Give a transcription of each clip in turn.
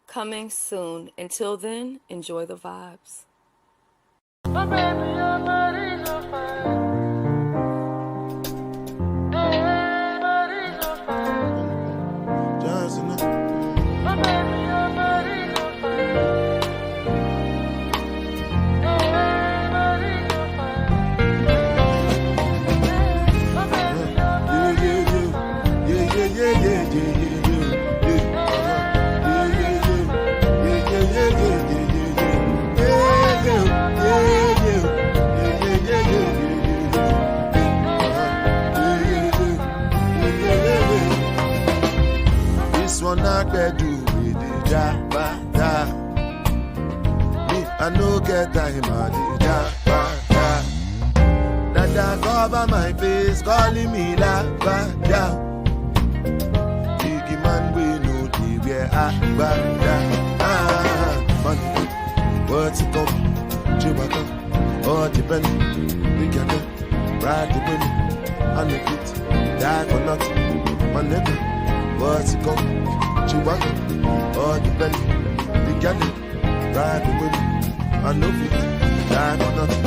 coming soon. Until then, enjoy the vibes. My baby, your body's on fire. Hey, body's on fire. Just enough. My baby, your body's on fire. Hey, body's on fire. My baby, your body's on fire. Yeah. I can do with the jabba. Me, I no get time on the jabba. Dada cover my face, calling me lava. Biggie man, we know the where I money, what's it called? Chewbacca, all depend. We can ride the wind, and make it die for nothing. My nigga, what's it called? Chihuahua, all the belly, the galley, ride the wind, I know it, die for nothing.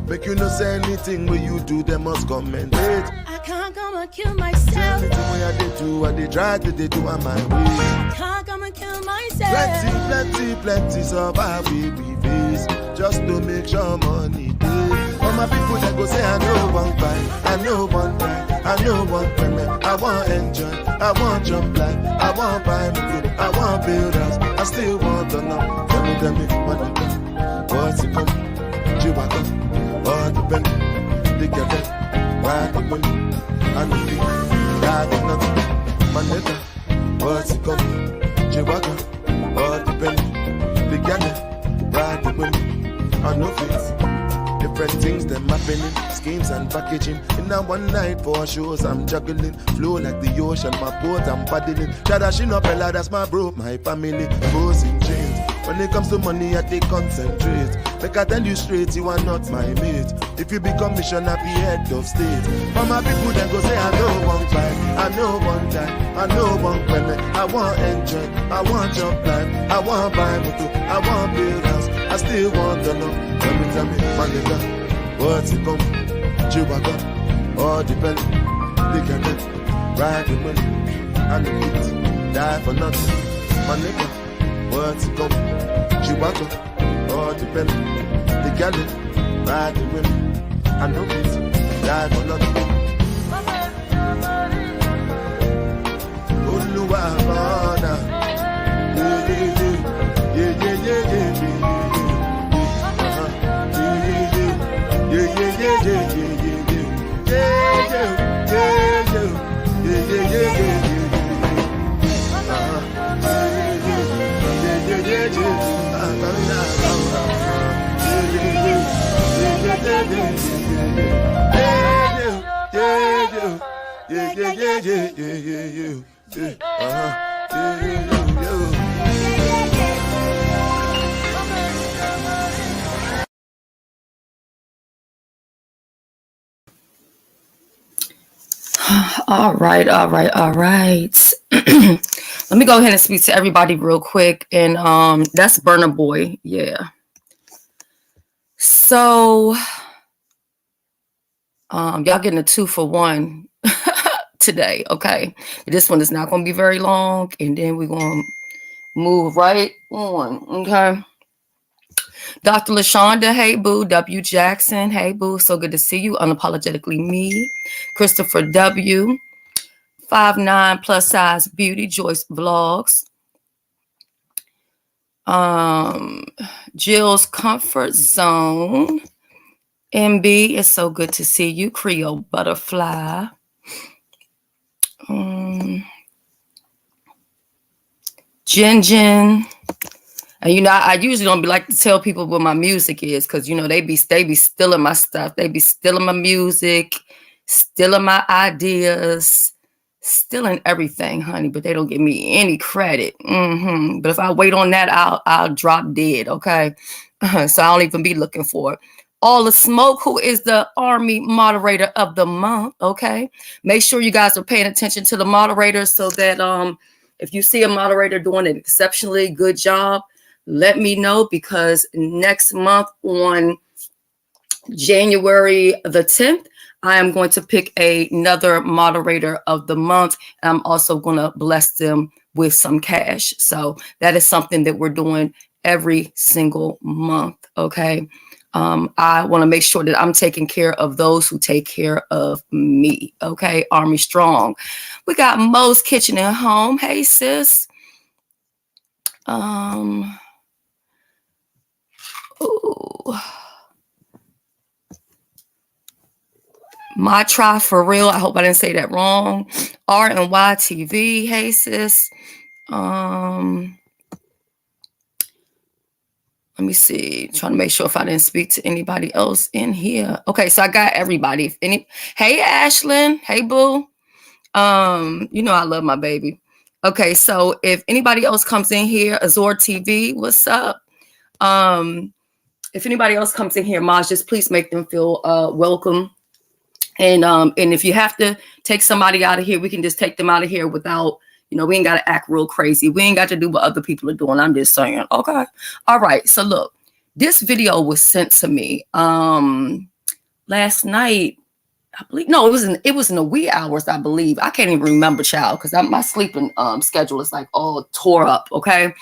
Make you no say anything when you do, they must commend it. I can't come and kill myself. Anything when I do, what they try to they do on my way. I can't come and kill myself. Plenty, so bad we face, just to make sure money day. All my people that go say, I know one buy, I know one buy. I know one payment, I want enjoy, I want jump life, I want buy me food, I want build house, I still want to know. Tell me, what it come, what's it come, Chewbacca, all the belly, the galley, ride the wind, and the feet, die for nothing. My nigga, what's it come, Chewbacca, all the belly, the galley, ride the wind, and the feet. Different things them happening, schemes and packaging. In a one night for shows I'm juggling, flow like the ocean, my boat I'm paddling. Shadashin up Ella, that's my bro, my family, goes in chains. When it comes to money, I take concentrate. Like I tell you straight, you are not my mate. If you become mission, I be head of state. For my people that go say, I know one fight, I know one time, I know one payment. I want enjoy, I want jump life, I want buy motor, I want build house, I still want to know. Tell me, my nigga, what's it come? Chewbacca, all the belly, the galley, ride the money, and the beat, die for nothing. My nigga, what's it come? Chewbacca, all the belly, the galley, ride the money, and the beat, die for nothing. Oluwa, All right. Let me go ahead and speak to everybody real quick. And that's Burna Boy. Yeah. So y'all getting a 2-for-1 today. Okay. This one is not going to be very long. And then we're going to move right on. Okay. Dr. LaShonda, hey boo. W. Jackson, hey boo. So good to see you. Unapologetically me. Christopher W. 5'9" plus size beauty. Joyce Vlogs. Jill's Comfort Zone. MB, it's so good to see you. Creole Butterfly. Jen. And you know, I usually don't be like to tell people what my music is, because you know they be stealing my stuff. They be stealing my music, stealing my ideas, stealing everything, honey. But they don't give me any credit. But if I wait on that, I'll drop dead. Okay, so I don't even be looking for it. All the Smoke, who is the Army Moderator of the Month. Okay, make sure you guys are paying attention to the moderators so that If you see a moderator doing an exceptionally good job, let me know, because next month on January the 10th, I am going to pick another moderator of the month. I'm also going to bless them with some cash. So that is something that we're doing every single month. Okay. I want to make sure that I'm taking care of those who take care of me. Okay. Army strong. We got Mo's Kitchen and Home. Hey, sis. Ooh. My Try For Real. I hope I didn't say that wrong. R&Y TV. Hey, sis. Let me see. Trying to make sure if I didn't speak to anybody else in here. Okay, so I got everybody. Hey, Ashlyn. Hey, boo. You know I love my baby. Okay, so if anybody else comes in here, Azor TV, what's up? If anybody else comes in here, Maj, just please make them feel welcome. And if you have to take somebody out of here, we can just take them out of here without, we ain't got to act real crazy. We ain't got to do what other people are doing. I'm just saying. Okay. All right. So look, this video was sent to me last night. I believe, no, it was in the wee hours, I believe. I can't even remember, child, because my sleeping schedule is like all tore up. Okay.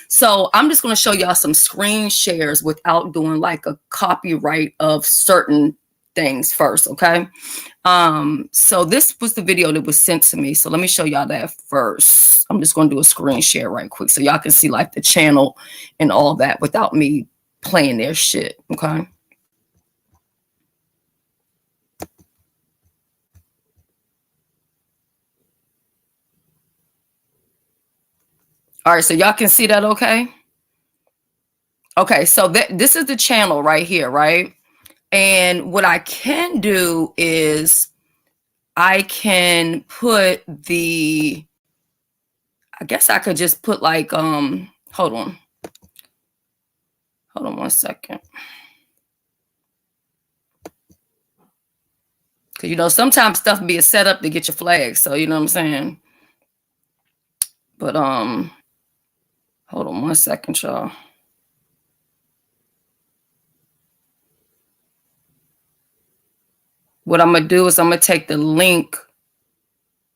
So I'm just going to show y'all some screen shares without doing like a copyright of certain things first. Okay. So this was the video that was sent to me. So let me show y'all that first. I'm just going to do a screen share right quick so y'all can see like the channel and all that without me playing their shit. Okay. All right. So y'all can see that. Okay. Okay. So this is the channel right here. Right. And what I can do is I can put I guess I could just put like, hold on 1 second. Cause sometimes stuff be a setup to get your flag. So you know what I'm saying? But, hold on 1 second, y'all. What I'm going to do is I'm going to take the link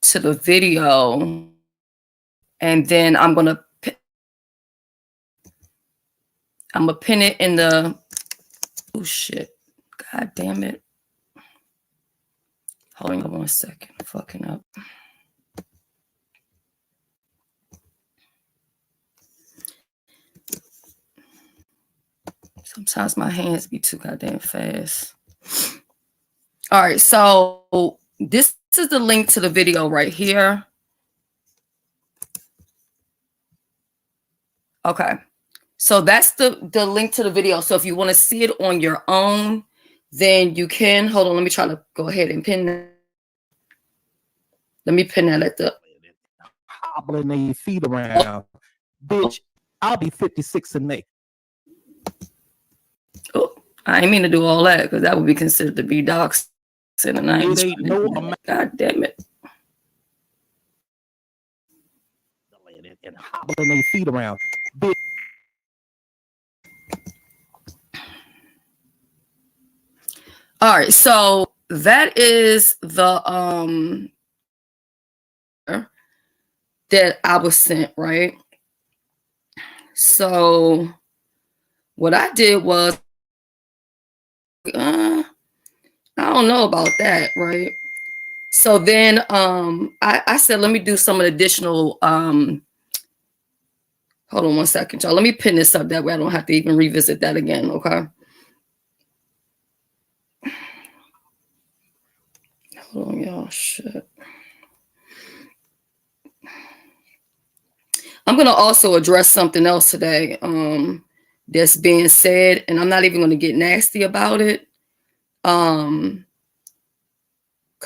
to the video and then I'm going to pin it in the, oh shit. God damn it. Hold on 1 second. Fucking up. Sometimes my hands be too goddamn fast. All right, so this is the link to the video right here. Okay, so that's the link to the video. So if you want to see it on your own, then you can. Hold on, let me try to go ahead and pin that. Let me pin that at the hobbling their feet around. Bitch, I'll be 56 in May. Oh, I didn't mean to do all that because that would be considered to be doxing, and I ain't no. God damn it! And hobbling their feet around. Bitch. All right, so that is the that I was sent, right? So what I did was, I don't know about that, right? So then I said, let me do some additional, hold on 1 second, y'all. Let me pin this up that way I don't have to even revisit that again, okay? Hold on, y'all, shit. I'm going to also address something else today that's being said, and I'm not even going to get nasty about it. Because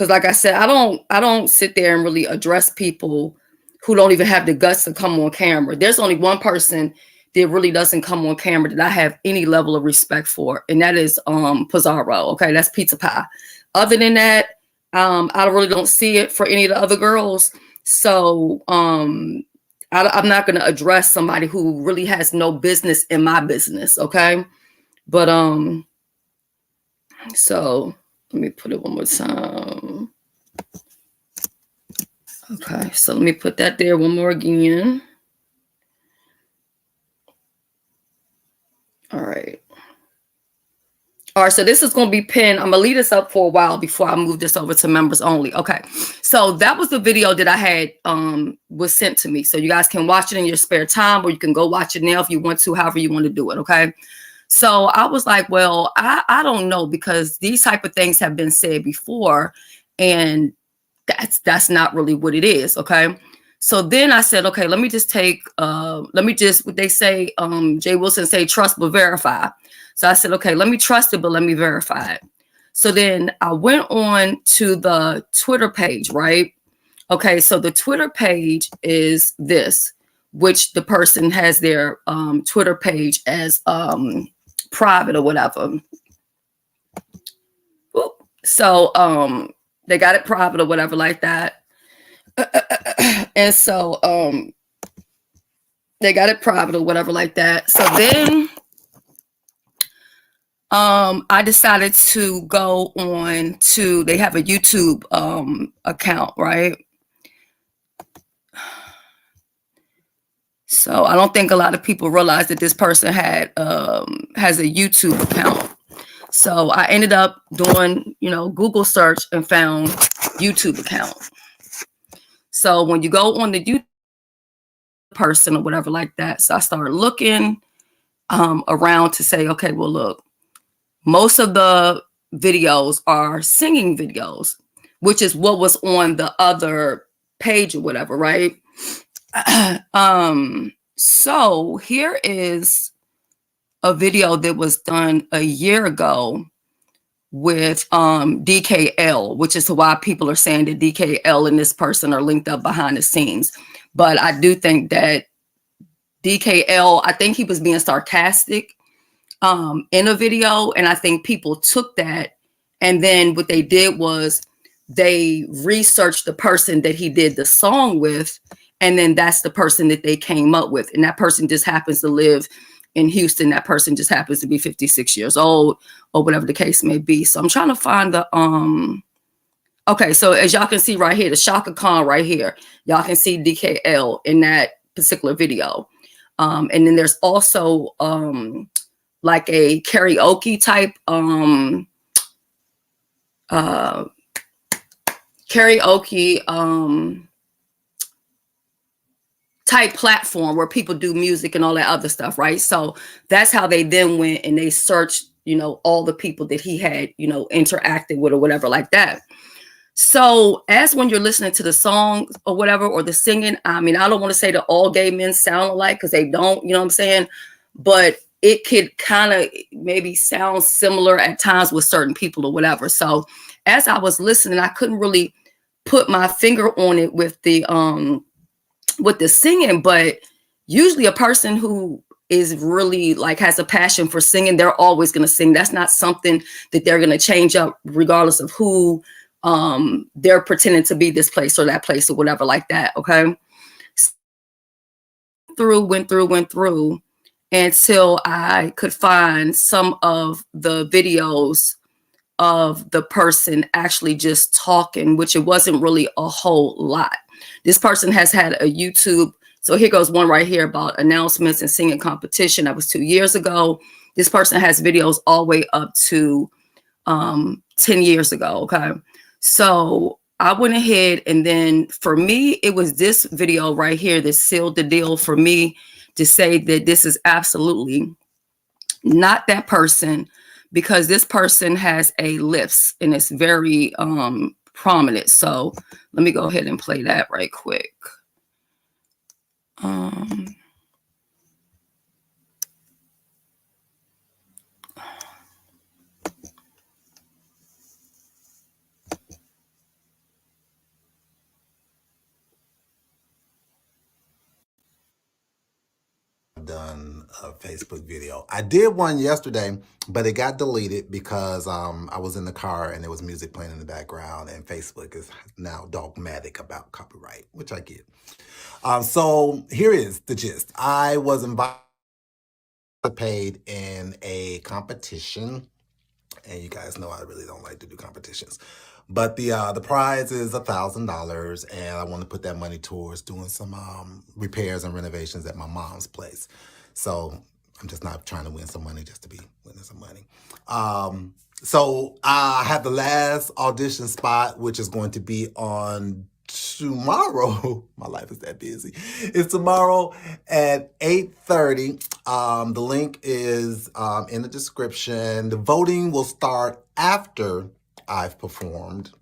like I said, I don't sit there and really address people who don't even have the guts to come on camera. There's only one person that really doesn't come on camera that I have any level of respect for, and that is Pizarro. Okay, that's Pizza Pie. Other than that, I really don't see it for any of the other girls. So I'm not going to address somebody who really has no business in my business. Okay. But, so let me put it one more time. Okay. So let me put that there one more again. All right. All right, so this is going to be pinned. I'm going to leave this up for a while before I move this over to members only. Okay, so that was the video that I had was sent to me. So you guys can watch it in your spare time, or you can go watch it now if you want to, however you want to do it, okay? So I was like, well, I don't know, because these type of things have been said before, and that's not really what it is, okay? So then I said, okay, let me just take, what they say, Jay Wilson say, trust but verify. So I said, okay, let me trust it, but let me verify it. So then I went on to the Twitter page, right? Okay, so the Twitter page is this, which the person has their Twitter page as private or whatever. So they got it private or whatever like that. And so they got it private or whatever like that. So then I decided to go on to, they have a YouTube account, right? So I don't think a lot of people realize that this person had has a YouTube account. So I ended up doing, Google search and found YouTube account. So when you go on the YouTube person or whatever like that, so I started looking around to say, okay, well, look, most of the videos are singing videos, which is what was on the other page or whatever, right? So here is a video that was done a year ago with DKL, which is why people are saying that DKL and this person are linked up behind the scenes. But I do think that DKL, I think he was being sarcastic in a video, and I think people took that, and then what they did was they researched the person that he did the song with, and then that's the person that they came up with, and that person just happens to live in Houston. That person just happens to be 56 years old, or whatever the case may be. So I'm trying to find the okay, so as y'all can see right here, the Shaka Khan right here, y'all can see DKL in that particular video. And then there's also like a karaoke type type platform where people do music and all that other stuff, right? So that's how they then went and they searched, all the people that he had, interacted with or whatever like that. So as when you're listening to the song or whatever, or the singing, I mean, I don't want to say that all gay men sound alike, because they don't, you know what I'm saying? But it could kind of maybe sound similar at times with certain people or whatever. So as I was listening, I couldn't really put my finger on it with the singing, but usually a person who is really like has a passion for singing, they're always going to sing. That's not something that they're going to change up regardless of who they're pretending to be, this place or that place or whatever like that. Okay. Went through until I could find some of the videos of the person actually just talking, which it wasn't really a whole lot. This person has had a YouTube. So here goes one right here about announcements and singing competition. That was 2 years ago. This person has videos all the way up to 10 years ago. Okay. So I went ahead, and then for me, it was this video right here that sealed the deal for me to say that this is absolutely not that person, because this person has a lisp and it's very prominent. So let me go ahead and play that right quick. done a Facebook video. I did one yesterday, but it got deleted because I was in the car and there was music playing in the background, and Facebook is now dogmatic about copyright, which I get. So here is the gist. I was invited in a competition, and you guys know I really don't like to do competitions. But the prize is $1,000, and I want to put that money towards doing some repairs and renovations at my mom's place. So I'm just not trying to win some money just to be winning some money. So I have the last audition spot, which is going to be on tomorrow. My life is that busy. It's tomorrow at 8:30. The link is in the description. The voting will start after I've performed.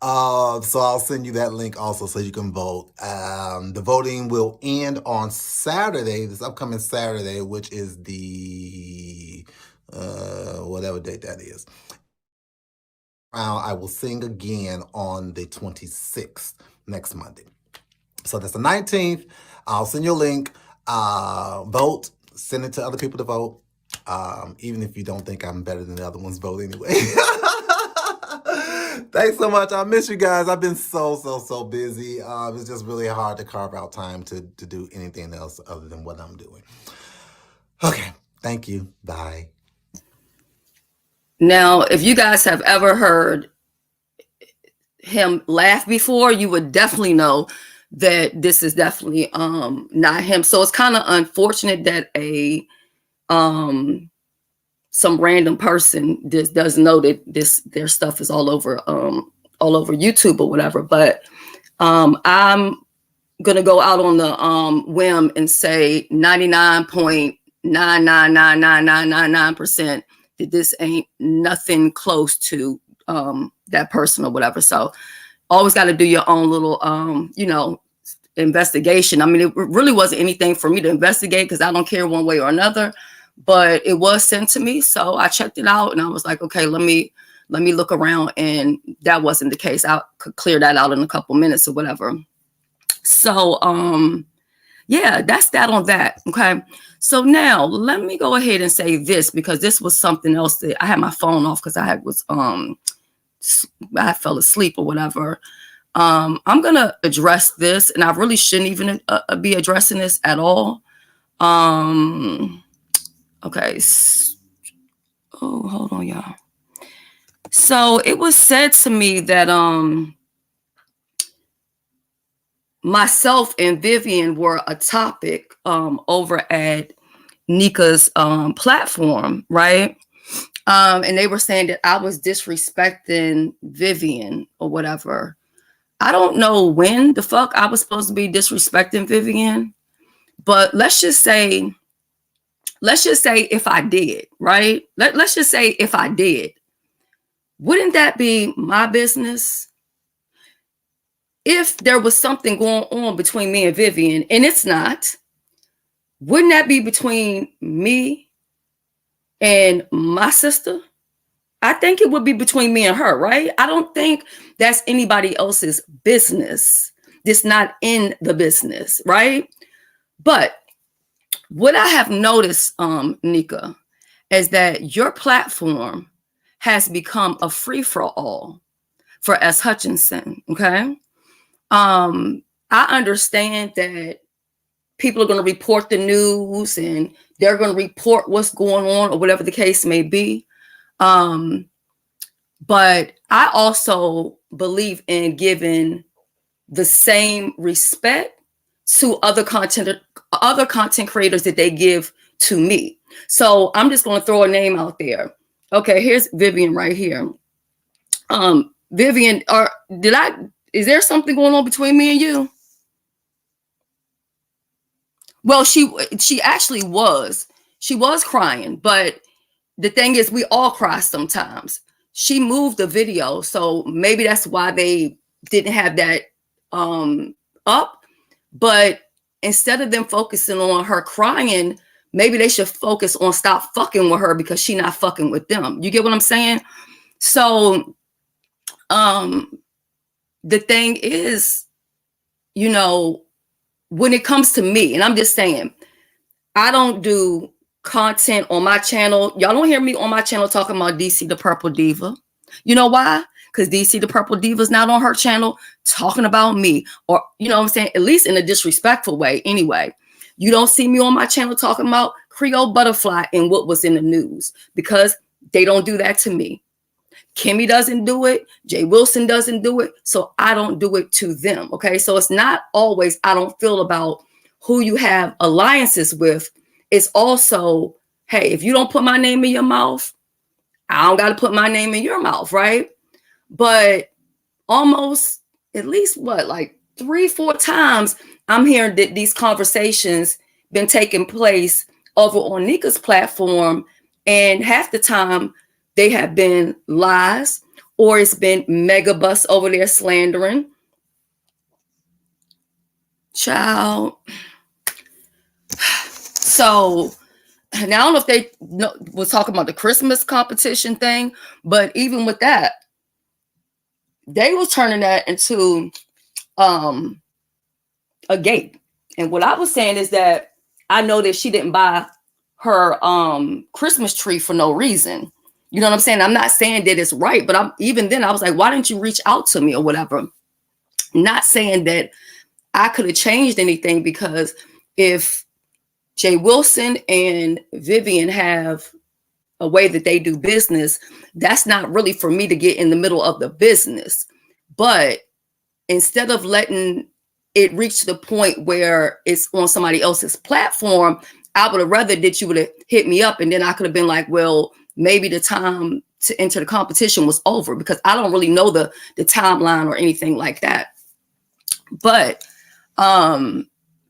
So I'll send you that link also so you can vote. The voting will end on Saturday, this upcoming Saturday, which is the whatever date that is. I will sing again on the 26th, next Monday. So that's the 19th. I'll send you a link. Vote. Send it to other people to vote. Even if you don't think I'm better than the other ones, vote anyway. Thanks so much. I miss you guys. I've been so busy. It's just really hard to carve out time to do anything else other than what I'm doing. Okay. Thank you. Bye. Now, if you guys have ever heard him laugh before, you would definitely know that this is definitely not him. So it's kind of unfortunate that some random person just doesn't know that their stuff is all over YouTube or whatever. But I'm gonna go out on the whim and say 99.9999999% that this ain't nothing close to that person or whatever. So always got to do your own little investigation. I mean, it really wasn't anything for me to investigate because I don't care one way or another, but it was sent to me. So I checked it out and I was like, okay, let me look around, and that wasn't the case. I could clear that out in a couple minutes or whatever. So yeah, that's that on that. Okay. So now let me go ahead and say this, because this was something else that I had my phone off because I fell asleep or whatever. I'm going to address this, and I really shouldn't even be addressing this at all. Okay. Oh, hold on, y'all. So it was said to me that myself and Vivian were a topic over at Nika's platform, right? And they were saying that I was disrespecting Vivian or whatever. I don't know when the fuck I was supposed to be disrespecting Vivian, but let's just say if I did, right? Let's just say if I did, wouldn't that be my business? If there was something going on between me and Vivian, and it's not, wouldn't that be between me and my sister? I think it would be between me and her, right? I don't think that's anybody else's business. It's not in the business, right? But what I have noticed, Nika, is that your platform has become a free-for-all for S. Hutchinson, okay? I understand that people are going to report the news and they're going to report what's going on or whatever the case may be. But I also believe in giving the same respect to other content creators that they give to me. So I'm just going to throw a name out there. Okay, here's Vivian right here. Vivian, is there something going on between me and you? Well, she actually was. She was crying, but the thing is, we all cry sometimes. She moved the video, so maybe that's why they didn't have that up. But instead of them focusing on her crying, maybe they should focus on stop fucking with her because she's not fucking with them. You get what I'm saying? So the thing is, when it comes to me, and I'm just saying, I don't do content on my channel. Y'all don't hear me on my channel talking about DC the Purple Diva. You know why? Because DC the Purple Diva is not on her channel talking about me, or you know what I'm saying, at least in a disrespectful way. Anyway, you don't see me on my channel talking about Creole Butterfly and what was in the news, because they don't do that to me. Kimmy doesn't do it. Jay Wilson doesn't do it. So I don't do it to them. Okay. So it's not always, I don't feel about who you have alliances with. It's also, hey, if you don't put my name in your mouth, I don't got to put my name in your mouth. Right. But almost at least what, like 3-4 times I'm hearing that these conversations been taking place over on Nika's platform. And half the time, they have been lies, or it's been mega bus over there slandering. Child. So now I don't know if they was talking about the Christmas competition thing, but even with that, they was turning that into a gate. And what I was saying is that I know that she didn't buy her Christmas tree for no reason. You know what I'm saying? I'm not saying that it's right, but even then I was like, why didn't you reach out to me or whatever? Not saying that I could have changed anything, because if Jay Wilson and Vivian have a way that they do business, that's not really for me to get in the middle of the business. But instead of letting it reach to the point where it's on somebody else's platform, I would have rather that you would have hit me up, and then I could have been like, well, maybe the time to enter the competition was over, because I don't really know the timeline or anything like that. But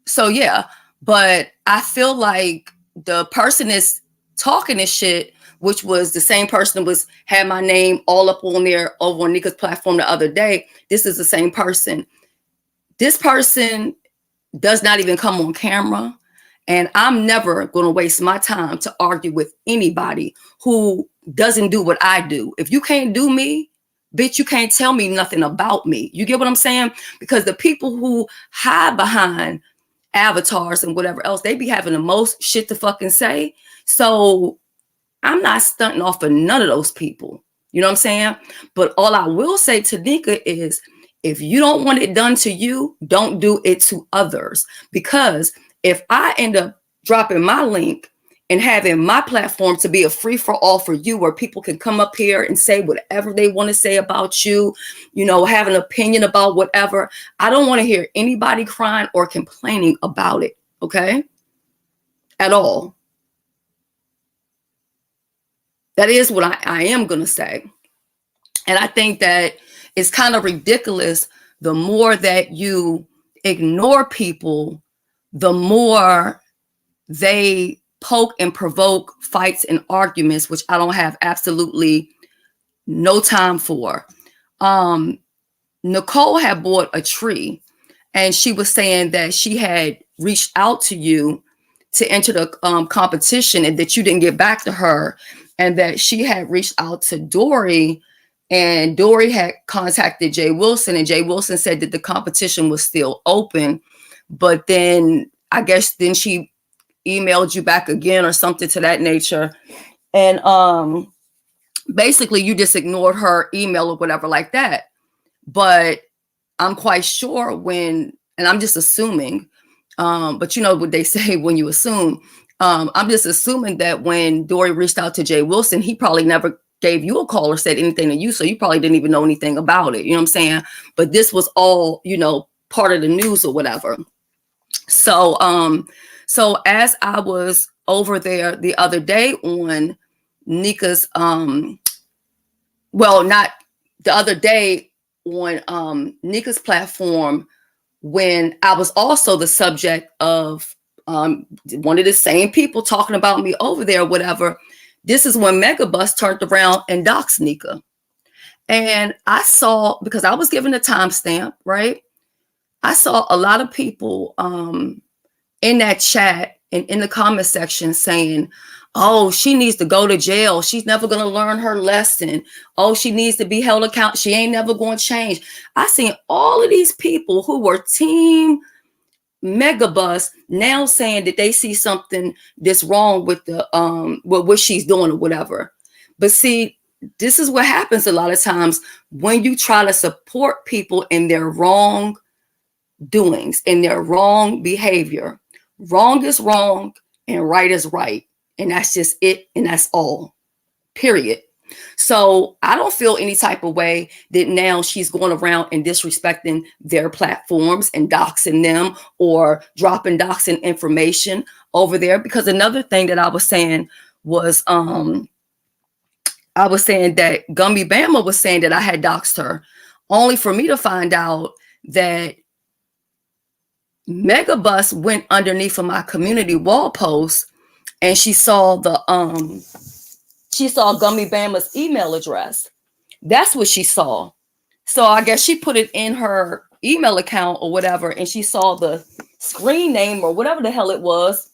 so yeah, but I feel like the person is talking this shit, which was the same person that had my name all up on there over on Nika's platform the other day. This is the same person. This person does not even come on camera. And I'm never going to waste my time to argue with anybody who doesn't do what I do. If you can't do me, bitch, you can't tell me nothing about me. You get what I'm saying? Because the people who hide behind avatars and whatever else, they be having the most shit to fucking say. So I'm not stunting off of none of those people. You know what I'm saying? But all I will say to Nika is, if you don't want it done to you, don't do it to others. Because if I end up dropping my link and having my platform to be a free for all for you, where people can come up here and say whatever they want to say about you, you know, have an opinion about whatever, I don't want to hear anybody crying or complaining about it. Okay? At all. That is what I am going to say. And I think that it's kind of ridiculous. The more that you ignore people, the more they poke and provoke fights and arguments, which I don't have absolutely no time for. Nicole had bought a tree, and she was saying that she had reached out to you to enter the competition, and that you didn't get back to her, and that she had reached out to Dory, and Dory had contacted Jay Wilson, and Jay Wilson said that the competition was still open. But then I guess then she emailed you back again or something to that nature. And basically you just ignored her email or whatever like that. But I'm quite sure and I'm just assuming, but you know what they say when you assume, I'm just assuming that when Dory reached out to Jay Wilson, he probably never gave you a call or said anything to you. So you probably didn't even know anything about it. You know what I'm saying? But this was all, you know, part of the news or whatever. So, so as I was over there the other day on Nika's, well, not the other day on Nika's platform, when I was also the subject of one of the same people talking about me over there or whatever, this is when Megabus turned around and doxed Nika. And I saw, because I was given a timestamp, right? I saw a lot of people in that chat and in the comment section saying, oh, she needs to go to jail. She's never going to learn her lesson. Oh, she needs to be held accountable. She ain't never going to change. I seen all of these people who were team Megabus now saying that they see something that's wrong with the what she's doing or whatever. But see, this is what happens a lot of times when you try to support people in their wrong doings, in their wrong behavior. Wrong is wrong and right is right. And that's just it. And that's all. Period. So I don't feel any type of way that now she's going around and disrespecting their platforms and doxing them or dropping doxing information over there. Because another thing that I was saying was that Gummy Bama was saying that I had doxed her, only for me to find out that Megabus went underneath of my community wall post and she saw Gummy Bama's email address. That's what she saw. So I guess she put it in her email account or whatever, and she saw the screen name or whatever the hell it was.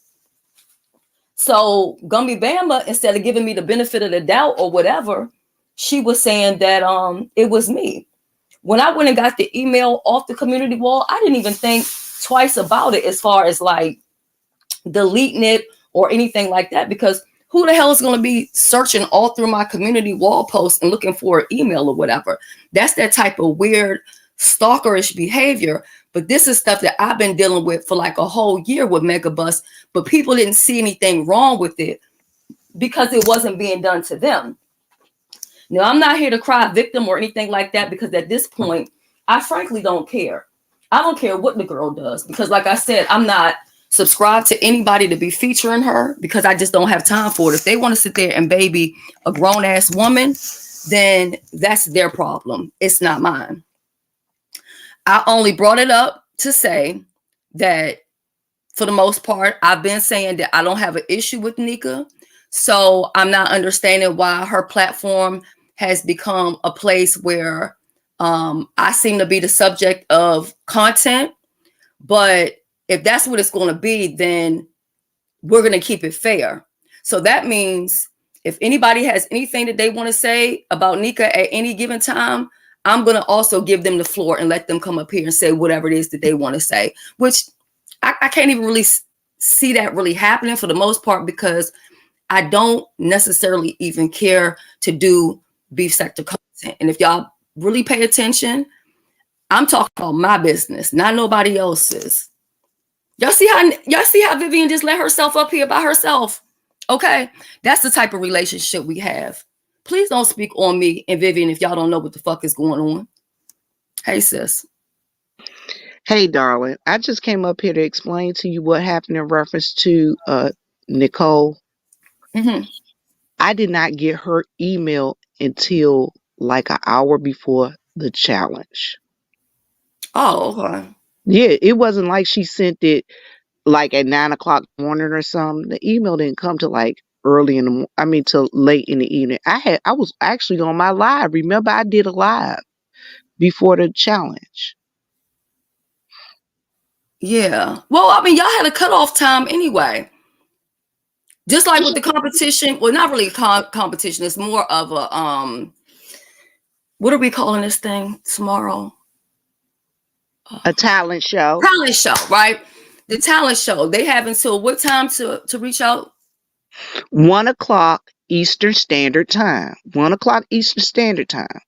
So Gummy Bama, instead of giving me the benefit of the doubt or whatever, she was saying that it was me. When I went and got the email off the community wall, I didn't even think twice about it as far as like deleting it or anything like that, because who the hell is going to be searching all through my community wall posts and looking for an email or whatever? That's that type of weird stalkerish behavior. But this is stuff that I've been dealing with for like a whole year with Megabus, but people didn't see anything wrong with it because it wasn't being done to them. Now, I'm not here to cry victim or anything like that, because at this point, I frankly don't care. I don't care what the girl does, because like I said, I'm not subscribed to anybody to be featuring her, because I just don't have time for it. If they want to sit there and baby a grown ass woman, then that's their problem. It's not mine. I only brought it up to say that for the most part, I've been saying that I don't have an issue with Nika. So I'm not understanding why her platform has become a place where I seem to be the subject of content. But if that's what it's going to be, then we're going to keep it fair. So that means if anybody has anything that they want to say about Nika at any given time, I'm going to also give them the floor and let them come up here and say whatever it is that they want to say, which I can't even really see that really happening for the most part, because I don't necessarily even care to do beef sector content. And if y'all really pay attention, I'm talking about my business, not nobody else's. Y'all see how Vivian just let herself up here by herself? Okay, that's the type of relationship we have. Please don't speak on me and Vivian if y'all don't know what the fuck is going on. Hey, sis. Hey, darling. I just came up here to explain to you what happened in reference to Nicole. Mm-hmm. I did not get her email until like an hour before the challenge. Oh, okay. Yeah, it wasn't like she sent it like at 9 o'clock in the morning or something. The email didn't come till like early in the till late in the evening. I was actually on my live. Remember, I did a live before the challenge. Yeah. Well, I mean, y'all had a cutoff time anyway. Just like with the competition. Well, not really competition. It's more of a what are we calling this thing tomorrow? A talent show. Talent show, right? The talent show. They have until what time to reach out? 1 o'clock Eastern Standard Time. 1 o'clock Eastern Standard Time.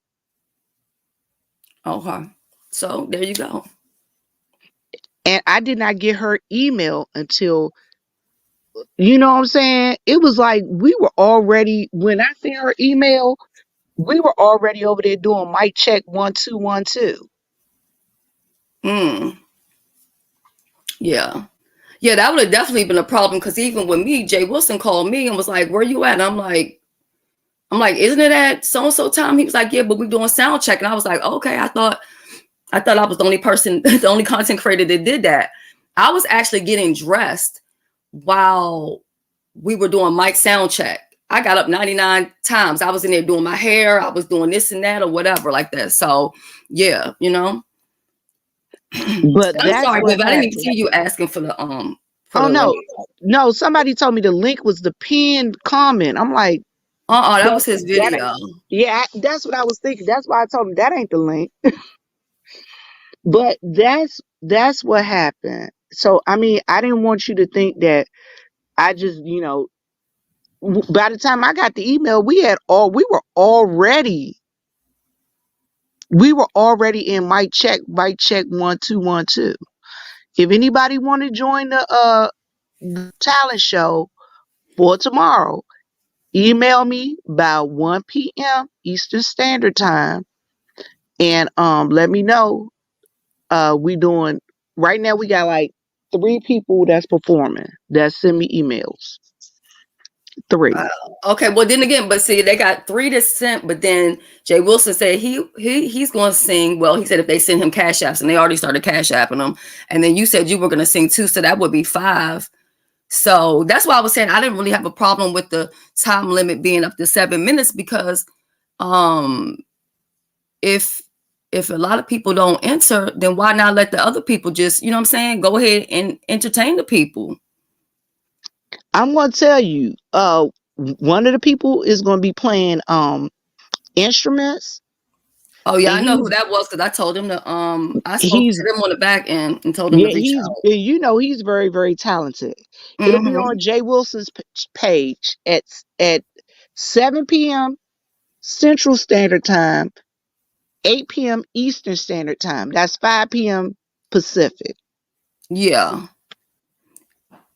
Okay. So there you go. And I did not get her email until, you know what I'm saying? It was like we were already, when I sent her email, we were already over there doing mic check 1 2 1 2. Yeah. Yeah, that would have definitely been a problem, because even with me, Jay Wilson called me and was like, where you at? And I'm like, isn't it at so-and-so time? He was like, yeah, but we're doing sound check. And I was like, okay, I thought I was the only person, the only content creator that did that. I was actually getting dressed while we were doing mic sound check. I got up 99 times. I was in there doing my hair. I was doing this and that or whatever like that. So yeah, you know. But I'm sorry, Viv, I didn't even see you asking for the no, somebody told me the link was the pinned comment. I'm like, that was his video. Yeah, that's what I was thinking. That's why I told him that ain't the link. But that's what happened. So I mean, I didn't want you to think that I just, by the time I got the email, we were already in mic check 1 2 1 2. If anybody want to join the talent show for tomorrow, email me by 1 p.m. Eastern Standard Time and let me know. We doing right now. We got like 3 people that's performing that send me emails. 3. Okay, well then again, but see, they got 3 that sent, but then Jay Wilson said he's going to sing. Well, he said if they send him cash apps, and they already started cash apping them, and then you said you were going to sing 2, so that would be 5. So that's why I was saying I didn't really have a problem with the time limit being up to 7 minutes because if a lot of people don't enter, then why not let the other people just, you know what I'm saying, go ahead and entertain the people. I'm gonna tell you, one of the people is gonna be playing instruments. Oh yeah, And I know who that was because I told him to I spoke to he's him on the back end and told him to yeah, reach out. he's very, very talented. It'll be Mm-hmm. on Jay Wilson's page at 7 p.m. Central Standard Time, 8 p.m. Eastern Standard Time. That's 5 p.m. Pacific. Yeah.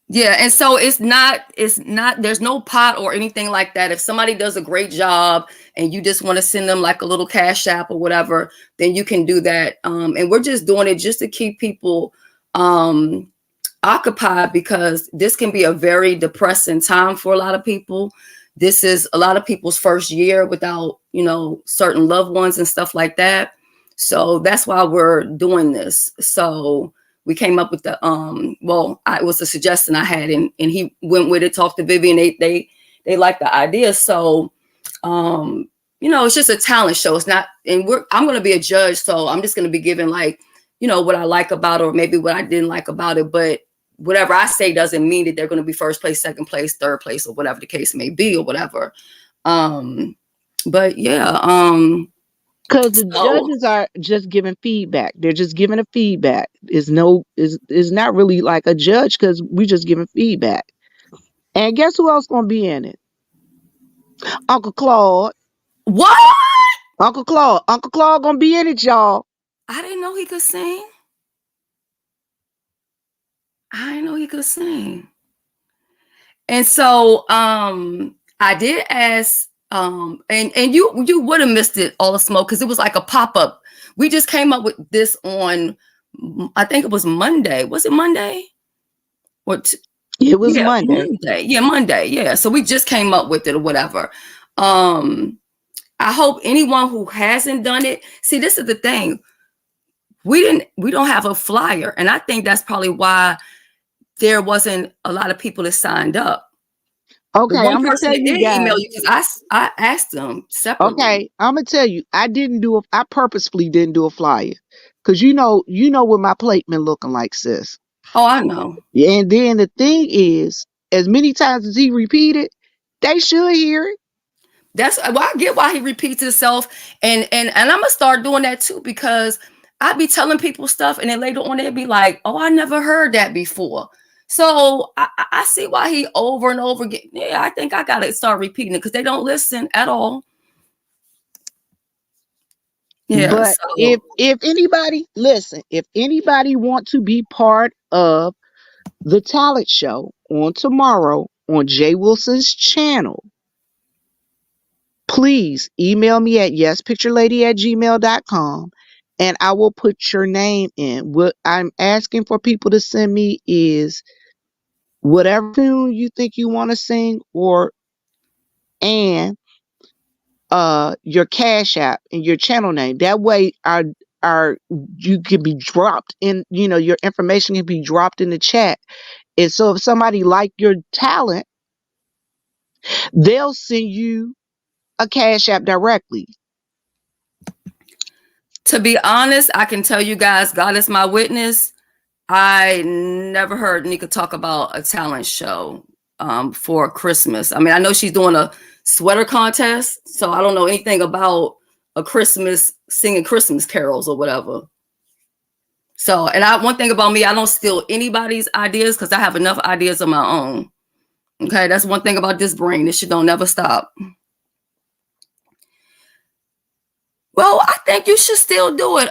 Yeah, and so it's not there's no pot or anything like that. If somebody does a great job and you just want to send them like a little cash app or whatever, then you can do that. And we're just doing it just to keep people occupied because this can be a very depressing time for a lot of people. This is a lot of people's first year without, certain loved ones and stuff like that. So that's why we're doing this. So we came up with the it was a suggestion I had and he went with it, talked to Vivian. They like the idea. So it's just a talent show. It's not, and I'm gonna be a judge, so I'm just gonna be giving like, what I like about it or maybe what I didn't like about it. But whatever I say doesn't mean that they're gonna be first place, second place, third place, or whatever the case may be, or whatever. But yeah, Because the judges are just giving feedback. They're just giving a feedback. Is not really like a judge because we just giving feedback. And guess who else gonna be in it? Uncle Claude. What? Uncle Claude gonna be in it, y'all. I didn't know he could sing. I didn't know he could sing. And so I did ask and you would have missed it, all the smoke, because it was like a pop-up. We just came up with this on, I think it was Monday. Was it Monday? It was Monday. Monday. Yeah. So we just came up with it or whatever. I hope anyone who hasn't done it, see, this is the thing. We don't have a flyer. And I think that's probably why there wasn't a lot of people that signed up. Okay, I'm gonna tell you guys. Email you because I asked them separately. Okay, I'm gonna tell you. I purposefully didn't do a flyer because you know what my plate been looking like, sis. Oh, I know. Yeah, and then the thing is, as many times as he repeated, they should hear it. That's why I get why he repeats himself, and I'm gonna start doing that too because I be telling people stuff, and then later on they'll be like, "Oh, I never heard that before." So I see why he over and over again. Yeah, I think I gotta start repeating it because they don't listen at all. Yeah. But so. if anybody want to be part of the talent show on tomorrow on Jay Wilson's channel, please email me at yespicturelady@gmail.com and I will put your name in. What I'm asking for people to send me is whatever tune you think you want to sing and your cash app and your channel name. That way you can be dropped in, your information can be dropped in the chat. And so if somebody like your talent, they'll send you a cash app directly. To be honest, I can tell you guys, God is my witness. I never heard Nika talk about a talent show for Christmas. I mean, I know she's doing a sweater contest, so I don't know anything about a Christmas, singing Christmas carols or whatever. So, and one thing about me, I don't steal anybody's ideas because I have enough ideas of my own. Okay, that's one thing about this brain. This shit don't never stop. Well, I think you should still do it.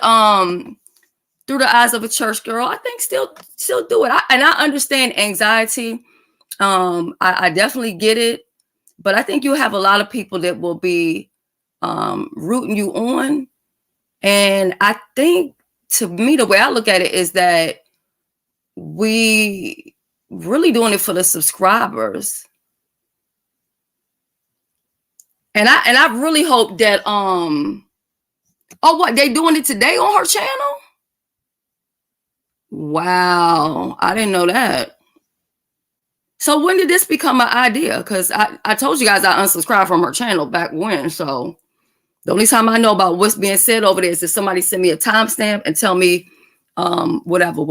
Through the eyes of a church girl, I think still do it. I understand anxiety. I definitely get it, but I think you have a lot of people that will be rooting you on. And I think, to me, the way I look at it is that we really doing it for the subscribers. And I really hope that oh, what, they doing it today on her channel? Wow, I didn't know that. So when did this become an idea? Because I told you guys I unsubscribed from her channel back when. So the only time I know about what's being said over there is if somebody send me a timestamp and tell me whatever.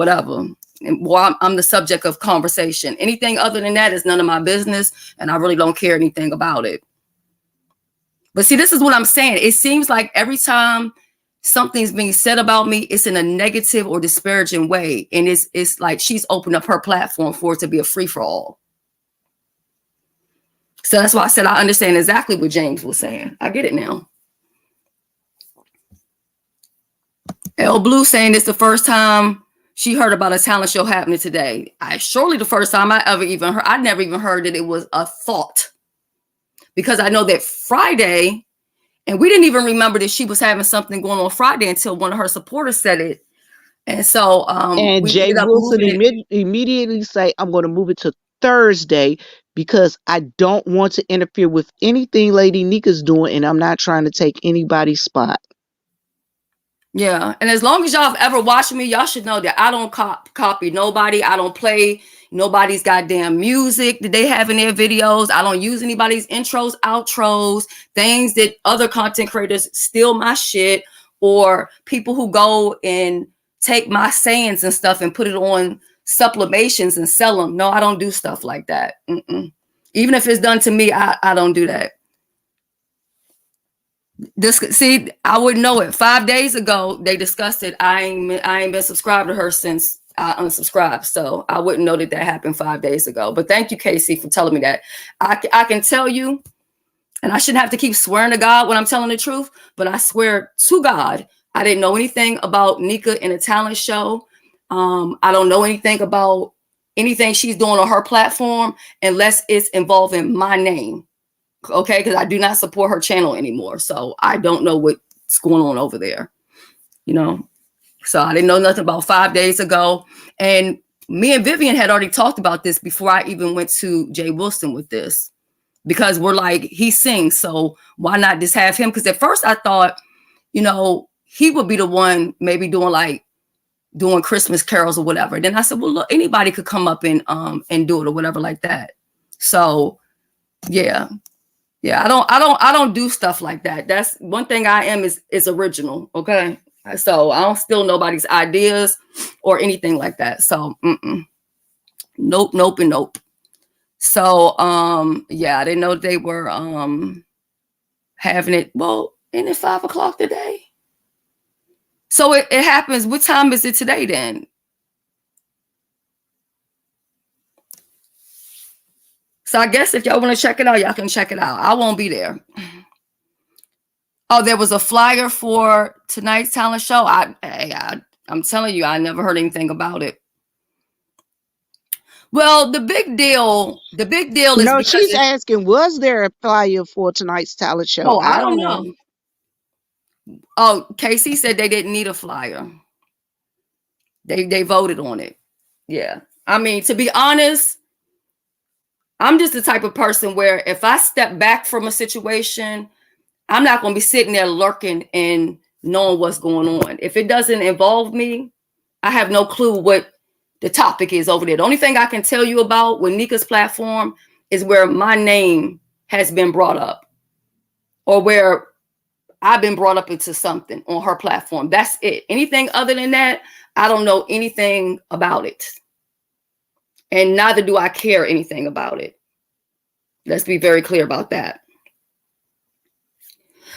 And well, I'm the subject of conversation. Anything other than that is none of my business, and I really don't care anything about it. But see, this is what I'm saying. It seems like every time something's being said about me, it's in a negative or disparaging way. And it's like she's opened up her platform for it to be a free-for-all. So that's why I said I understand exactly what James was saying. I get it now. L Blue saying it's the first time she heard about a talent show happening today. Surely the first time I ever even heard. I never even heard that it was a thought. Because I know that Friday, and we didn't even remember that she was having something going on Friday until one of her supporters said it. And so and Jay Wilson immediately say, I'm going to move it to Thursday because I don't want to interfere with anything Lady Nika's doing, and I'm not trying to take anybody's spot. Yeah, and as long as y'all have ever watched me, y'all should know that I don't copy nobody. I don't play nobody's goddamn music that they have in their videos. I don't use anybody's intros, outros, things that other content creators steal my shit, or people who go and take my sayings and stuff and put it on supplementations and sell them. No, I don't do stuff like that. Even if it's done to me, I don't do that. See, I wouldn't know it. 5 days ago, they discussed it. I ain't been subscribed to her since I unsubscribed, so I wouldn't know that happened 5 days ago. But thank you, Casey, for telling me that. I can tell you, and I shouldn't have to keep swearing to God when I'm telling the truth, but I swear to God, I didn't know anything about Nika in a talent show. I don't know anything about anything she's doing on her platform unless it's involving my name. Okay, because I do not support her channel anymore. So I don't know what's going on over there, So I didn't know nothing about 5 days ago. And me and Vivian had already talked about this before I even went to Jay Wilson with this. Because we're like, he sings, so why not just have him? Because at first I thought, he would be the one maybe doing Christmas carols or whatever. Then I said, well, look, anybody could come up and do it or whatever like that. So yeah. Yeah, I don't do stuff like that. That's one thing I am is original. Okay. So I don't steal nobody's ideas or anything like that. So nope and nope. So yeah, I didn't know they were having it. Well, isn't it 5 o'clock today? So it happens. What time is it today then? So I guess if y'all want to check it out, y'all can check it out. I won't be there. Oh, there was a flyer for tonight's talent show. I'm telling you, I never heard anything about it. Well, the big deal is no. She's asking, was there a flyer for tonight's talent show? Oh, I don't know. Oh, Casey said they didn't need a flyer. They voted on it. Yeah, I mean, to be honest, I'm just the type of person where if I step back from a situation, I'm not going to be sitting there lurking and knowing what's going on. If it doesn't involve me, I have no clue what the topic is over there. The only thing I can tell you about with Nika's platform is where my name has been brought up or where I've been brought up into something on her platform. That's it. Anything other than that, I don't know anything about it. And neither do I care anything about it. Let's be very clear about that.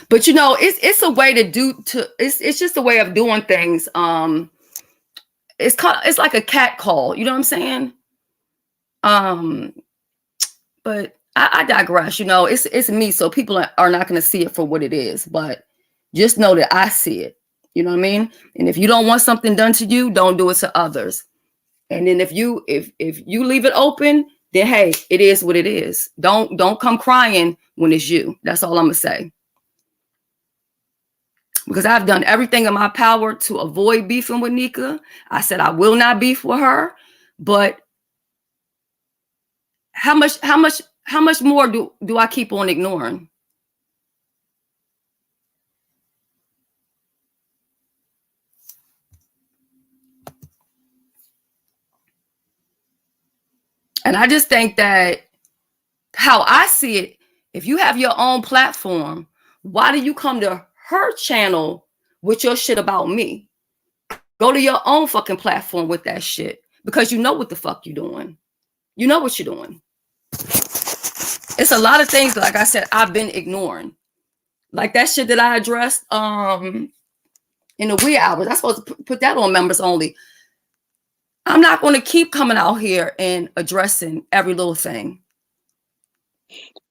But it's a way it's just a way of doing things. it's like a cat call. You know what I'm saying? But I digress. You know, it's me, so people are not going to see it for what it is. But just know that I see it. You know what I mean? And if you don't want something done to you, don't do it to others. And then if you leave it open, then hey, it is what it is. Don't come crying when it's you. That's all I'm gonna say. Because I've done everything in my power to avoid beefing with Nika. I said I will not beef with her, but how much more do I keep on ignoring? And I just think that how I see it, if you have your own platform, why do you come to her channel with your shit about me? Go to your own fucking platform with that shit, because you know what the fuck you're doing. You know what you're doing. It's a lot of things, like I said, I've been ignoring. Like that shit that I addressed in the wee hours. I'm supposed to put that on members only. I'm not going to keep coming out here and addressing every little thing.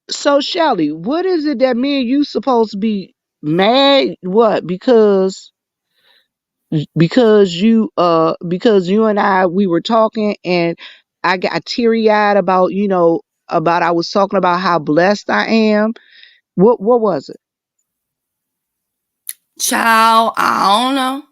So Shelly, what is it that me and you supposed to be mad? What? Because you and I, we were talking and I got teary-eyed about, about I was talking about how blessed I am. What was it? Child, I don't know.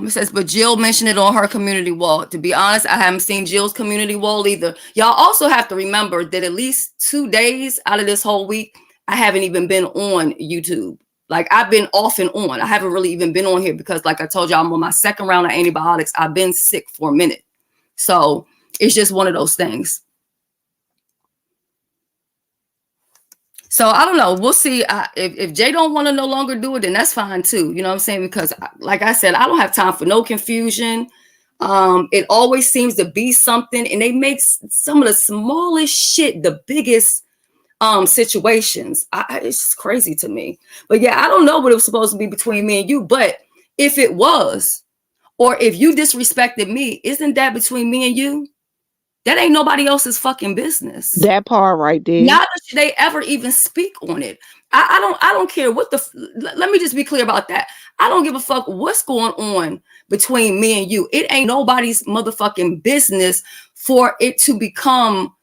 It says, but Jill mentioned it on her community wall. To be honest, I haven't seen Jill's community wall either. Y'all also have to remember that at least 2 days out of this whole week, I haven't even been on YouTube. Like I've been off and on. I haven't really even been on here because like I told y'all, I'm on my second round of antibiotics. I've been sick for a minute. So it's just one of those things. So I don't know. We'll see. If Jay don't want to no longer do it, then that's fine too. You know what I'm saying? Because like I said, I don't have time for no confusion. It always seems to be something, and they make some of the smallest shit the biggest situations. It's just crazy to me. But yeah, I don't know what it was supposed to be between me and you. But if it was, or if you disrespected me, isn't that between me and you? That ain't nobody else's fucking business. That part right there. Neither should they ever even speak on it. I don't care what let me just be clear about that. I don't give a fuck what's going on between me and you. It ain't nobody's motherfucking business for it to become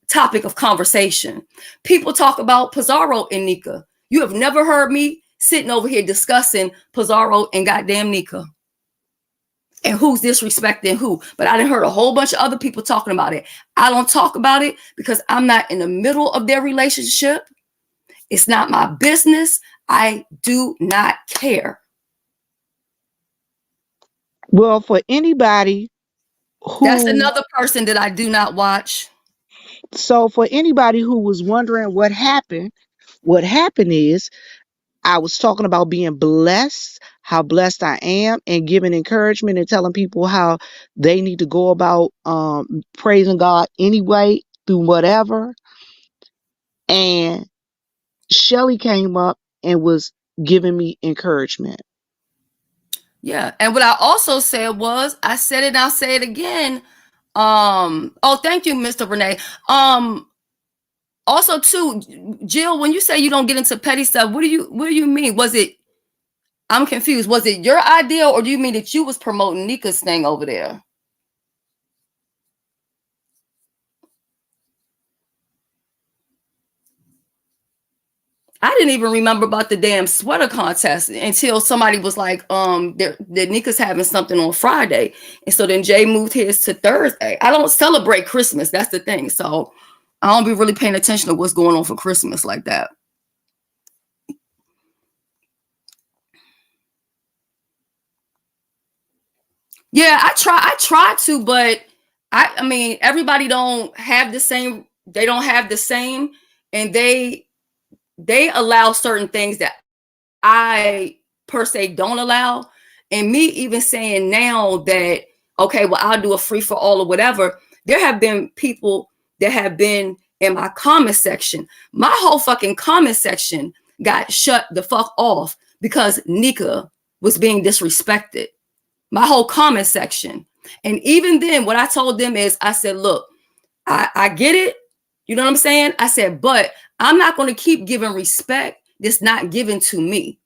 topic of conversation. People talk about Pizarro and Nika. You have never heard me sitting over here discussing Pizarro and goddamn Nika. And who's disrespecting who. But I done heard a whole bunch of other people talking about it. I don't talk about it because I'm not in the middle of their relationship. It's not my business. I do not care. Well, for anybody who... That's another person that I do not watch. So for anybody who was wondering what happened is I was talking about being blessed, how blessed I am, and giving encouragement and telling people how they need to go about praising God anyway through whatever. And Shelly came up and was giving me encouragement. Yeah. And what I also said was, I said it and I'll say it again. Oh, thank you, Mr. Renee. Also, too, Jill, when you say you don't get into petty stuff, what do you mean? Was it, I'm confused. Was it your idea, or do you mean that you was promoting Nika's thing over there? I didn't even remember about the damn sweater contest until somebody was like, that Nika's having something on Friday. And so then Jay moved his to Thursday. I don't celebrate Christmas. That's the thing. So I don't be really paying attention to what's going on for Christmas like that. Yeah, I try to, but I mean, everybody don't have the same. They don't have the same, and they allow certain things that I per se don't allow. And me even saying now that, okay, well, I'll do a free for all or whatever. There have been people that have been in my comment section. My whole fucking comment section got shut the fuck off because Nika was being disrespected. My whole comment section. And even then, what I told them is, I said, look, I get it. You know what I'm saying? I said, but I'm not going to keep giving respect that's not given to me.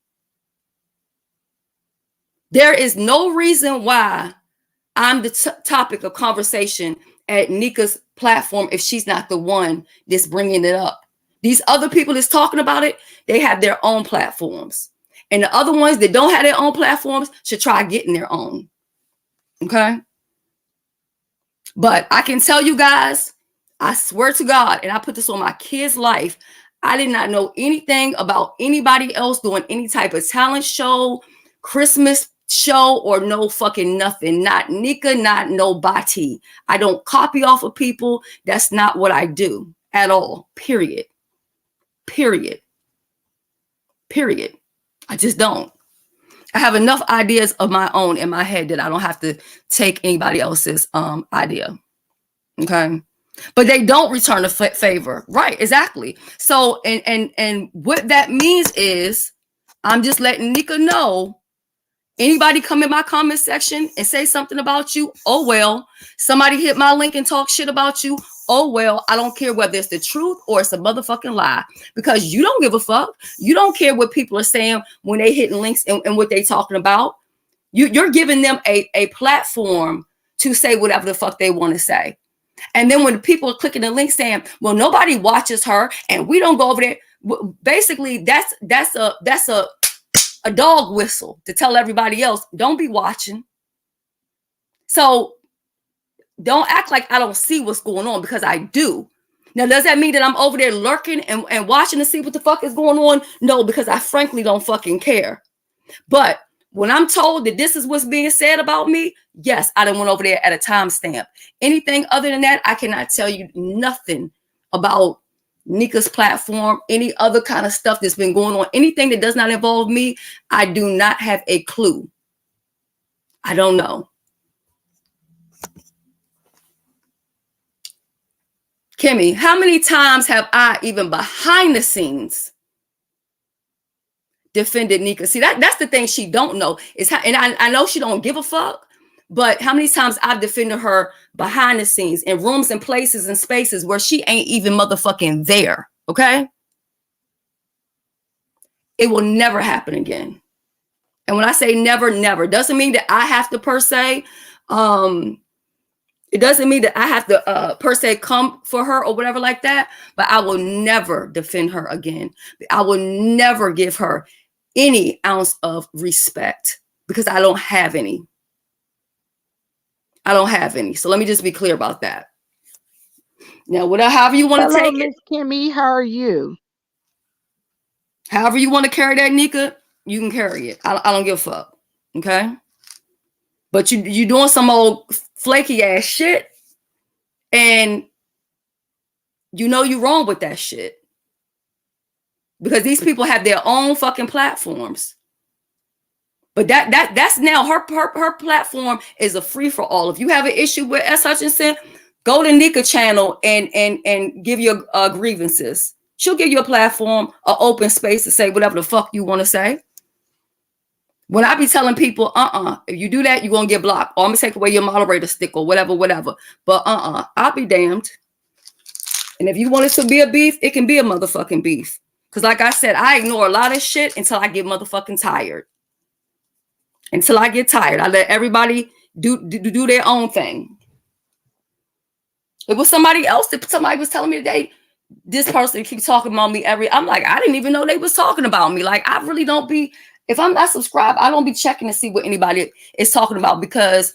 There is no reason why I'm the topic of conversation at Nika's platform if she's not the one that's bringing it up. These other people that's talking about it, they have their own platforms. And the other ones that don't have their own platforms should try getting their own. Okay? But I can tell you guys, I swear to God, and I put this on my kid's life, I did not know anything about anybody else doing any type of talent show, Christmas show, or no fucking nothing. Not Nika, not nobody. I don't copy off of people. That's not what I do at all. Period. Period. Period. I just don't. I have enough ideas of my own in my head that I don't have to take anybody else's idea. Okay. But they don't return the favor. Right. Exactly. So, and what that means is I'm just letting Nika know, anybody come in my comment section and say something about you, oh, well. Somebody hit my link and talk shit about you, oh, well. I don't care whether it's the truth or it's a motherfucking lie, because you don't give a fuck. You don't care what people are saying when they hitting links and what they talking about. You're giving them a platform to say whatever the fuck they want to say. And then when people are clicking the link saying, well, nobody watches her and we don't go over there. Basically, that's a dog whistle to tell everybody else, don't be watching. So don't act like I don't see what's going on, because I do. Now, does that mean that I'm over there lurking and watching to see what the fuck is going on? No, because I frankly don't fucking care. But when I'm told that this is what's being said about me, yes, I done went over there at a timestamp. Anything other than that, I cannot tell you nothing about Nika's platform, any other kind of stuff that's been going on, anything that does not involve me. I do not have a clue. I don't know. Kimmy, how many times have I even behind the scenes defended Nika? See, that's the thing she don't know is how, and I know she don't give a fuck, but how many times I've defended her behind the scenes in rooms and places and spaces where she ain't even motherfucking there. Okay. It will never happen again. And when I say never, never, doesn't mean that I have to per se, it doesn't mean that I have to per se come for her or whatever like that, but I will never defend her again. I will never give her any ounce of respect because I don't have any. I don't have any. So let me just be clear about that. Now, however you want to take Miss Kimmy, how are you? However you want to carry that, Nika, you can carry it. I don't give a fuck. Okay? But you doing some old flaky ass shit, and you know you're wrong with that shit. Because these people have their own fucking platforms. But that's now her platform is a free for all. If you have an issue with S. Hutchinson, go to Nika channel and give your grievances. She'll give you a platform, an open space to say whatever the fuck you want to say. When I be telling people, if you do that, you're gonna get blocked, or I'm gonna take away your moderator stick or whatever. But I'll be damned. And if you want it to be a beef, it can be a motherfucking beef. Because like I said, I ignore a lot of shit until I get motherfucking tired. Until I get tired, I let everybody do their own thing. It was somebody else that somebody was telling me today, this person keeps talking about me I'm like, I didn't even know they was talking about me. Like, I really don't be, if I'm not subscribed, I don't be checking to see what anybody is talking about, because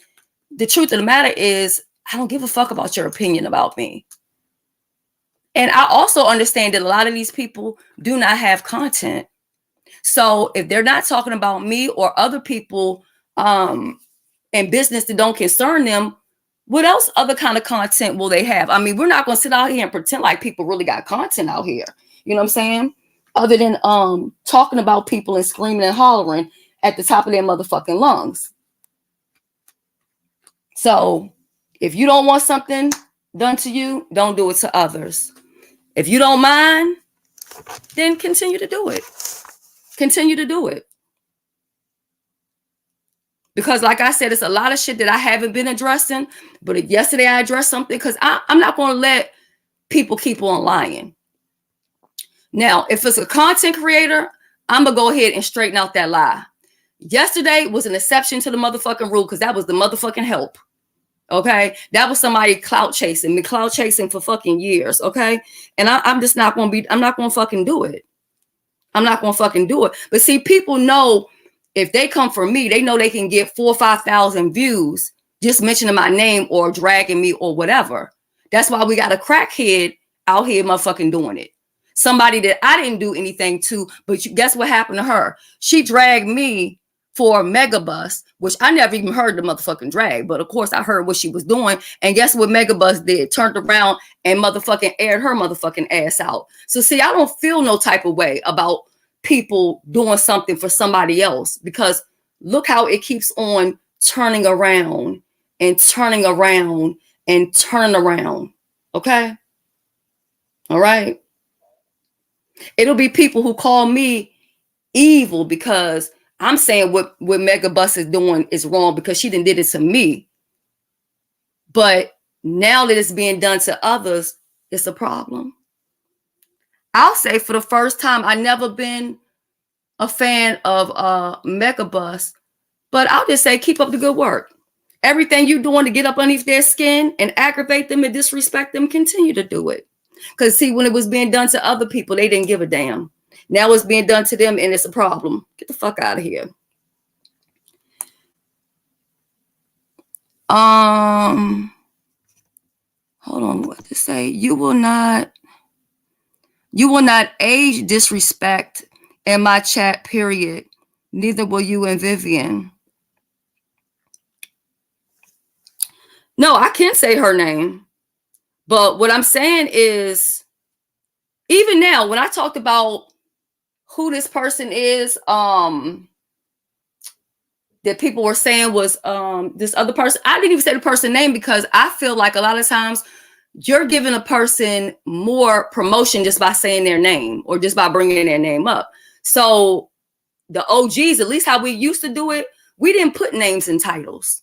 the truth of the matter is I don't give a fuck about your opinion about me. And I also understand that a lot of these people do not have content. So if they're not talking about me or other people in business that don't concern them, what else other kind of content will they have? I mean, we're not going to sit out here and pretend like people really got content out here. You know what I'm saying? Other than talking about people and screaming and hollering at the top of their motherfucking lungs. So if you don't want something done to you, don't do it to others. If you don't mind, then continue to do it. Continue to do it. Because like I said, it's a lot of shit that I haven't been addressing. But if yesterday I addressed something, because I'm not going to let people keep on lying. Now, if it's a content creator, I'm going to go ahead and straighten out that lie. Yesterday was an exception to the motherfucking rule because that was the motherfucking help. Okay? That was somebody clout chasing, me clout chasing for fucking years. Okay? And I'm just not going to I'm not going to fucking do it. I'm not going to fucking do it. But see, people know if they come for me, they know they can get 4,000 or 5,000 views just mentioning my name or dragging me or whatever. That's why we got a crackhead out here motherfucking doing it. Somebody that I didn't do anything to, but guess what happened to her? She dragged me for a Megabus, which I never even heard the motherfucking drag. But of course, I heard what she was doing. And guess what Megabus did? Turned around and motherfucking aired her motherfucking ass out. So see, I don't feel no type of way about people doing something for somebody else, because look how it keeps on turning around and turning around and turning around. Okay? All right? It'll be people who call me evil because I'm saying what Megabus is doing is wrong because she done did it to me. But now that it's being done to others, it's a problem. I'll say for the first time, I've never been a fan of Megabus, but I'll just say keep up the good work. Everything you're doing to get up underneath their skin and aggravate them and disrespect them, continue to do it. Because see, when it was being done to other people, they didn't give a damn. Now it's being done to them and it's a problem. Get the fuck out of here. Hold on, what to say? You will not age disrespect in my chat, period. Neither will you and Vivian. No, I can't say her name. But what I'm saying is, even now, when I talked about who this person is, that people were saying was this other person, I didn't even say the person's name because I feel like a lot of times you're giving a person more promotion just by saying their name or just by bringing their name up. So the OGs, at least how we used to do it, we didn't put names and titles.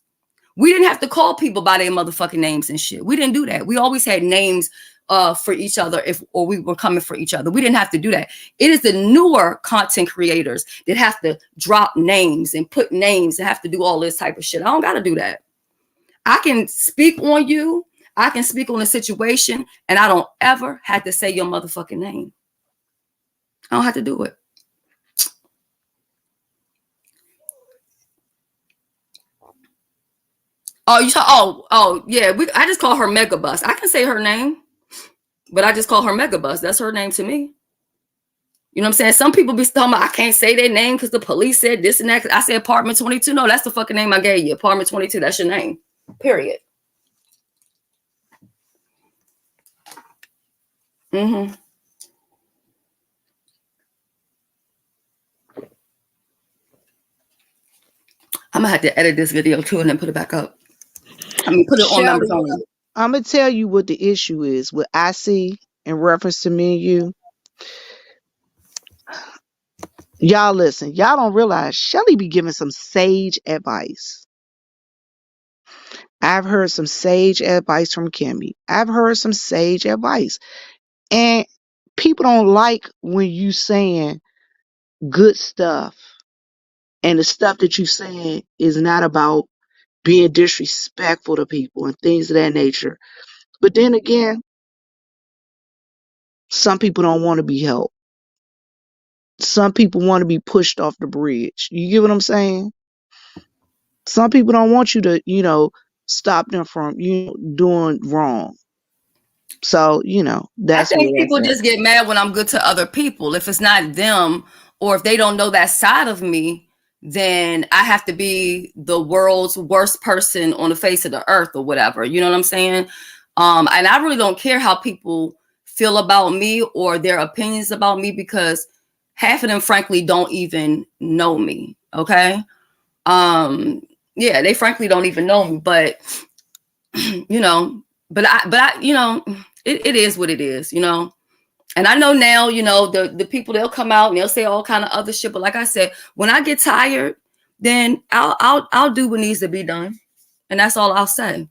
We didn't have to call people by their motherfucking names and shit. We didn't do that. We always had names for each other or we were coming for each other. We didn't have to do that. It is the newer content creators that have to drop names and put names and have to do all this type of shit. I don't got to do that. I can speak on you. I can speak on a situation and I don't ever have to say your motherfucking name. I don't have to do it. Oh, yeah. I just call her Megabus. I can say her name, but I just call her Megabus. That's her name to me. You know what I'm saying? Some people be talking about I can't say their name because the police said this and that. I said apartment 22. No, that's the fucking name I gave you. Apartment 22. That's your name. Period. I'm gonna have to edit this video too and then put it back up. I mean, put it on members only. I'm gonna tell you what the issue is. What I see in reference to me and you. Y'all listen. Y'all don't realize Shelly be giving some sage advice. I've heard some sage advice from Kimmy. I've heard some sage advice. And people don't like when you saying good stuff. And the stuff that you saying is not about being disrespectful to people and things of that nature. But then again, some people don't want to be helped. Some people want to be pushed off the bridge. You get what I'm saying? Some people don't want you to, stop them from, doing wrong. So, that's I think where people that's just get mad when I'm good to other people. If it's not them or if they don't know that side of me, then I have to be the world's worst person on the face of the earth or whatever. You know what I'm saying? And I really don't care how people feel about me or their opinions about me because half of them, frankly, don't even know me. Okay. Yeah, they frankly don't even know me, but but I it is what it is, And I know now, the people, they'll come out and they'll say all kind of other shit. But like I said, when I get tired, then I'll do what needs to be done. And that's all I'll say.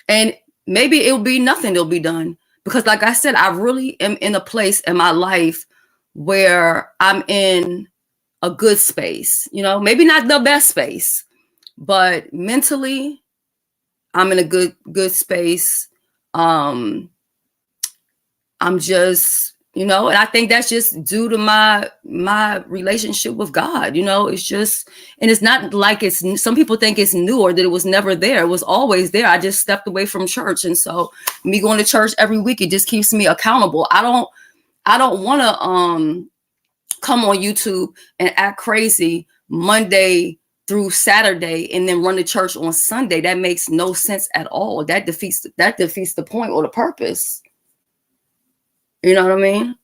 And maybe it'll be nothing that'll be done. Because like I said, I really am in a place in my life where I'm in a good space, you know, maybe not the best space, but mentally I'm in a good space. I'm just, you know, and I think that's just due to my relationship with God. You know, it's just, and it's not like it's, some people think it's new or that it was never there. It was always there. I just stepped away from church. And so me going to church every week, it just keeps me accountable. I don't want to come on YouTube and act crazy Monday through Saturday and then run to church on Sunday. That makes no sense at all. That defeats the point or the purpose. You know what I mean?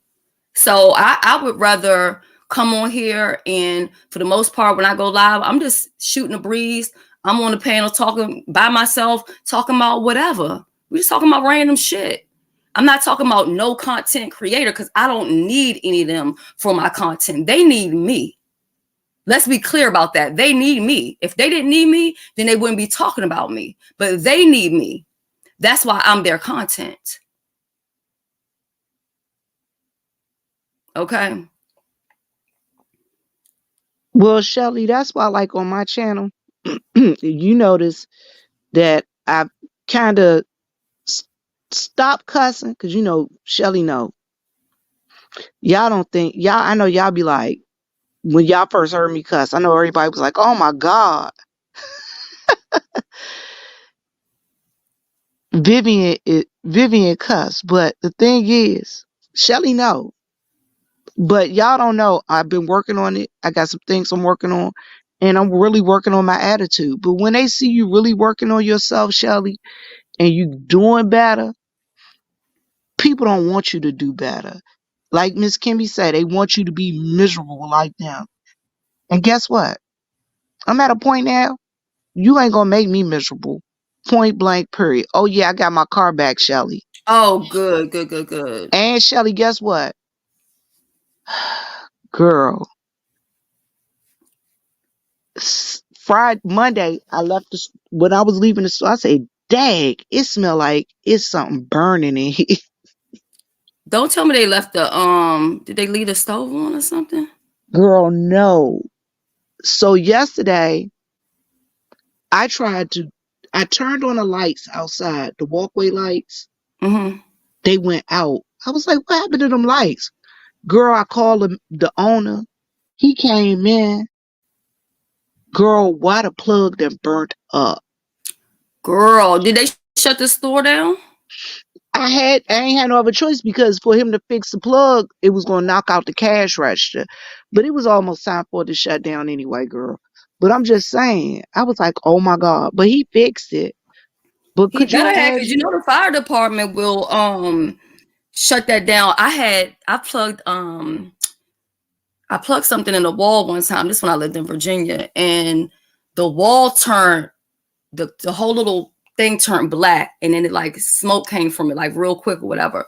So I would rather come on here, and for the most part, when I go live, I'm just shooting a breeze. I'm on the panel talking by myself, talking about whatever. We're just talking about random shit. I'm not talking about no content creator because I don't need any of them for my content. They need me. Let's be clear about that. They need me. If they didn't need me, then they wouldn't be talking about me. But they need me. That's why I'm their content. Okay. Well, Shelly, that's why, like on my channel, you notice that I've kind of stopped cussing because you know, Shelly know. Y'all don't think y'all. I know y'all be like when y'all first heard me cuss. I know everybody was like, "Oh my God, Vivian cuss." But the thing is, Shelly know. But y'all don't know. I've been working on it. I got some things I'm working on, and I'm really working on my attitude. But when they see you really working on yourself, Shelly, and you doing better, people don't want you to do better. Like Miss Kimby said, they want you to be miserable like them. And guess what? I'm at a point now, you ain't gonna make me miserable. Point blank, period. Oh yeah, I got my car back, Shelly. Oh, good. And Shelly, guess what? Girl, Friday, Monday, I left when I was leaving the store, I said, dang, it smelled like it's something burning in here. Don't tell me they left the did they leave the stove on or something? Girl, no. So yesterday, I turned on the lights outside, the walkway lights. Mm-hmm. They went out. I was like, what happened to them lights? Girl, I called the owner. He came in. Girl, why the plug done burnt up? Girl, did they shut the store down? I ain't had no other choice because for him to fix the plug, it was gonna knock out the cash register. But it was almost time for it to shut down anyway, girl. But I'm just saying, I was like, oh my God. But he fixed it. But He could you better have, because you imagine? know the fire department will shut that down. I plugged something in the wall one time. This when I lived in Virginia, and the wall turned, the whole little thing turned black, and then it like smoke came from it like real quick or whatever.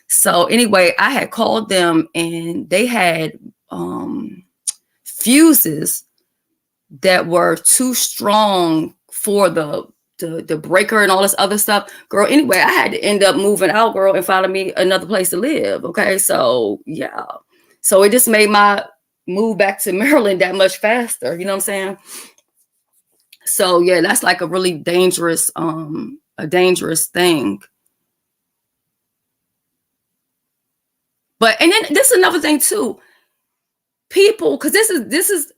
So anyway, I had called them, and they had fuses that were too strong for the breaker and all this other stuff. Girl, anyway, I had to end up moving out, girl, and finding me another place to live. Okay, so yeah. So it just made my move back to Maryland that much faster. You know what I'm saying? So yeah, that's like a really dangerous thing. But and then this is another thing too. People, because this is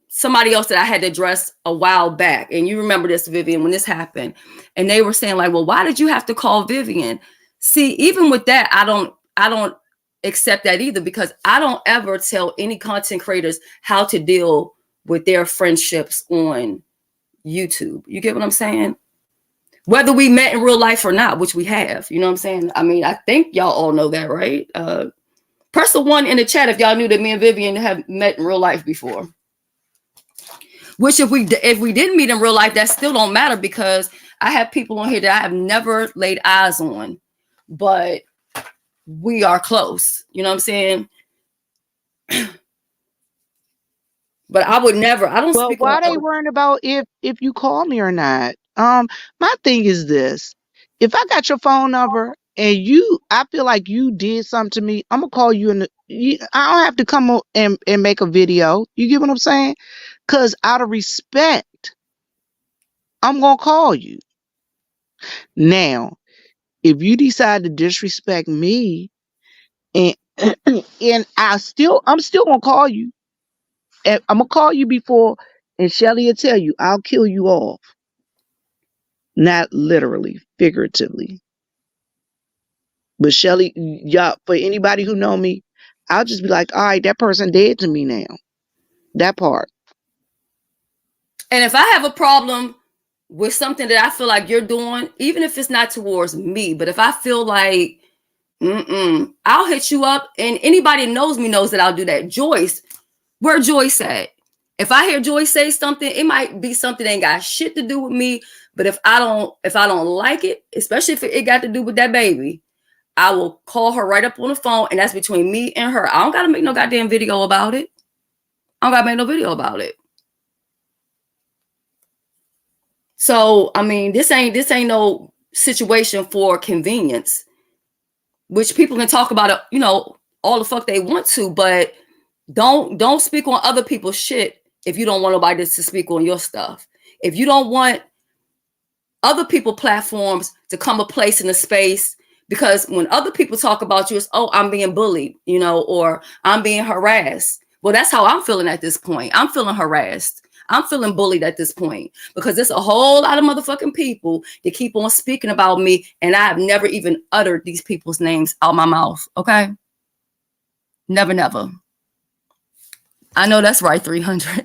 somebody else that I had to address a while back. And you remember this, Vivian, when this happened. And they were saying like, well, why did you have to call Vivian? See, even with that, I don't accept that either, because I don't ever tell any content creators how to deal with their friendships on YouTube. You get what I'm saying? Whether we met in real life or not, which we have, you know what I'm saying? I mean, I think y'all all know that, right? Press the 1 in the chat if y'all knew that me and Vivian have met in real life before. Which if we didn't meet in real life, that still don't matter, because I have people on here that I have never laid eyes on, but we are close. You know what I'm saying? But I would never. I don't But speak on why they other. worrying about if you call me or not? My thing is this: if I got your phone number and I feel like you did something to me, I'm gonna call you I don't have to come and make a video. You get what I'm saying? Cause out of respect, I'm gonna call you. Now, if you decide to disrespect me and and I'm still gonna call you. And I'm gonna call you before, and Shelly will tell you I'll kill you off. Not literally, figuratively. But Shelly, y'all, for anybody who know me, I'll just be like, all right, that person dead to me now. That part. And if I have a problem with something that I feel like you're doing, even if it's not towards me, but if I feel like, I'll hit you up. And anybody that knows me knows that I'll do that. Joyce, where Joyce at? If I hear Joyce say something, it might be something that ain't got shit to do with me. But if I don't like it, especially if it got to do with that baby, I will call her right up on the phone, and that's between me and her. I don't gotta make no goddamn video about it. I don't gotta make no video about it. So I mean, this ain't no situation for convenience, which people can talk about it, all the fuck they want to, but don't speak on other people's shit if you don't want nobody to speak on your stuff. If you don't want other people platforms to come a place in a space, because when other people talk about you, it's, oh, I'm being bullied, or I'm being harassed. Well, that's how I'm feeling at this point. I'm feeling harassed. I'm feeling bullied at this point because there's a whole lot of motherfucking people that keep on speaking about me, and I have never even uttered these people's names out my mouth. Okay. Never, never. I know that's right. 300.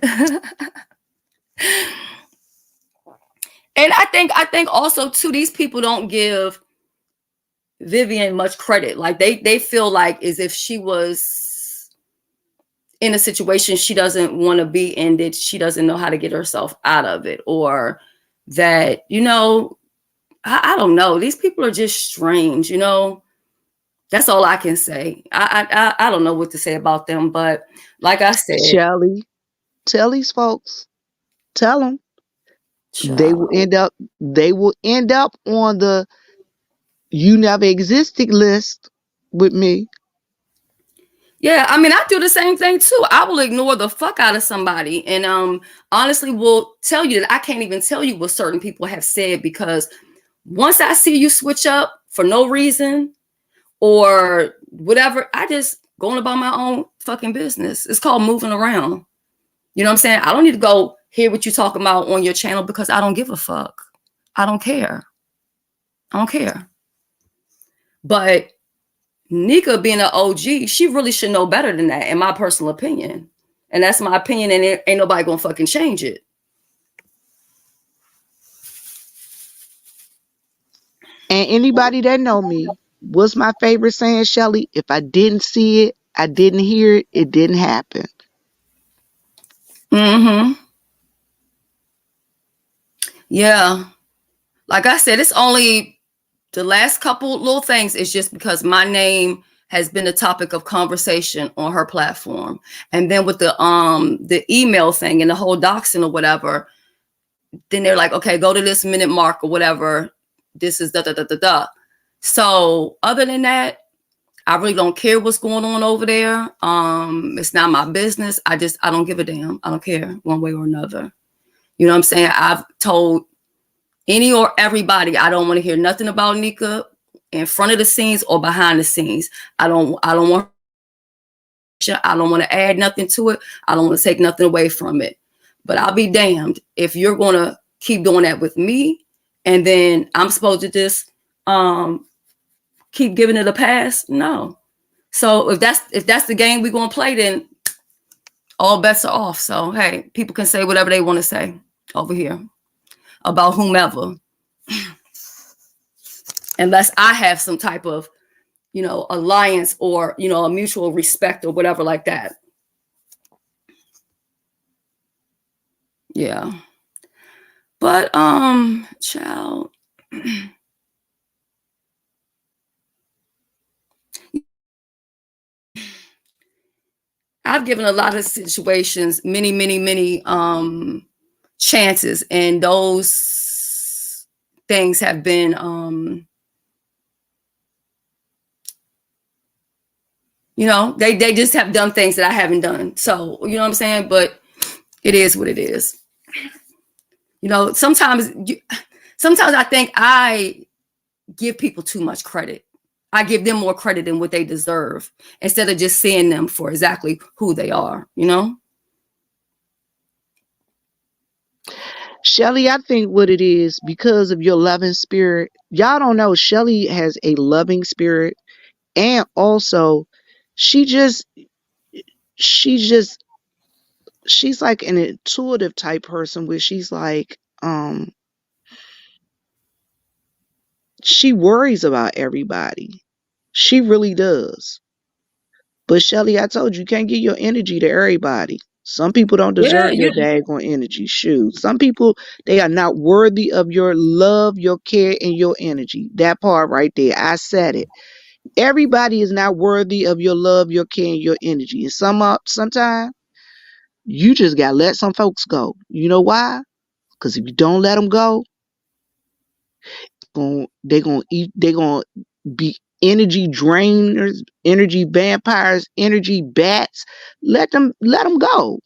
And I think also too, these people don't give Vivian much credit. Like they feel like as if she was in a situation she doesn't want to be in, that she doesn't know how to get herself out of it, or that, I don't know. These people are just strange, That's all I can say. I don't know what to say about them, but like I said, Shelly, tell these folks. Tell them. They will child. end up on the you never existed list with me. Yeah, I mean, I do the same thing too. I will ignore the fuck out of somebody, and honestly will tell you that I can't even tell you what certain people have said, because once I see you switch up for no reason or whatever, I just going about my own fucking business. It's called moving around. You know what I'm saying? I don't need to go hear what you're talking about on your channel, because I don't give a fuck. I don't care. I don't care. But Nika being an OG, she really should know better than that, in my personal opinion. And that's my opinion, and ain't nobody gonna fucking change it. And anybody that know me, what's my favorite saying, Shelly? If I didn't see it, I didn't hear it, it didn't happen. Mm-hmm. Yeah. Like I said, it's only the last couple little things. It's just because my name has been the topic of conversation on her platform. And then with the email thing and the whole doxing or whatever, then they're like, okay, go to this minute mark or whatever. This is da. So other than that, I really don't care what's going on over there. It's not my business. I don't give a damn. I don't care one way or another. You know what I'm saying? I've told any or everybody, I don't want to hear nothing about Nika in front of the scenes or behind the scenes. I don't want to add nothing to it. I don't want to take nothing away from it. But I'll be damned if you're going to keep doing that with me, and then I'm supposed to just keep giving it a pass. No. So if that's the game we're going to play, then all bets are off. So, hey, people can say whatever they want to say over here about whomever, unless I have some type of, alliance or, a mutual respect or whatever like that. Yeah. But, child. I've given a lot of situations many chances, and those things have been you know, they just have done things that I haven't done. So, you know what I'm saying? But it is what it is. You know, sometimes I think I give people too much credit. I give them more credit than what they deserve instead of just seeing them for exactly who they are, you know? Shelly, I think what it is because of your loving spirit. Y'all don't know Shelly has a loving spirit, and also she just she just she's like an intuitive type person where she's like she worries about everybody. She really does. But Shelly, I told you can't give your energy to everybody. Some people don't Yeah, deserve your daggone energy. Shoot. Some people, they are not worthy of your love, your care, and your energy. That part right there. I said it. Everybody is not worthy of your love, your care, and your energy. And sometimes you just gotta let some folks go. You know why? Because if you don't let them go, they're gonna eat. They're gonna be energy drainers, energy vampires, energy bats. Let them go.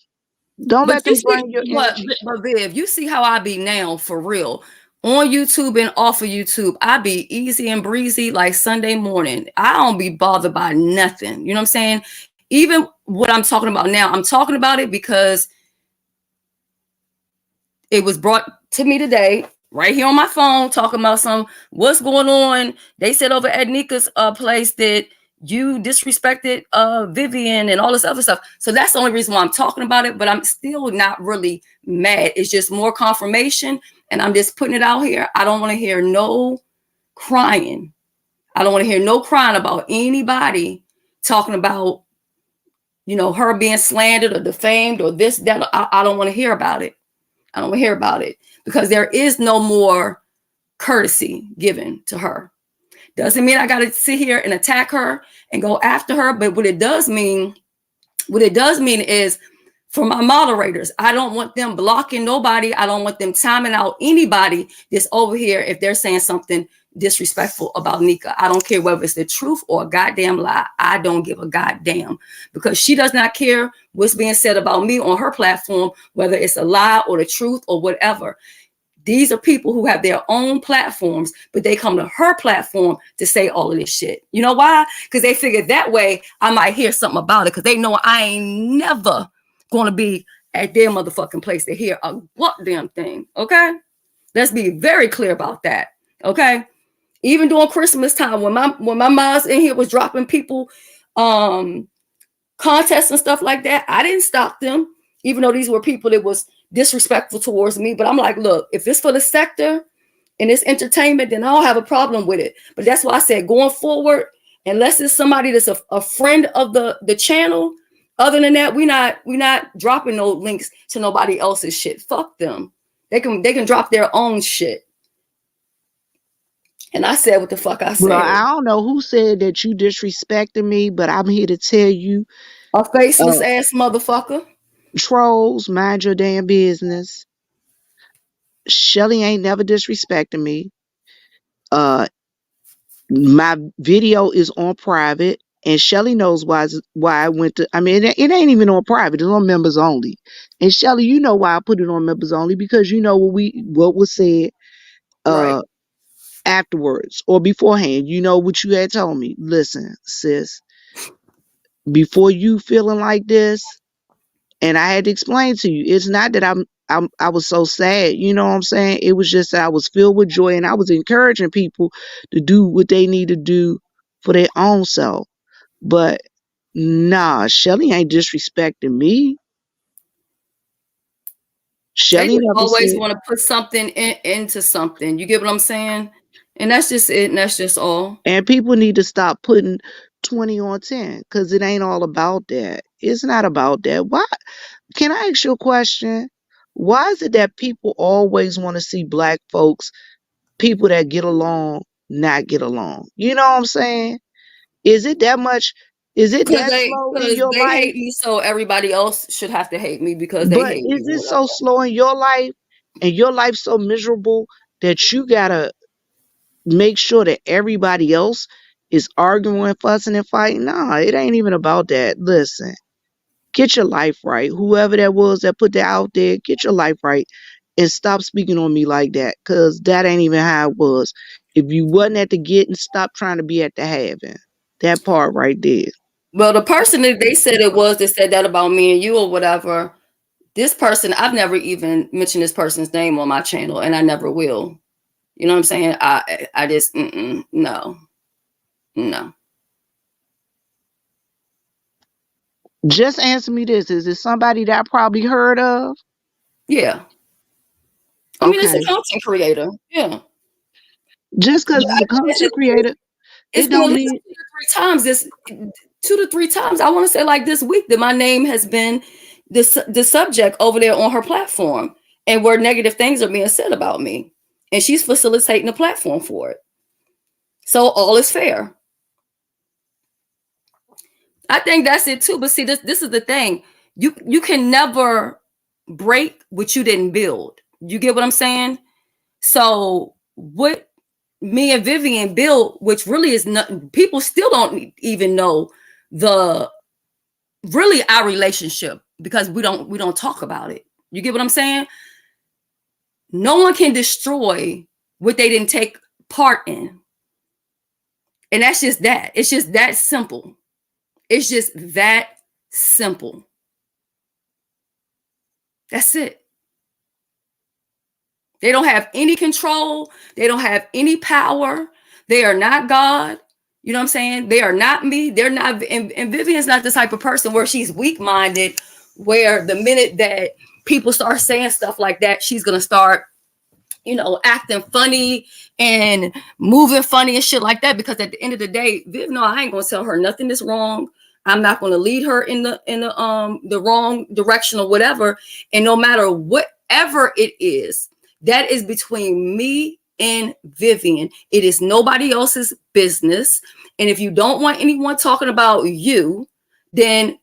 Don't but let you them see drain your what, energy. but Viv, you see how I be now for real on YouTube and off of YouTube. I be easy and breezy like Sunday morning. I don't be bothered by nothing. You know what I'm saying? Even what I'm talking about now, I'm talking about it because it was brought to me today, right here on my phone, talking about what's going on. They said over at Nika's place that you disrespected Vivian and all this other stuff. So that's the only reason why I'm talking about it, but I'm still not really mad. It's just more confirmation, and I'm just putting it out here. I don't want to hear no crying. I don't want to hear no crying about anybody talking about, you know, her being slandered or defamed or this, that. I don't want to hear about it. I don't want to hear about it because there is no more courtesy given to her. Doesn't mean I got to sit here and attack her and go after her. But what it does mean is for my moderators, I don't want them blocking nobody. I don't want them timing out anybody that's over here if they're saying something disrespectful about Nika. I don't care whether it's the truth or a goddamn lie. I don't give a goddamn because she does not care what's being said about me on her platform, whether it's a lie or the truth or whatever. These are people who have their own platforms, but they come to her platform to say all of this shit. You know why? Because they figure that way I might hear something about it because they know I ain't never going to be at their motherfucking place to hear a goddamn thing. Okay? Let's be very clear about that. Okay? Even during Christmas time, when my mom's in here was dropping people contests and stuff like that, I didn't stop them, even though these were people that was disrespectful towards me. But I'm like, look, if it's for the sector and it's entertainment, then I don't have a problem with it. But that's why I said going forward, unless it's somebody that's a friend of the channel, other than that, we not dropping no links to nobody else's shit. Fuck them. They can drop their own shit. And I said what the fuck I said. Well, I don't know who said that you disrespected me, but I'm here to tell you, A faceless ass motherfucker. trolls, mind your damn business. Shelly ain't never disrespected me. My video is on private, and Shelly knows why I went to. I mean, it ain't even on private; it's on members only. And Shelly, you know why I put it on members only because you know what was said Right. afterwards or beforehand. You know what you had told me. Listen, sis, before you feeling like this, and I had to explain to you, it's not that I was so sad, you know what I'm saying? It was just that I was filled with joy and I was encouraging people to do what they need to do for their own self. But nah, Shelly ain't disrespecting me. They Shelly just never always said, want to put something into something. You get what I'm saying? And that's just it. And that's just all. and people need to stop putting 20 on 10 because it ain't all about that. It's not about that. Why? Can I ask you a question? Why is it that people always want to see black folks, people that get along, not get along? You know what I'm saying? Is it that much? Is it Because that slow in your they life? hate me, so everybody else should have to hate me because they But hate me. is it so slow in your life and your life so miserable that you gotta make sure that everybody else is arguing, fussing, and fighting? Nah, it ain't even about that. Listen, get your life right. Whoever that was that put that out there, get your life right and stop speaking on me like that, because that ain't even how it was. If you wasn't at the getting, stop trying to be at the having. That part right there. Well, the person that they said it was that said that about me and you or whatever, this person, I've never even mentioned this person's name on my channel, and I never will. You know what I'm saying? I just, no. Just answer me this. Is it somebody that I probably heard of? Yeah. I mean, it's a Okay. content creator. Yeah. Just because it's a content creator, It's it been at don't least mean 2 to 3 times. I want to say like this week that my name has been the subject over there on her platform, and where negative things are being said about me, and she's facilitating the platform for it. So all is fair. I think that's it too. But see, this is the thing. You can never break what you didn't build. You get what I'm saying? So what me and Vivian built, which really is not, people still don't even know the really our relationship because we don't talk about it. You get what I'm saying? No one can destroy what they didn't take part in. And that's just that. It's just that simple. It's just that simple. That's it. They don't have any control. They don't have any power. They are not God. You know what I'm saying? They are not me. They're not. And Vivian's not the type of person where she's weak-minded, where the minute that people start saying stuff like that, she's going to start, acting funny and moving funny and shit like that. Because at the end of the day, Viv, no, I ain't going to tell her nothing is wrong. I'm not going to lead her in the wrong direction or whatever. And no matter whatever it is, that is between me and Vivian. It is nobody else's business. And if you don't want anyone talking about you, then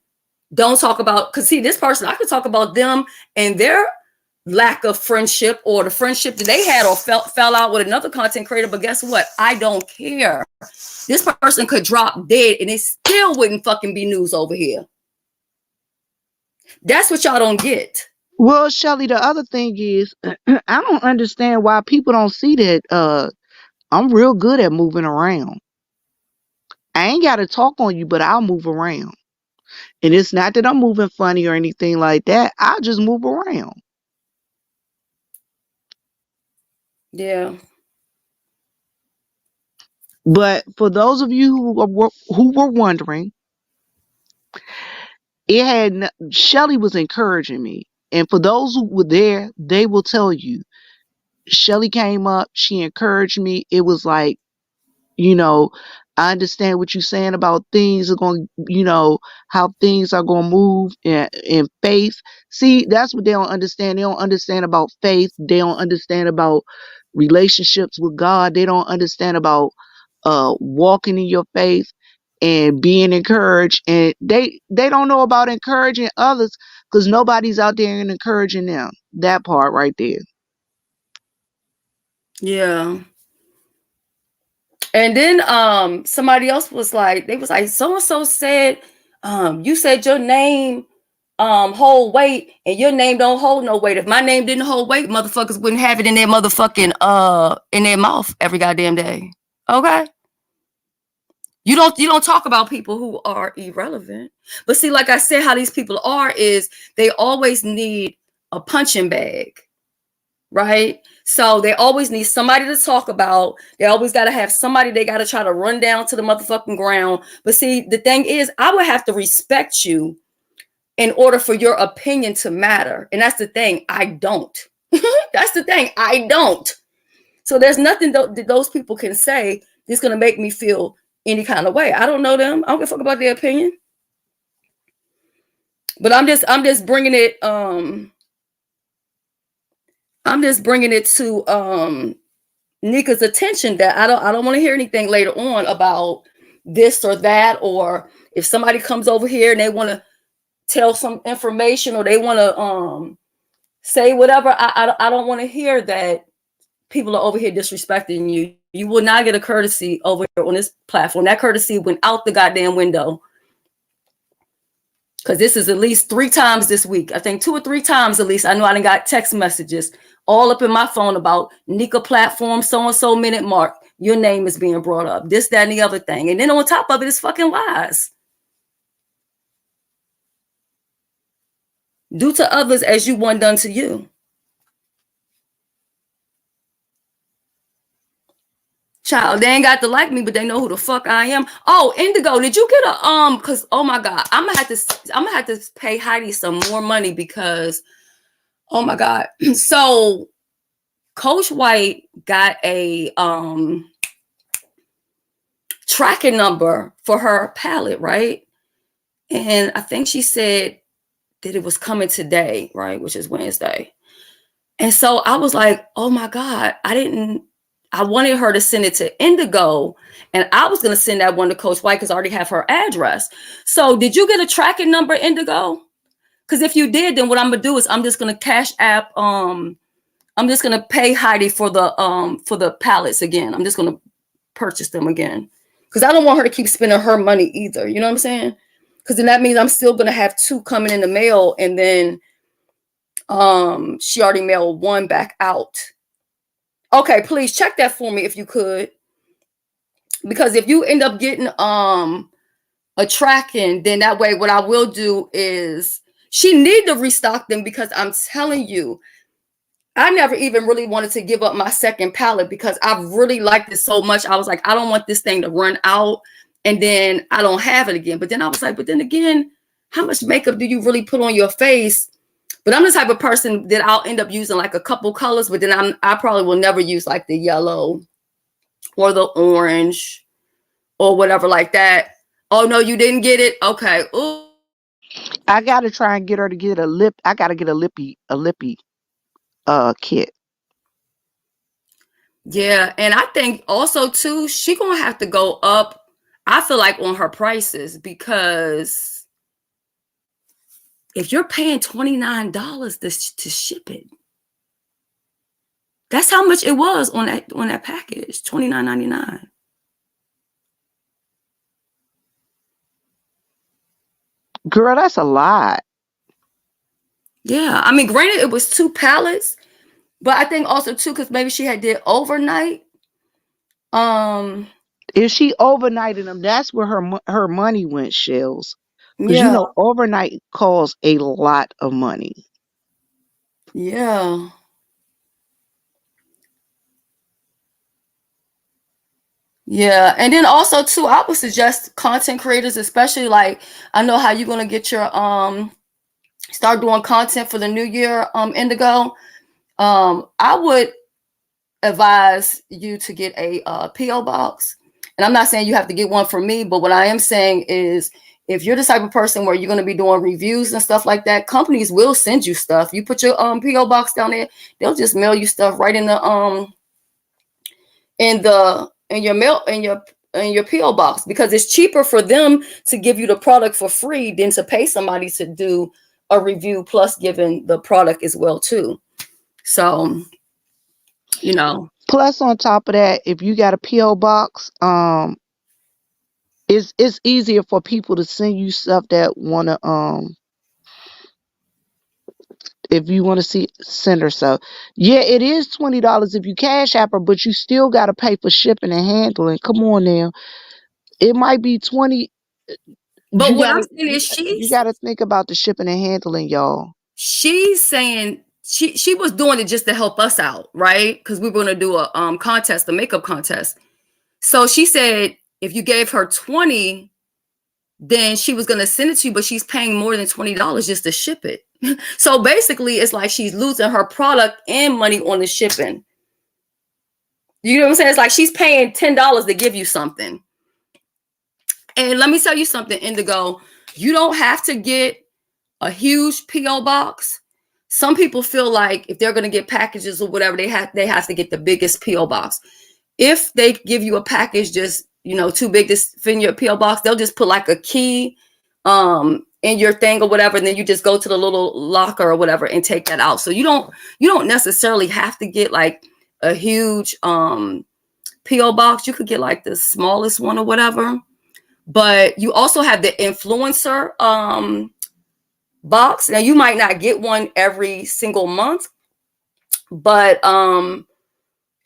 don't talk about, because see, this person, I could talk about them and their lack of friendship or the friendship that they had or fell out with another content creator. But guess what? I don't care. This person could drop dead and it still wouldn't fucking be news over here. That's what y'all don't get. Well, Shelly, the other thing is, I don't understand why people don't see that I'm real good at moving around. I ain't got to talk on you, but I'll move around. And it's not that I'm moving funny or anything like that. I'll just move around. Yeah. But for those of you who were wondering, Shelly was encouraging me. And for those who were there, they will tell you, Shelly came up, she encouraged me. It was like, I understand what you're saying about things are going, how things are going to move in faith. See, that's what they don't understand. They don't understand about faith. They don't understand about relationships with God. They don't understand about walking in your faith and being encouraged. And they don't know about encouraging others because nobody's out there and encouraging them. That part right there. Yeah. And then somebody else was like, they was like, so-and-so said, you said your name hold weight and your name don't hold no weight. If my name didn't hold weight, motherfuckers wouldn't have it in their motherfucking in their mouth every goddamn day. Okay. You don't talk about people who are irrelevant. But see, like I said, how these people are is they always need a punching bag. Right? So they always need somebody to talk about. They always got to have somebody they got to try to run down to the motherfucking ground. But see, the thing is, I would have to respect you in order for your opinion to matter. And that's the thing. I don't. That's the thing. I don't. So there's nothing that those people can say that's going to make me feel any kind of way. I don't know them. I don't give a fuck about their opinion. But I'm just bringing it to Nika's attention that I don't want to hear anything later on about this or that, or if somebody comes over here and they want to tell some information or they want to say whatever, I don't want to hear that people are over here disrespecting you. You will not get a courtesy over here on this platform. That courtesy went out the goddamn window. Because this is at least 3 times this week. I think 2 or 3 times at least. I know I done got text messages all up in my phone about Nika platform, so-and-so minute mark. Your name is being brought up. This, that, and the other thing. And then on top of it is fucking lies. Do to others as you want done to you. Child, they ain't got to like me, but they know who the fuck I am. Oh, Indigo, did you get a cause oh my god, I'm gonna have to pay Heidi some more money because oh my god. So Coach White got a tracking number for her palette, right? And I think she said that it was coming today, right? Which is Wednesday. And so I was like, oh my god, I wanted her to send it to Indigo, and I was going to send that one to Coach White because I already have her address. So did you get a tracking number, Indigo? Because if you did, then what I'm going to do is I'm just going to cash app. I'm just going to pay Heidi for the pallets again. I'm just going to purchase them again because I don't want her to keep spending her money either. You know what I'm saying? Because then that means I'm still going to have 2 coming in the mail, and then she already mailed 1 back out. Okay, please check that for me if you could. Because if you end up getting a tracking, then that way what I will do is she need to restock them because I'm telling you, I never even really wanted to give up my second palette because I really liked it so much. I was like, I don't want this thing to run out and then I don't have it again. But then I was like, but then again, how much makeup do you really put on your face? But I'm the type of person that I'll end up using like a couple colors, but then I probably will never use like the yellow or the orange or whatever like that. Oh no, you didn't get it? Okay. Ooh. I gotta try and get her to get a lip. I gotta get a lippy kit. Yeah, and I think also too, she gonna have to go up, I feel like, on her prices because if you're paying $29 to ship it, that's how much it was on that package, $29.99. Girl, that's a lot. Yeah, I mean, granted, it was 2 pallets, but I think also too because maybe she had did overnight. If she overnighted them, that's where her money went, Shells. Because yeah, overnight costs a lot of money. yeah. Yeah, and then also too, I would suggest content creators, especially like I know how you're gonna get your start doing content for the new year, Indigo. I would advise you to get a PO box, and I'm not saying you have to get one for me, but what I am saying is if you're the type of person where you're going to be doing reviews and stuff like that, companies will send you stuff. You put your PO box down there, they'll just mail you stuff right in your PO box because it's cheaper for them to give you the product for free than to pay somebody to do a review plus giving the product as well too. So, you know. Plus, on top of that, if you got a PO box, it's easier for people to send you stuff that wanna if you want to send her stuff. Yeah, it is $20 if you cash app her, but you still gotta pay for shipping and handling. Come on now. It might be 20. But what I'm saying is you gotta think about the shipping and handling, y'all. She's saying she was doing it just to help us out, right? Because we were going to do a contest, a makeup contest. So she said if you gave her 20, then she was going to send it to you, but she's paying more than $20 just to ship it. So basically, it's like she's losing her product and money on the shipping. You know what I'm saying? It's like she's paying $10 to give you something. And let me tell you something, Indigo. You don't have to get a huge PO box. Some people feel like if they're going to get packages or whatever, they have to get the biggest PO box. If they give you a package just you know, too big to fit in your PO box, they'll just put like a key in your thing or whatever, and then you just go to the little locker or whatever and take that out. So you don't necessarily have to get like a huge PO box. You could get like the smallest one or whatever. But you also have the influencer box. Now you might not get one every single month, but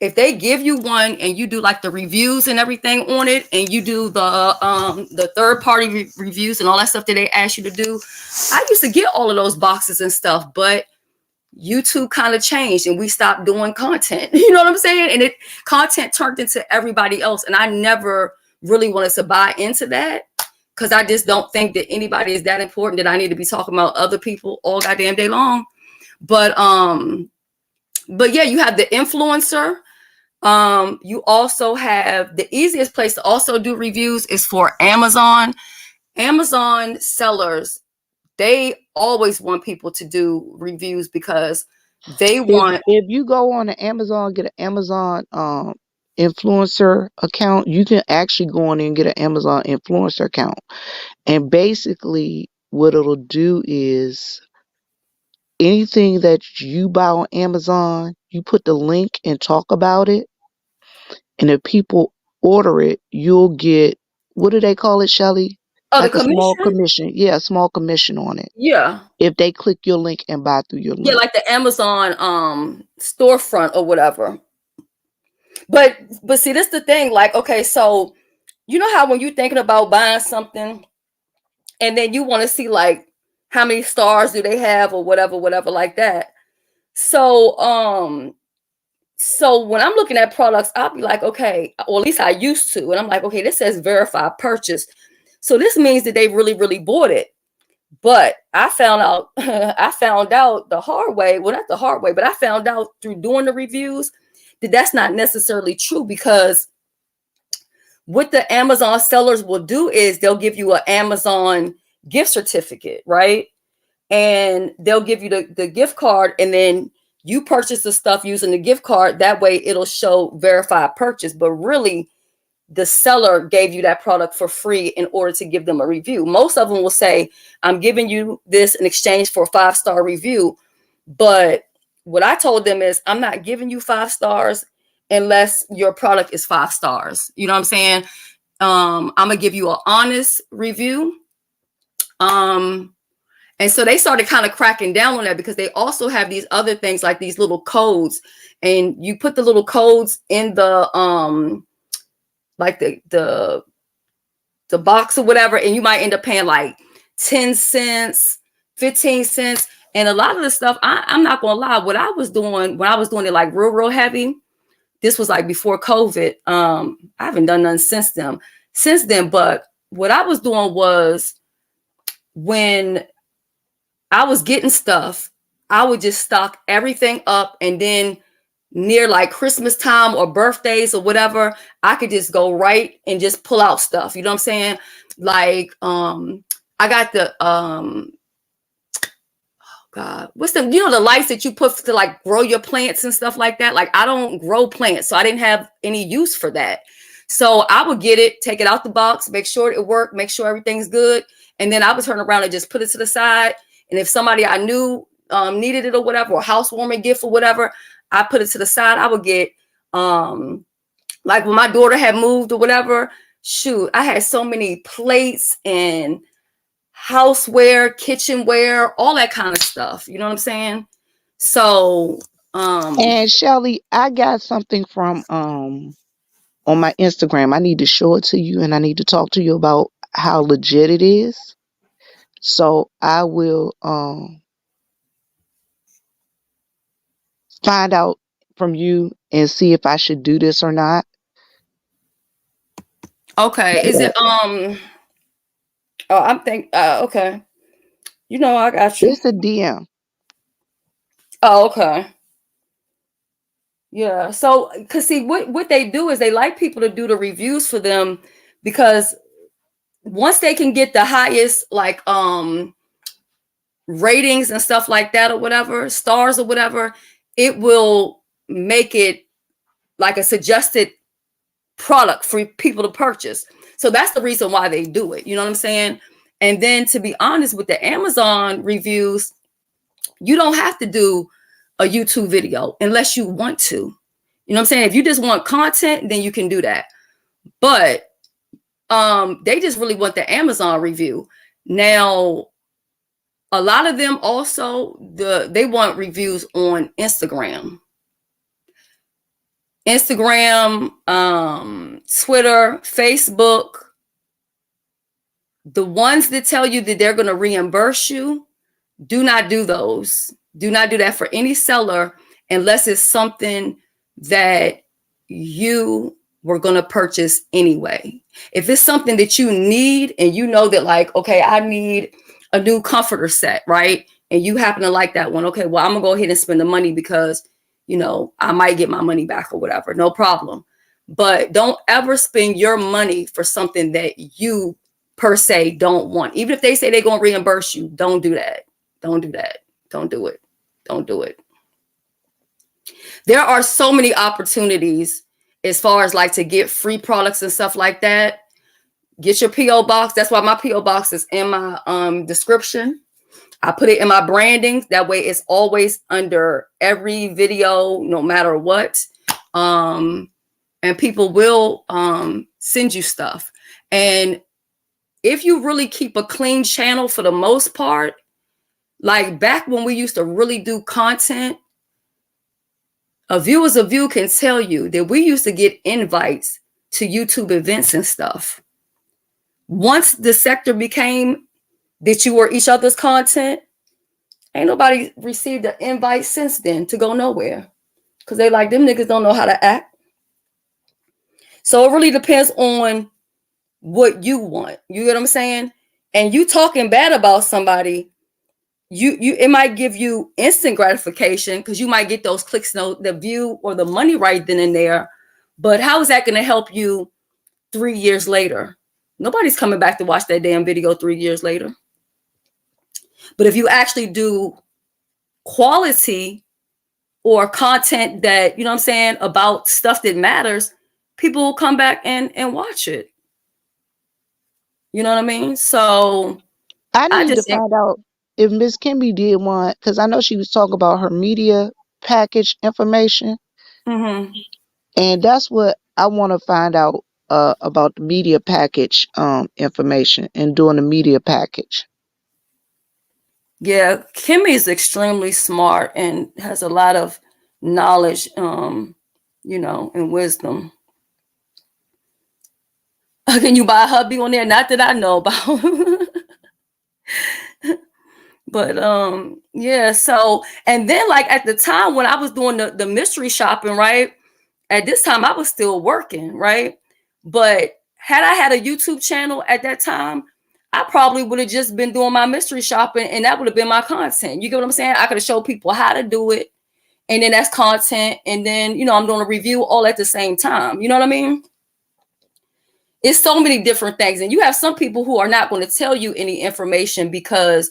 if they give you one and you do like the reviews and everything on it, and you do the third party reviews and all that stuff that they ask you to do, I used to get all of those boxes and stuff, but YouTube kind of changed and we stopped doing content. You know what I'm saying? And content turned into everybody else, and I never really wanted to buy into that because I just don't think that anybody is that important that I need to be talking about other people all goddamn day long. But yeah, you have the influencer. You also have the easiest place to also do reviews is for Amazon. Amazon sellers, they always want people to do reviews because they want. If you go on the Amazon, get an Amazon influencer account, you can actually go on and get an Amazon influencer account. And basically what it'll do is anything that you buy on Amazon, you put the link and talk about it. And if people order it, you'll get, what do they call it, Shelly? Oh, Like the a small commission? commission. Yeah, a small commission on it. Yeah. If they click your link and buy through your link. Yeah, like the Amazon storefront or whatever. But see, this is the thing. Like, okay, so you know how when you're thinking about buying something and then you want to see like how many stars do they have or whatever like that. So when I'm looking at products, I'll be like, okay, or at least I used to, and I'm like, okay, this says verified purchase. So this means that they really, really bought it. But I found out the hard way. Well, not the hard way, but I found out through doing the reviews that that's not necessarily true, because what the Amazon sellers will do is they'll give you an Amazon gift certificate, right? And they'll give you the gift card, and then you purchase the stuff using the gift card. That way it'll show verified purchase, but really the seller gave you that product for free in order to give them a review. Most of them will say, I'm giving you this in exchange for a 5-star review. But what I told them is, I'm not giving you 5 stars unless your product is 5 stars. You know what I'm saying? I'm going to give you an honest review. And so they started kind of cracking down on that, because they also have these other things like these little codes, and you put the little codes in the like the box or whatever, and you might end up paying like 10 cents, 15 cents. And a lot of the stuff, I'm not gonna lie, what I was doing when I was doing it like real heavy, this was like before COVID. I haven't done none since then. But what I was doing was, when I was getting stuff, I would just stock everything up, and then near like Christmas time or birthdays or whatever, I could just go right and just pull out stuff. You know what I'm saying? Like, I got the, God, what's the, the lights that you put to like grow your plants and stuff like that. Like, I don't grow plants, so I didn't have any use for that. So I would get it, take it out the box, make sure it worked, make sure everything's good. And then I would turn around and just put it to the side. And if somebody I knew needed it or whatever, or housewarming gift or whatever, I put it to the side. I would get, like when my daughter had moved or whatever, shoot, I had so many plates and houseware, kitchenware, all that kind of stuff. You know what I'm saying? So, and Shelly, I got something from on my Instagram. I need to show it to you, and I need to talk to you about how legit it is. So I will find out from you and see if I should do this or not. okay. Is it I'm thinking, okay. I got you. It's a DM. Oh, okay. Yeah. So, cause see, what they do is they like people to do the reviews for them, because once they can get the highest like ratings and stuff like that or whatever, stars or whatever, it will make it like a suggested product for people to purchase. So that's the reason why they do it. You know what I'm saying? And then to be honest with the Amazon reviews, you don't have to do a YouTube video unless you want to. You know what I'm saying? If you just want content, then you can do that. But they just really want the Amazon review. Now, a lot of them also, they want reviews on Instagram. Instagram, Twitter, Facebook. The ones that tell you that they're going to reimburse you, do not do those. Do not do that for any seller unless it's something that you were going to purchase anyway. If it's something that you need and you know that like, okay, I need a new comforter set, right? And you happen to like that one. Okay, well, I'm going to go ahead and spend the money because, you know, I might get my money back or whatever. No problem. But don't ever spend your money for something that you per se don't want. Even if they say they're going to reimburse you, don't do that. Don't do that. Don't do it. Don't do it. There are so many opportunities as far as like to get free products and stuff like that. Get your P.O. box. That's why my P.O. box is in my description. I put it in my branding. That way it's always under every video, no matter what. And people will send you stuff. And if you really keep a clean channel for the most part, like back when we used to really do content, a view is a view can tell you that we used to get invites to YouTube events and stuff. Once the sector became that you were each other's content, ain't nobody received an invite since then to go nowhere. Because they like, them niggas don't know how to act. So it really depends on what you want. You get what I'm saying? And you talking bad about somebody, it might give you instant gratification because you might get those clicks, the view or the money right then and there. But how is that going to help you 3 years later? Nobody's coming back to watch that damn video 3 years later. But if you actually do quality or content that, you know what I'm saying, about stuff that matters, people will come back and watch it. You know what I mean? So I need to find out if Miss Kimmy did one, because I know she was talking about her media package information. Mm-hmm. And that's what I want to find out about the media package information and doing the media package. Yeah, Kimmy is extremely smart and has a lot of knowledge, you know, and wisdom. Can you buy a hubby on there? Not that I know about. But yeah, so, and then like at the time when I was doing the mystery shopping, right? At this time I was still working, right? But had I had a YouTube channel at that time, I probably would have just been doing my mystery shopping and that would have been my content. You get what I'm saying? I could have showed people how to do it. And then that's content. And then, you know, I'm doing a review all at the same time. You know what I mean? It's so many different things. And you have some people who are not going to tell you any information because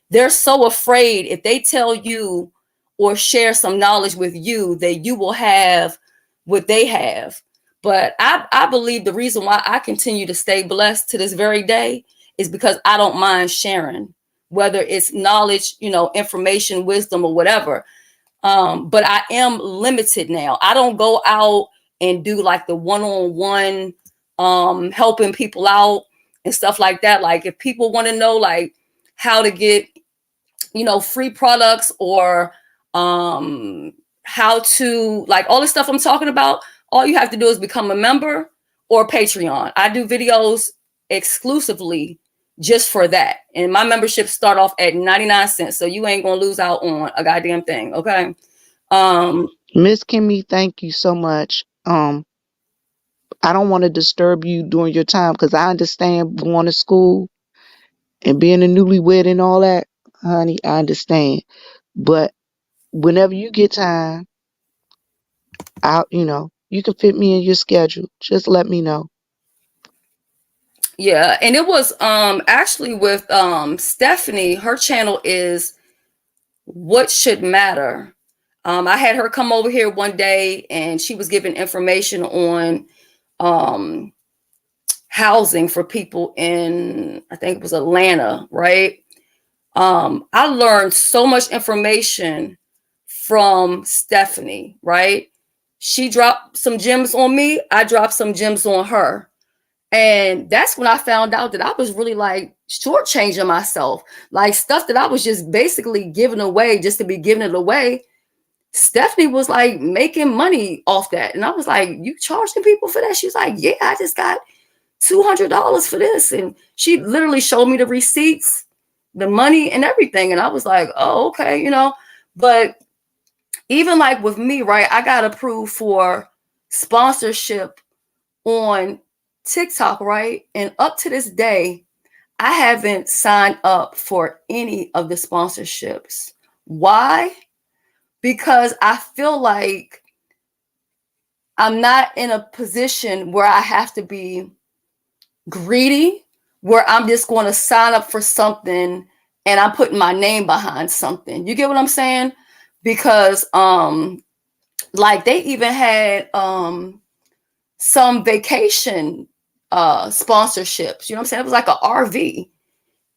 they're so afraid if they tell you or share some knowledge with you that you will have what they have. But I believe the reason why I continue to stay blessed to this very day is because I don't mind sharing, whether it's knowledge, you know, information, wisdom, or whatever. But I am limited now. I don't go out and do like the one-on-one helping people out and stuff like that. Like if people want to know like how to get, you know, free products or how to, like all the stuff I'm talking about, all you have to do is become a member or Patreon. I do videos exclusively just for that. And my memberships start off at 99 cents. So you ain't going to lose out on a goddamn thing. Okay. Miss Kimmy, thank you so much. I don't want to disturb you during your time because I understand going to school and being a newlywed and all that, honey, I understand. But whenever you get time, you know, you can fit me in your schedule. Just let me know. Yeah, and it was actually with Stephanie. Her channel is What Should Matter. I had her come over here one day and she was giving information on housing for people in, I think it was Atlanta, right? I learned so much information from Stephanie, right? She dropped some gems on me. I dropped some gems on her. And that's when I found out that I was really like shortchanging myself. Like stuff that I was just basically giving away just to be giving it away. Stephanie was like making money off that. And I was like, you charging people for that? She was like, yeah, I just got $200 for this. And she literally showed me the receipts, the money and everything. And I was like, oh, okay, you know, but even like with me, right, I got approved for sponsorship on TikTok, right? And up to this day, I haven't signed up for any of the sponsorships. Why? Because I feel like I'm not in a position where I have to be greedy, where I'm just going to sign up for something and I'm putting my name behind something. You get what I'm saying? Because like they even had some vacation sponsorships. You know what I'm saying? It was like an RV.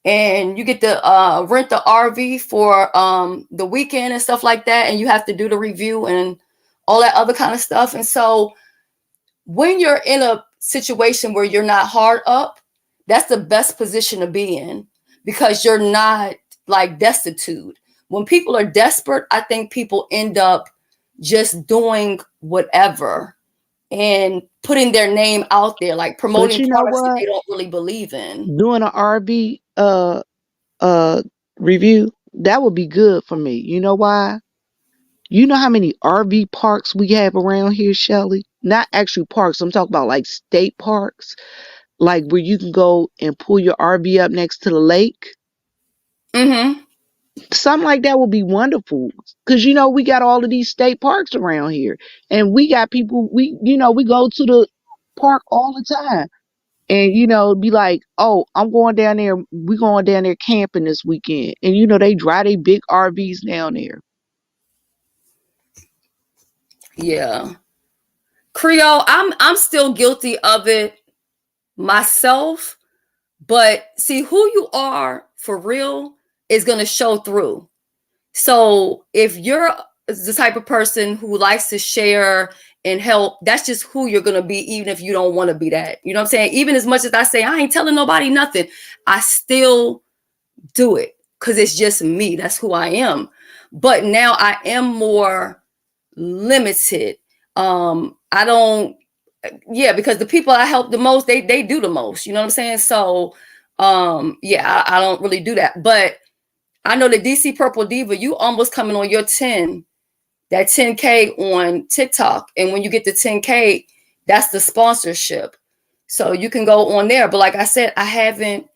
And you get to rent the RV for the weekend and stuff like that. And you have to do the review and all that other kind of stuff. And so when you're in a situation where you're not hard up, that's the best position to be in because you're not like destitute. When people are desperate, I think people end up just doing whatever and putting their name out there, like promoting But you know products that what? they don't really believe in. Doing an RV review, that would be good for me. You know why? You know how many RV parks we have around here, Shelly? Not actual parks. I'm talking about like state parks, like where you can go and pull your RV up next to the lake. Mm-hmm. Something like that would be wonderful. Cause you know, we got all of these state parks around here. And we got people, we go to the park all the time. And be like, oh, I'm going down there, we going down there camping this weekend. And they drive their big RVs down there. Yeah. Creole, I'm still guilty of it myself, but see who you are for real is going to show through. So if you're the type of person who likes to share and help, that's just who you're going to be, even if you don't want to be that. You know what I'm saying? Even as much as I say, I ain't telling nobody nothing, I still do it because it's just me. That's who I am. But now I am more limited. I don't, yeah, because the people I help the most, they do the most. You know what I'm saying? So, yeah, I don't really do that. But I know the DC Purple Diva, you almost coming on your 10K on TikTok. And when you get to 10K, that's the sponsorship. So you can go on there. But like I said, I haven't,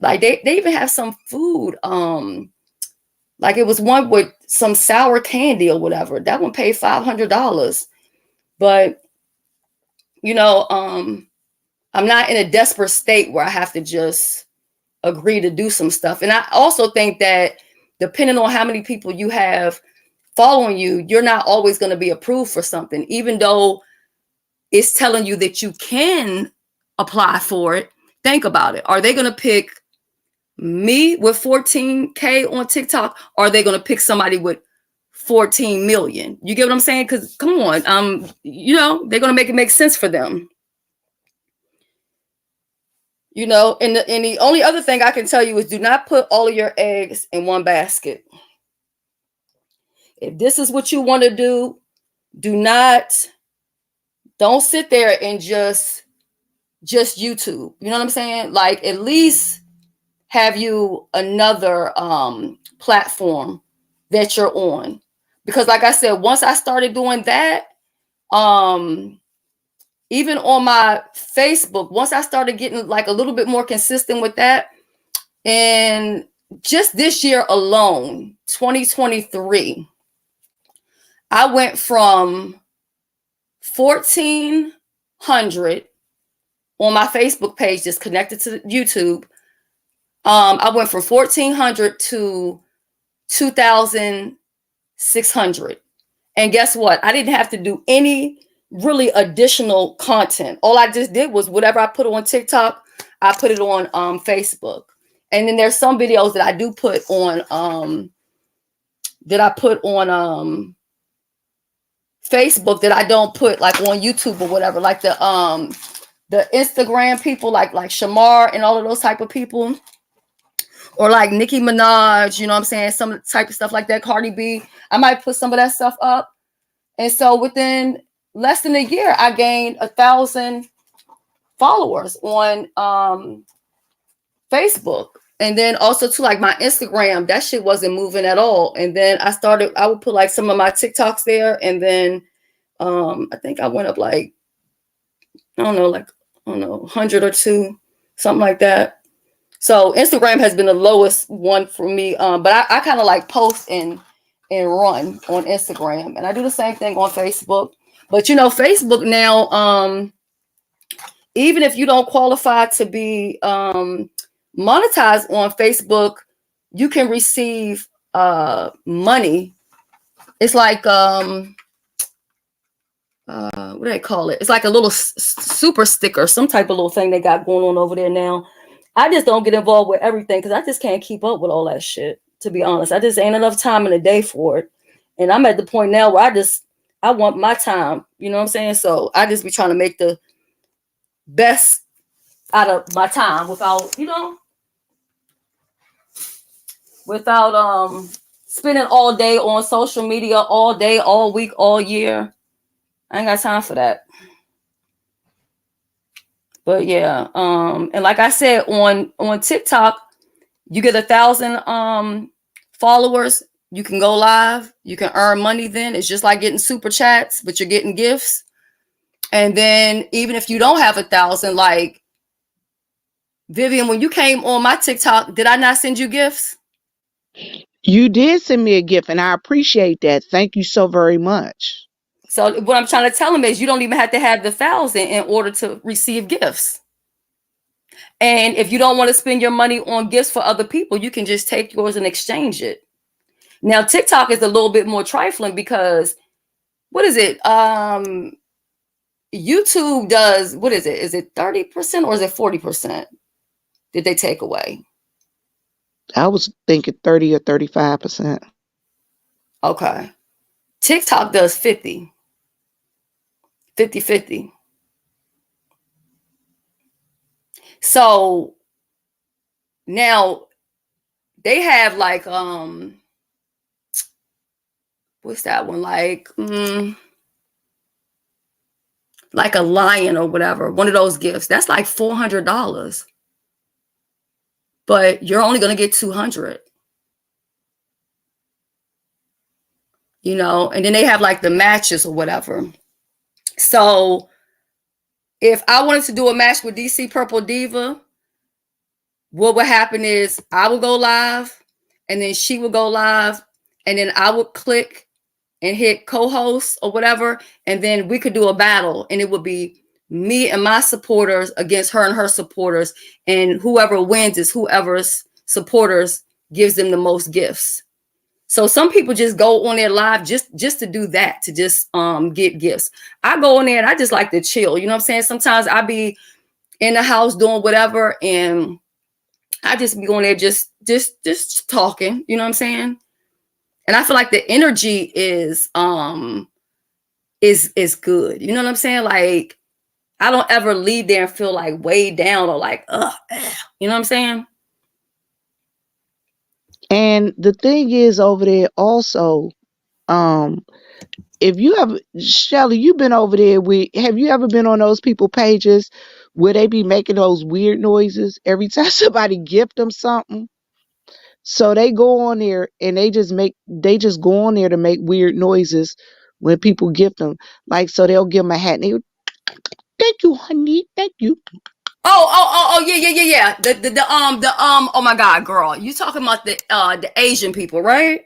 like they even have some food. Like it was one with some sour candy or whatever. That one paid $500. But, I'm not in a desperate state where I have to just agree to do some stuff. And I also think that depending on how many people you have following you, you're not always going to be approved for something, even though it's telling you that you can apply for it. Think about it. Are they going to pick me with 14K on TikTok? Or are they going to pick somebody with 14 million? You get what I'm saying? Because come on, they're going to make it make sense for them. And the only other thing I can tell you is do not put all of your eggs in one basket. If this is what you want to do, don't sit there and just YouTube. You know what I'm saying? Like at least have you another platform that you're on. Because like I said, once I started doing that, even on my Facebook, once I started getting like a little bit more consistent with that, and just this year alone, 2023, I went from 1,400 on my Facebook page just connected to YouTube. I went from 1,400 to 2,600. And guess what? I didn't have to do any really additional content. All I just did was whatever I put on TikTok, I put it on Facebook. And then there's some videos that I do put on Facebook that I don't put like on YouTube or whatever, like the Instagram people like Shamar and all of those type of people, or like Nicki Minaj, you know what I'm saying, some type of stuff like that, Cardi B. I might put some of that stuff up. And so within less than a year, I gained 1,000 followers on Facebook. And then also to like my Instagram, that shit wasn't moving at all. And then I would put like some of my TikToks there. And then I think I went up like, I don't know, 100 or 2, something like that. So Instagram has been the lowest one for me. But I kind of like post and run on Instagram. And I do the same thing on Facebook. But you know, Facebook now, even if you don't qualify to be monetized on Facebook, you can receive money. It's like what do they call it? It's like a little super sticker, some type of little thing they got going on over there now. I just don't get involved with everything because I just can't keep up with all that shit, to be honest. I just ain't enough time in the day for it. And I'm at the point now where I want my time, you know what I'm saying? So I just be trying to make the best out of my time without spending all day on social media, all day, all week, all year. I ain't got time for that. But yeah, and like I said, on TikTok, you get 1,000 followers, you can go live, you can earn money. Then it's just like getting super chats, but you're getting gifts. And then even if you don't have 1,000, like Vivian, when you came on my TikTok, did I not send you gifts? You did send me a gift, and I appreciate that. Thank you so very much. So what I'm trying to tell them is you don't even have to have the 1,000 in order to receive gifts. And if you don't want to spend your money on gifts for other people, you can just take yours and exchange it. Now, TikTok is a little bit more trifling because what is it? YouTube does, what is it? Is it 30% or is it 40%? Did they take away? I was thinking 30 or 35%. Okay. TikTok does 50. 50-50. So now they have like what's that one? Like a lion or whatever, one of those gifts. That's like $400. But you're only going to get 200. You know, and then they have like the matches or whatever. So if I wanted to do a match with DC Purple Diva, what would happen is I would go live and then she would go live and then I would click and hit co-host or whatever. And then we could do a battle and it would be me and my supporters against her and her supporters. And whoever wins is whoever's supporters gives them the most gifts. So some people just go on there live just to do that, to just get gifts. I go in there and I just like to chill. You know what I'm saying? Sometimes I be in the house doing whatever and I just be going there just talking. You know what I'm saying? And I feel like the energy is good. You know what I'm saying? Like I don't ever leave there and feel like weighed down or like, you know what I'm saying? And the thing is over there also, if you have, Shelly, you've been over there have you ever been on those people pages where they be making those weird noises every time somebody gift them something? So they go on there and they just go on there to make weird noises when people gift them. Like, so they'll give them a hat and they go, thank you, honey, thank you. Oh, yeah. Oh my God, girl. You talking about the Asian people, right?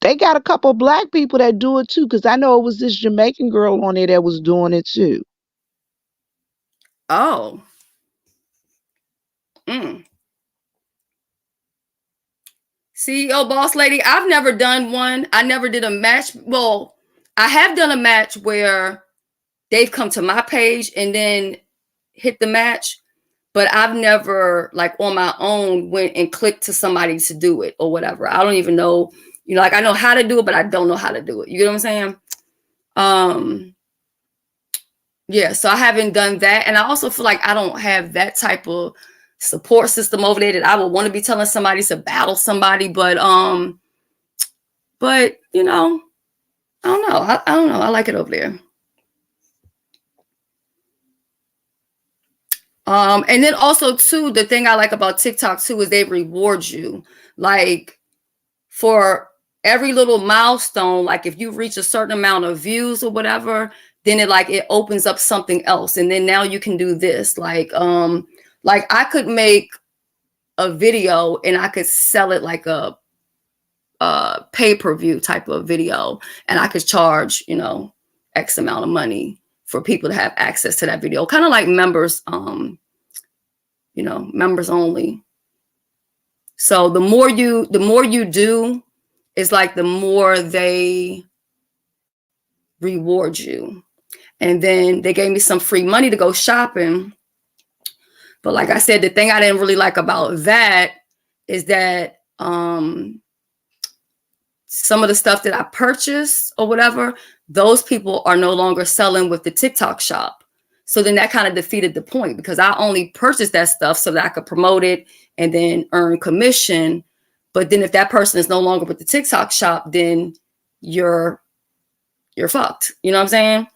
They got a couple black people that do it too, because I know it was this Jamaican girl on there that was doing it too. Oh. CEO Boss Lady, I've never done one. I never did a match. Well, I have done a match where they've come to my page and then hit the match, but I've never like on my own went and clicked to somebody to do it or whatever. I don't even know, like I know how to do it, but I don't know how to do it. You get what I'm saying? Yeah, so I haven't done that. And I also feel like I don't have that type of support system over there that I would want to be telling somebody to battle somebody. But you know, I don't know. I don't know. I like it over there. And then also too, the thing I like about TikTok too is they reward you. Like for every little milestone, like if you reach a certain amount of views or whatever, then it opens up something else. And then now you can do this. Like I could make a video and I could sell it like a pay-per-view type of video, and I could charge, X amount of money for people to have access to that video. Kind of like members, members only. So the more you do, is like the more they reward you. And then they gave me some free money to go shopping. But like I said, the thing I didn't really like about that is that some of the stuff that I purchased or whatever, those people are no longer selling with the TikTok shop. So then that kind of defeated the point, because I only purchased that stuff so that I could promote it and then earn commission. But then if that person is no longer with the TikTok shop, then you're fucked. You know what I'm saying?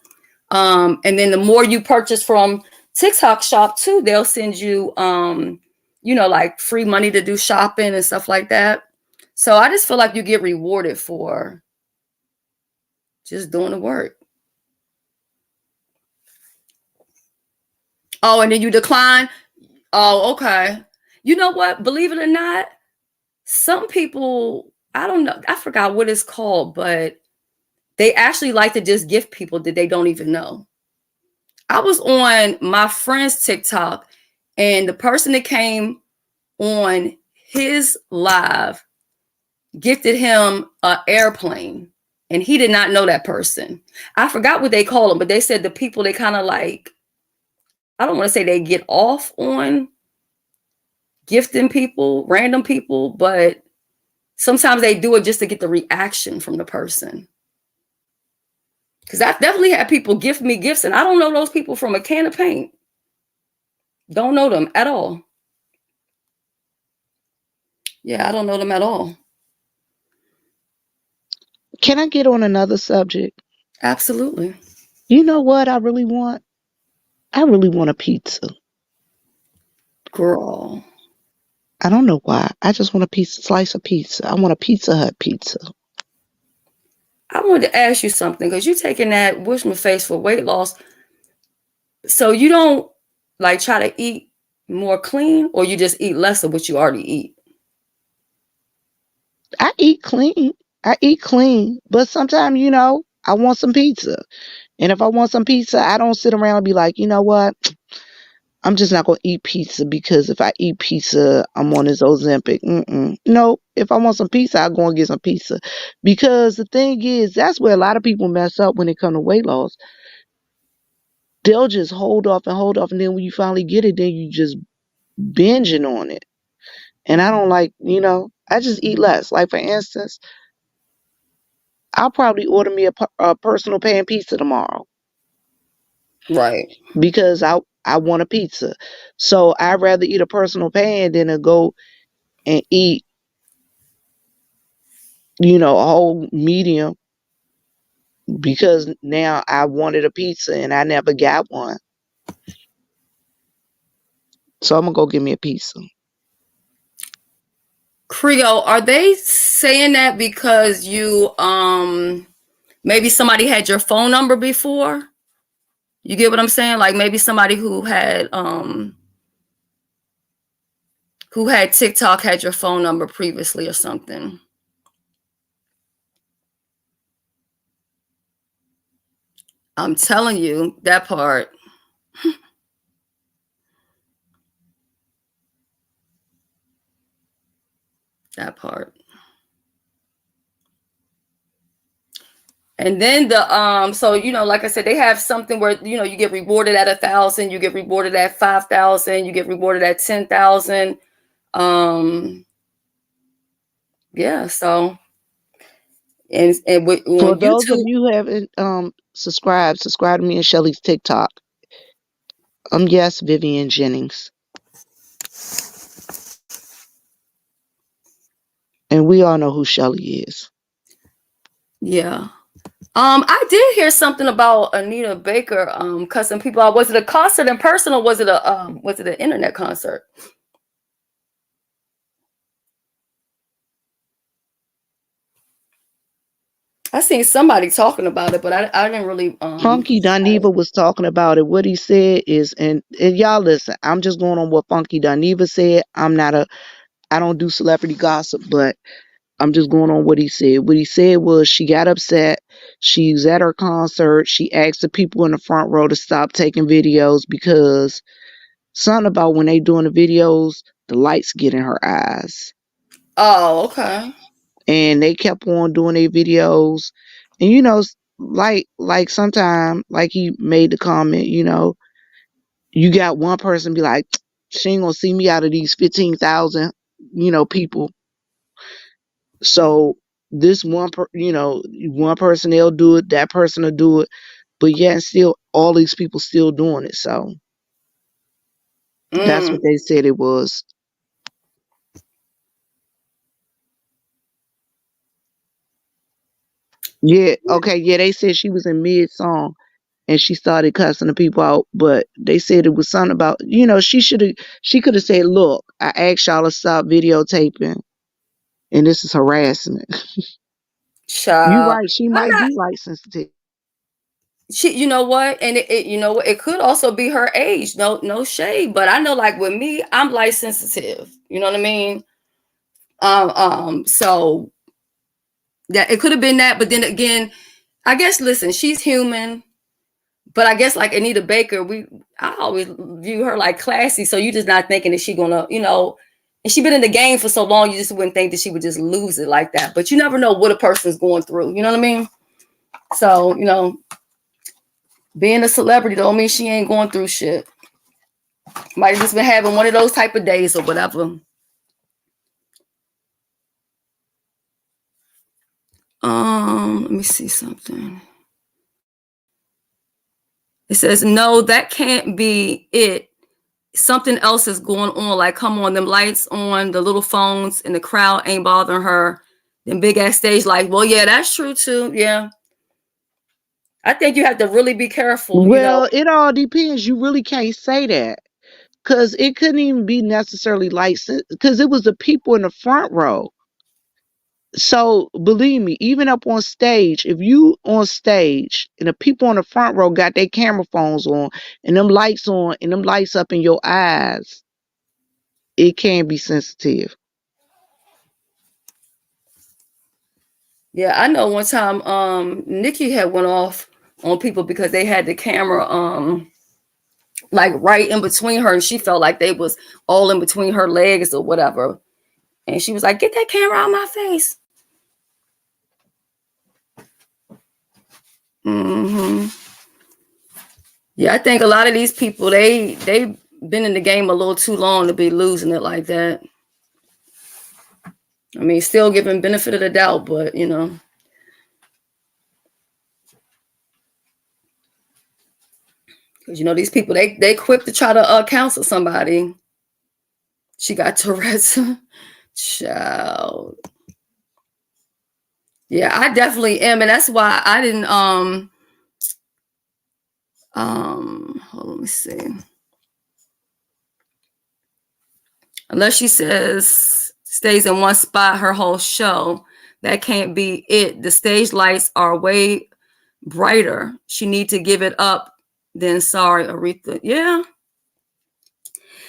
And then the more you purchase from TikTok shop too, they'll send you, like free money to do shopping and stuff like that. So I just feel like you get rewarded for just doing the work. Oh, and then you decline. Oh, okay. You know what? Believe it or not, some people, I don't know, I forgot what it's called, but they actually like to just gift people that they don't even know. I was on my friend's TikTok, and the person that came on his live gifted him an airplane, and he did not know that person. I forgot what they call them, but they said the people, they kind of like, I don't want to say they get off on gifting people, random people, but sometimes they do it just to get the reaction from the person. Because I've definitely had people gift me gifts, and I don't know those people from a can of paint. Don't know them at all. Yeah, I don't know them at all. Can I get on another subject? Absolutely. You know what I really want? I really want a pizza. Girl. I don't know why. I just want a slice of pizza. I want a Pizza Hut pizza. I wanted to ask you something, because you're taking that Wishman face for weight loss. So you don't like try to eat more clean, or you just eat less of what you already eat? I eat clean. But sometimes, I want some pizza. And if I want some pizza, I don't sit around and be like, you know what? I'm just not going to eat pizza, because if I eat pizza, I'm on this Ozempic. No, if I want some pizza, I'll go and get some pizza. Because the thing is, that's where a lot of people mess up when it comes to weight loss. They'll just hold off. And then when you finally get it, then you just binging on it. And I don't like, I just eat less. Like, for instance, I'll probably order me a personal pan pizza tomorrow. Right. Because I want a pizza. So I'd rather eat a personal pan than to go and eat, a whole medium, because now I wanted a pizza and I never got one. So I'm going to go get me a pizza. Creole, are they saying that because you maybe somebody had your phone number before? You get what I'm saying? Like maybe somebody who had TikTok had your phone number previously or something. I'm telling you, that part. That part. And then the so you know, like I said, they have something where you know you get rewarded at 1,000, you get rewarded at 5,000, you get rewarded at 10,000. Yeah, so and with For on those of YouTube, you who haven't subscribe to me and Shelly's TikTok. Yes, Vivian Jennings. And we all know who Shelly is. yeah. I did hear something about Anita Baker cussing people out. Was it a concert in person or was it an internet concert? I seen somebody talking about it, but I didn't really Funky Dineva was talking about it. What he said is, and y'all listen, I'm just going on what Funky Dineva said. I don't do celebrity gossip, but I'm just going on what he said. What he said was she got upset. She was at her concert. She asked the people in the front row to stop taking videos because something about when they doing the videos, the lights get in her eyes. Oh, okay. And they kept on doing their videos. And you know, like sometime, like he made the comment, you know, you got one person be like, she ain't gonna see me out of these 15,000, you know, people. So this one person, they'll do it, that person will do it, but yet still all these people still doing it. So that's what they said it was. Yeah, okay, yeah, they said she was in mid song and she started cussing the people out, but they said it was something about, you know, she could have said, look, I asked y'all to stop videotaping and this is harassment. You Child. right, she I'm might not be light sensitive. you know what? And it you know what, it could also be her age. No shade. But I know like with me, I'm light sensitive. You know what I mean? So that it could have been that, but then again, I guess listen, she's human. But I guess like Anita Baker, I always view her like classy. So you just not thinking that she gonna, you know, and she been in the game for so long, you just wouldn't think that she would just lose it like that. But you never know what a person's going through. You know what I mean? So, you know, being a celebrity don't mean she ain't going through shit. Might have just been having one of those type of days or whatever. Let me see something. It says, no, that can't be it. Something else is going on. Like, come on, them lights on, the little phones, and the crowd ain't bothering her. Them big ass stage lights. Well, yeah, that's true too. Yeah. I think you have to really be careful, you know. Well, it all depends. You really can't say that. Cause it couldn't even be necessarily light, cause it was the people in the front row. So believe me, even up on stage, if you on stage and the people on the front row got their camera phones on and them lights on and them lights up in your eyes, it can be sensitive. Yeah, I know one time Nikki had went off on people because they had the camera like right in between her and she felt like they was all in between her legs or whatever. And she was like, get that camera out of my face. Yeah, I think a lot of these people, they've been in the game a little too long to be losing it like that. I mean, still giving benefit of the doubt, but you know. Because you know, these people, they quick to try to counsel somebody. She got Tourette's. Child. Yeah, I definitely am, and that's why I didn't hold on, let me see. Unless she says stays in one spot her whole show, that can't be it. The stage lights are way brighter. She need to give it up. Then sorry, Aretha. Yeah.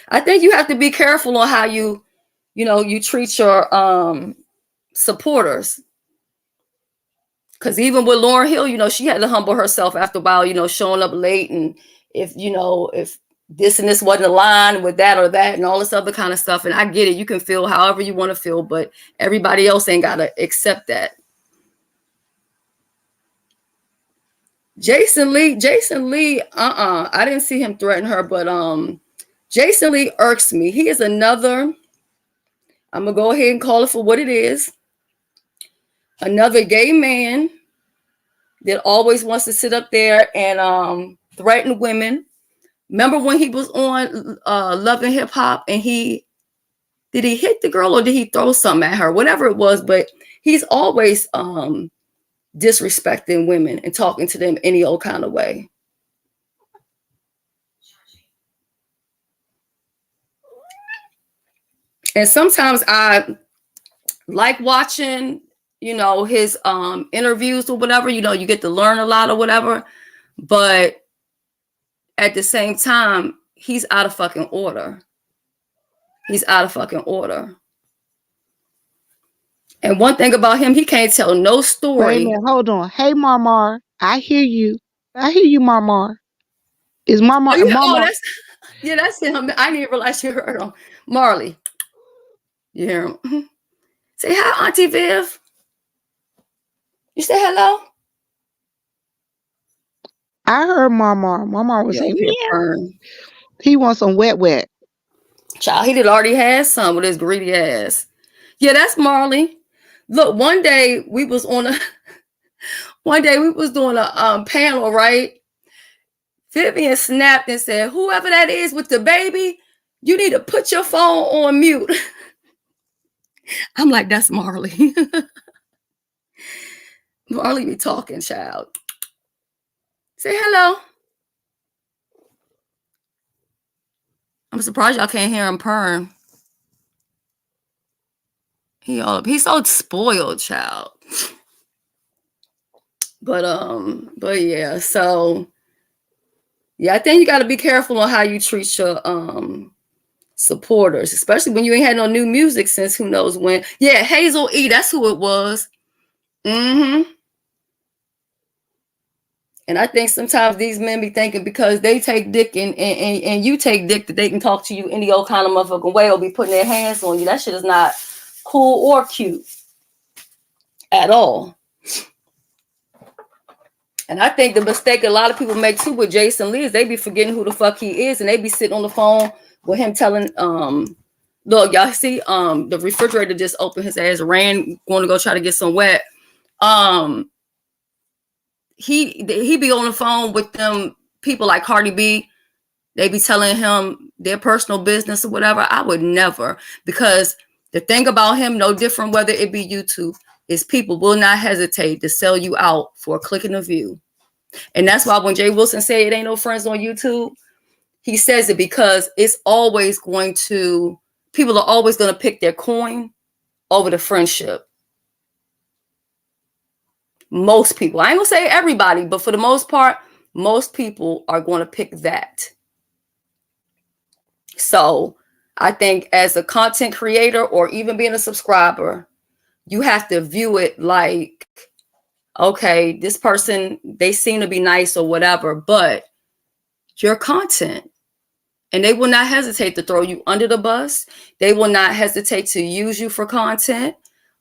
I think you have to be careful on how you treat your supporters. Because even with Lauryn Hill, you know, she had to humble herself after a while, you know, showing up late. And if this and this wasn't aligned with that or that and all this other kind of stuff. And I get it. You can feel however you want to feel, but everybody else ain't got to accept that. Jason Lee, I didn't see him threaten her, but Jason Lee irks me. He is another, I'm gonna go ahead and call it for what it is. Another gay man that always wants to sit up there and threaten women. Remember when he was on Love and Hip Hop and did he hit the girl or did he throw something at her? Whatever it was, but he's always disrespecting women and talking to them any old kind of way. And sometimes I like watching, his interviews or whatever, you get to learn a lot or whatever. But at the same time, he's out of fucking order. He's out of fucking order. And one thing about him, he can't tell no story. Wait a minute, hold on. Hey, Marmar, I hear you. I hear you, Marmar. Is Marmar? Oh, Marmar. That's him. I didn't realize you heard him. Marley. You hear him? Say hi, Auntie Viv. You say hello? I heard Marmar. Marmar was saying, yeah. He wants some wet. Child, he did already had some with his greedy ass. Yeah, that's Marley. Look, one day we was doing a panel, right? Vivian snapped and said, whoever that is with the baby, you need to put your phone on mute. I'm like, that's Marley. Marley be talking, child. Say hello. I'm surprised y'all can't hear him purring. He's so spoiled, child. But yeah, so yeah, I think you got to be careful on how you treat your supporters, especially when you ain't had no new music since who knows when. Yeah, Hazel E, that's who it was. Mm-hmm. And I think sometimes these men be thinking because they take dick and you take dick that they can talk to you any old kind of motherfucking way or be putting their hands on you. That shit is not cool or cute at all. And I think the mistake a lot of people make too with Jason Lee is they be forgetting who the fuck he is and they be sitting on the phone with him telling, look, y'all see, the refrigerator just opened, his ass ran, going to go try to get some wet. He be on the phone with them people like Cardi B. They be telling him their personal business or whatever. I would never, because the thing about him, no different whether it be YouTube, is people will not hesitate to sell you out for a click and a view. And that's why when Jay Wilson said it ain't no friends on YouTube, he says it because it's always people are always going to pick their coin over the friendship. Most people, I ain't gonna say everybody, but for the most part, most people are going to pick that. So I think as a content creator or even being a subscriber, you have to view it like, okay, this person, they seem to be nice or whatever, but your content, and they will not hesitate to throw you under the bus. They will not hesitate to use you for content,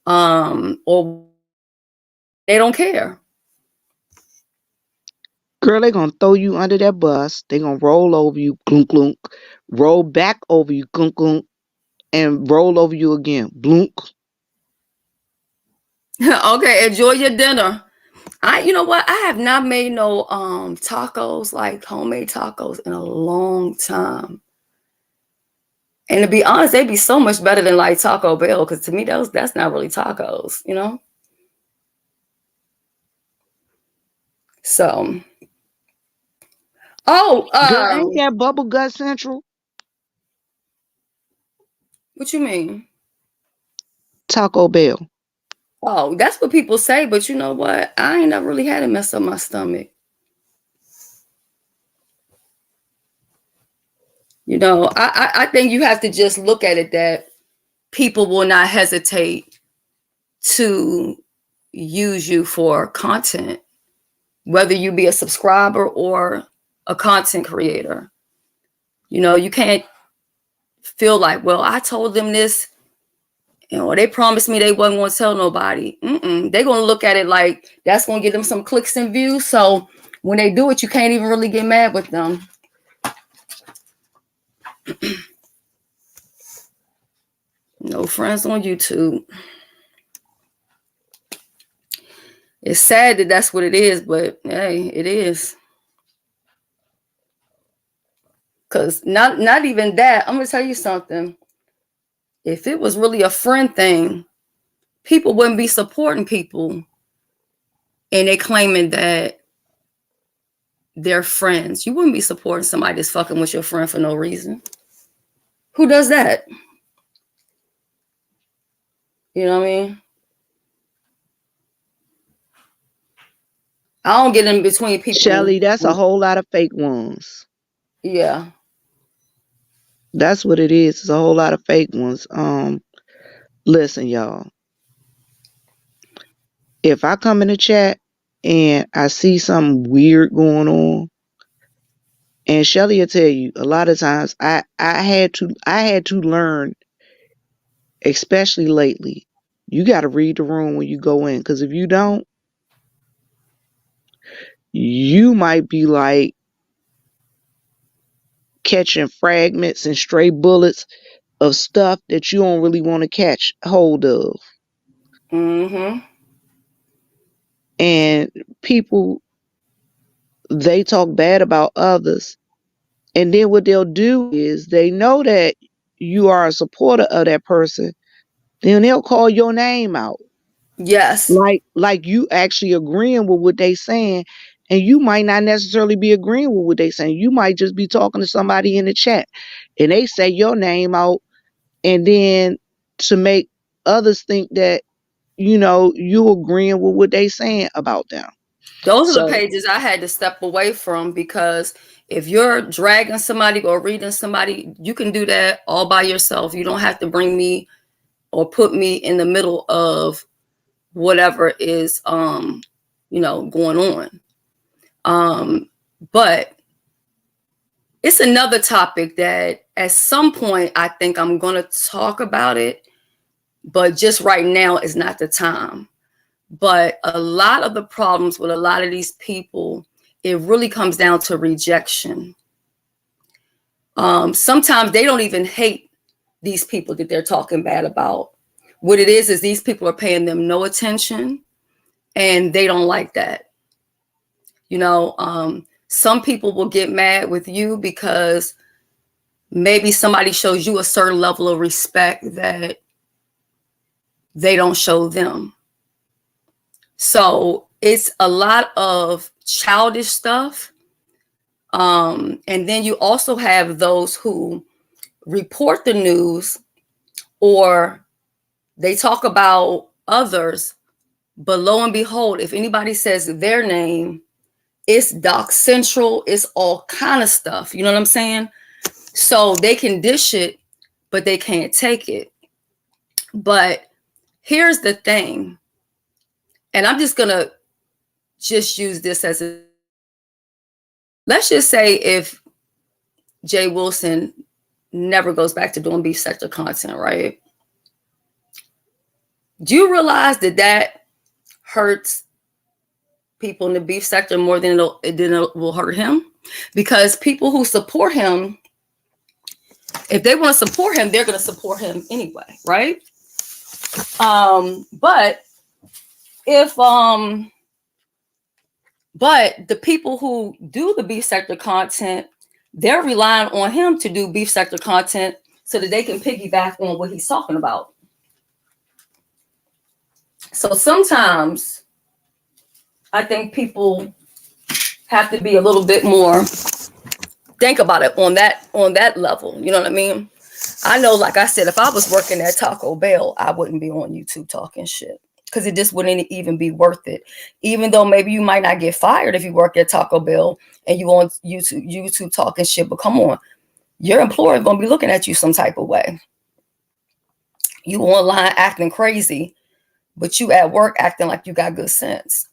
or they don't care. Girl, they're going to throw you under that bus. They're going to roll over you, clunk, clunk, roll back over you, clunk, clunk, and roll over you again, blunk. Okay, enjoy your dinner. You know what? I have not made no tacos, like homemade tacos, in a long time. And to be honest, they'd be so much better than like Taco Bell, because to me, that's not really tacos, you know? So, Girl, ain't that Bubble Gut Central? What you mean? Taco Bell. Oh, that's what people say, but you know what? I ain't never really had it mess up my stomach. You know, I think you have to just look at it that people will not hesitate to use you for content, whether you be a subscriber or a content creator. You know, you can't feel like, well, I told them this, you know, they promised me they wasn't going to tell nobody. They're going to look at it like that's going to get them some clicks and views. So when they do it, you can't even really get mad with them. No friends on YouTube. It's sad that that's what it is, but hey, it is. Because not even that. I'm going to tell you something. If it was really a friend thing, people wouldn't be supporting people. And they claiming that they're friends. You wouldn't be supporting somebody that's fucking with your friend for no reason. Who does that? You know what I mean? I don't get in between people. Shelly, that's a whole lot of fake ones. Yeah. That's what it is. It's a whole lot of fake ones. Listen, y'all. If I come in the chat and I see something weird going on, and Shelly will tell you, a lot of times I had to learn, especially lately, you got to read the room when you go in, because if you don't, you might be like catching fragments and stray bullets of stuff that you don't really want to catch hold of. Mm-hmm. And people, they talk bad about others, and then what they'll do is they know that you are a supporter of that person, then they'll call your name out. Yes. Like you actually agreeing with what they saying, and you might not necessarily be agreeing with what they saying. You might just be talking to somebody in the chat, and they say your name out, and then to make others think that you agreeing with what they saying about them. Those are the So pages I had to step away from, because if you're dragging somebody or reading somebody, you can do that all by yourself. You don't have to bring me or put me in the middle of whatever is going on. But it's another topic that at some point I think I'm going to talk about it, but just right now is not the time. But a lot of the problems with a lot of these people, it really comes down to rejection. Sometimes they don't even hate these people that they're talking bad about. What it is these people are paying them no attention, and they don't like that. Some people will get mad with you because maybe somebody shows you a certain level of respect that they don't show them. So it's a lot of childish stuff. And then you also have those who report the news, or they talk about others, but lo and behold, if anybody says their name, it's Doc Central, it's all kind of stuff. You know what I'm saying? So they can dish it, but they can't take it. But here's the thing, and I'm just gonna use this as let's just say if Jay Wilson never goes back to doing beef sector content, right? Do you realize that hurts people in the beef sector more than it will hurt him? Because people who support him, if they want to support him, they're going to support him anyway, right? But the people who do the beef sector content, they're relying on him to do beef sector content so that they can piggyback on what he's talking about. So sometimes I think people have to be a little bit more, think about it on that level. You know what I mean? I know, like I said, if I was working at Taco Bell, I wouldn't be on YouTube talking shit, because it just wouldn't even be worth it. Even though maybe you might not get fired if you work at Taco Bell and you on YouTube talking shit, but come on, your employer gonna be looking at you some type of way. You online acting crazy, but you at work acting like you got good sense.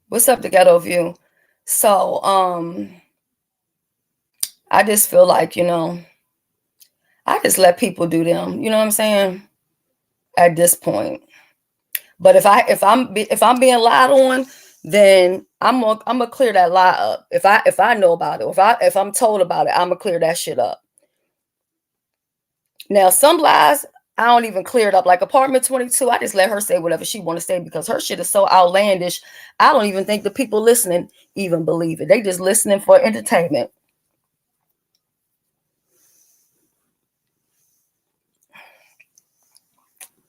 What's up, the Ghetto View? So I just feel like, I just let people do them. You know what I'm saying? At this point. But if I'm being lied on, then I'm gonna clear that lie up. If I know about it, if I'm told about it, I'm gonna clear that shit up. Now, some lies I don't even clear it up. Like apartment 22, I just let her say whatever she want to say because her shit is so outlandish. I don't even think the people listening even believe it. They just listening for entertainment.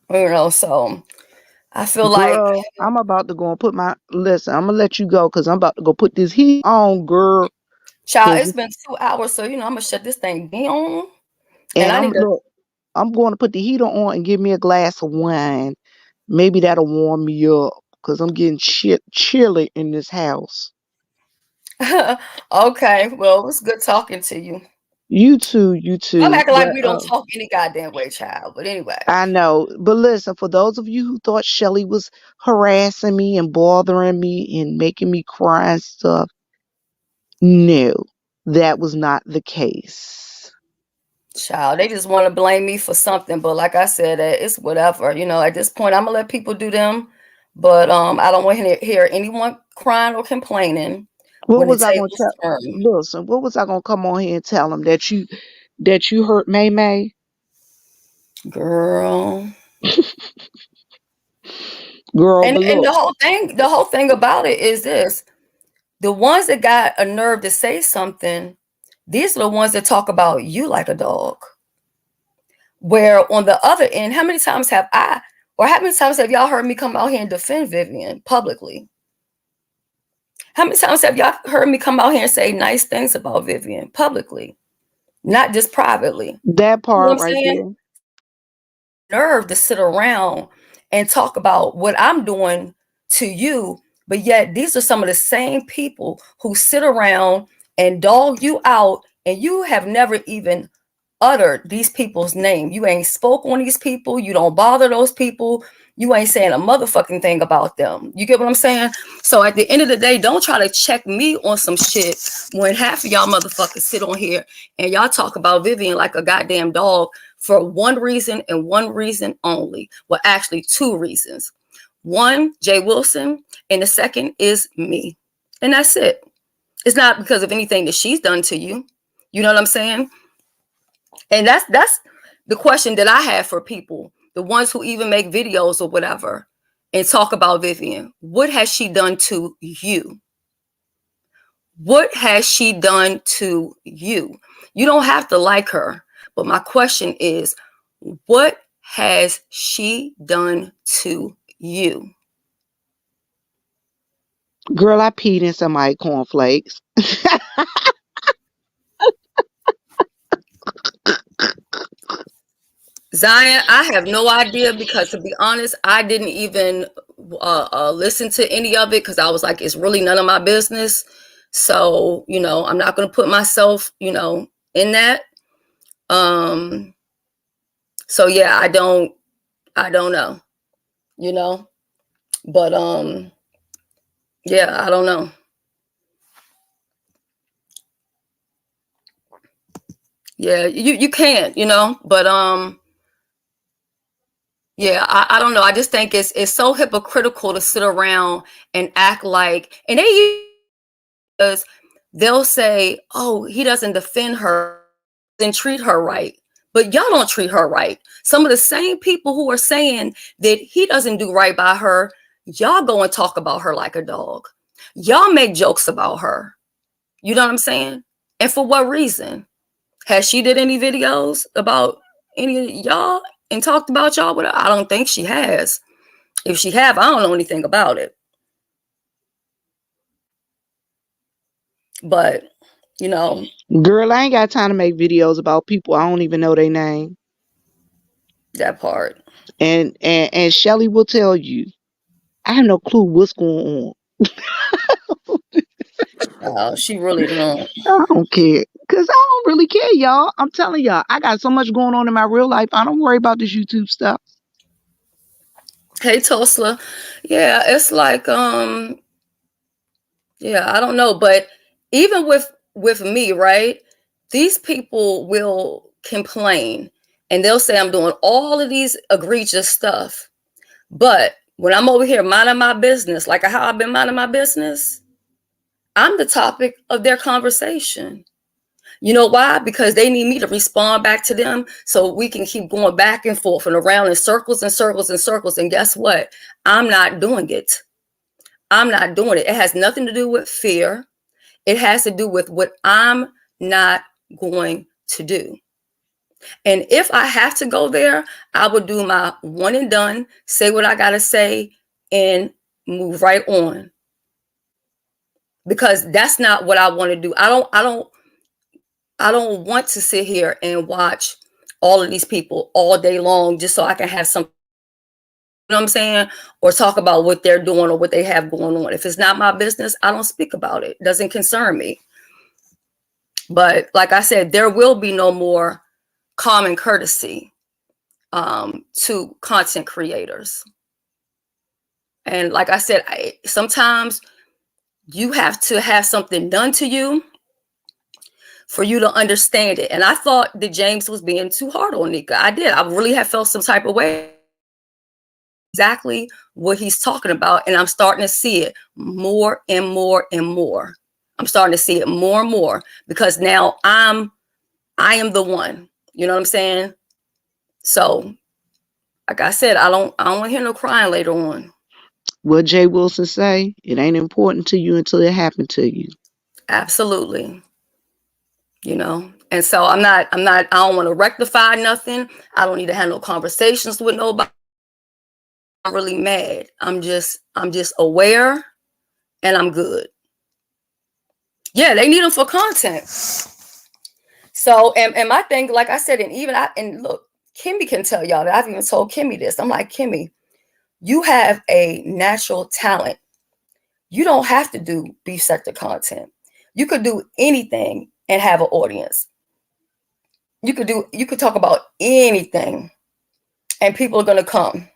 You know, so I feel like, Girl, I'm about to go and put my listen. I'm gonna let you go because I'm about to go put this heat on, girl. child, Cause it's been 2 hours, so you know I'm gonna shut this thing down. And and I need to, I'm going to put the heater on and give me a glass of wine. Maybe that'll warm me up because I'm getting chilly in this house. okay, well, it was good talking to you. You too, you I'm too. acting like But we don't talk any goddamn way, child. But anyway, I know. But listen, for those of you who thought Shelly was harassing me and bothering me and making me cry and stuff, no, that was not the case. child, they just want to blame me for something. But like I said, it's whatever. You know, at this point, I'm gonna let people do them. But I don't want to hear anyone crying or complaining What when the was I gonna tables tell? turn. Listen, what was I gonna come on here and tell them that you hurt May May? Girl. Girl, And but look, the whole thing about it is this: the ones that got a nerve to say something, these are the ones that talk about you like a dog. Where on the other end, how many times have y'all heard me come out here and defend Vivian publicly? How many times have y'all heard me come out here and say nice things about Vivian publicly, not just privately? that You know what part I'm right saying? there. Nerve to sit around and talk about what I'm doing to you, but yet these are some of the same people who sit around and dog you out, and you have never even uttered these people's name. You ain't spoke on these people. You don't bother those people. You ain't saying a motherfucking thing about them. You get what I'm saying? So at the end of the day, don't try to check me on some shit when half of y'all motherfuckers sit on here and y'all talk about Vivian like a goddamn dog for one reason and one reason only. Well, actually, two reasons. One, Jay Wilson, and the second is me. And that's it. It's not because of anything that she's done to you. You know what I'm saying? And that's the question that I have for people, the ones who even make videos or whatever and talk about Vivian. What has she done to you? What has she done to you? You don't have to like her, but my question is, what has she done to you? Girl, I peed in somebody's cornflakes. Zion, I have no idea because to be honest, I didn't even listen to any of it because I was like, it's really none of my business. So, you know, I'm not going to put myself, you know, in that. Um, so yeah, I don't know, you know, but yeah, I don't know. Yeah, you can't, you know, but yeah, I don't know. I just think it's so hypocritical to sit around and act like, and because they'll say, "Oh, he doesn't defend her and treat her right," but y'all don't treat her right. Some of the same people who are saying that he doesn't do right by her, y'all go and talk about her like a dog. Y'all make jokes about her. You know what I'm saying? And for what reason? Has she did any videos about any of y'all and talked about y'all with her? I don't think she has. If she have, I don't know anything about it. But, you know, Girl, I ain't got time to make videos about people I don't even know their name. that part. And Shelly will tell you, I have no clue what's going on. She really don't. I don't care. Cause I don't really care, y'all. I'm telling y'all, I got so much going on in my real life. I don't worry about this YouTube stuff. Hey Tosla. Yeah, it's like yeah, I don't know, but even with me, right? These people will complain and they'll say I'm doing all of these egregious stuff. But When I'm over here minding my business, like how I've been minding my business, I'm the topic of their conversation. You know why? Because they need me to respond back to them so we can keep going back and forth and around in circles and circles and circles. And guess what? I'm not doing it. I'm not doing it. It has nothing to do with fear. It has to do with what I'm not going to do. And if I have to go there, I will do my one and done, say what I got to say, and move right on. Because that's not what I want to do. I don't want to sit here and watch all of these people all day long just so I can have some, you know what I'm saying? Or talk about what they're doing or what they have going on. If it's not my business, I don't speak about it. It doesn't concern me. But like I said, there will be no more common courtesy to content creators. And like I said, sometimes you have to have something done to you for you to understand it. And I thought that James was being too hard on Nika. I did. I really have felt some type of way. Exactly what he's talking about. And I'm starting to see it more and more and more. I'm starting to see it more and more because now I am the one. You know what I'm saying? So, like I said, I don't want to hear no crying later on. What Jay Wilson say? It ain't important to you until it happened to you. Absolutely. You know, and so I don't want to rectify nothing. I don't need to have no conversations with nobody. I'm really mad. I'm just aware and I'm good. Yeah, they need them for content. So, and my thing, like I said, and look, Kimmy can tell y'all that I've even told Kimmy this. I'm like, Kimmy, you have a natural talent. You don't have to do beef sector content. You could do anything and have an audience. You could talk about anything and people are gonna come.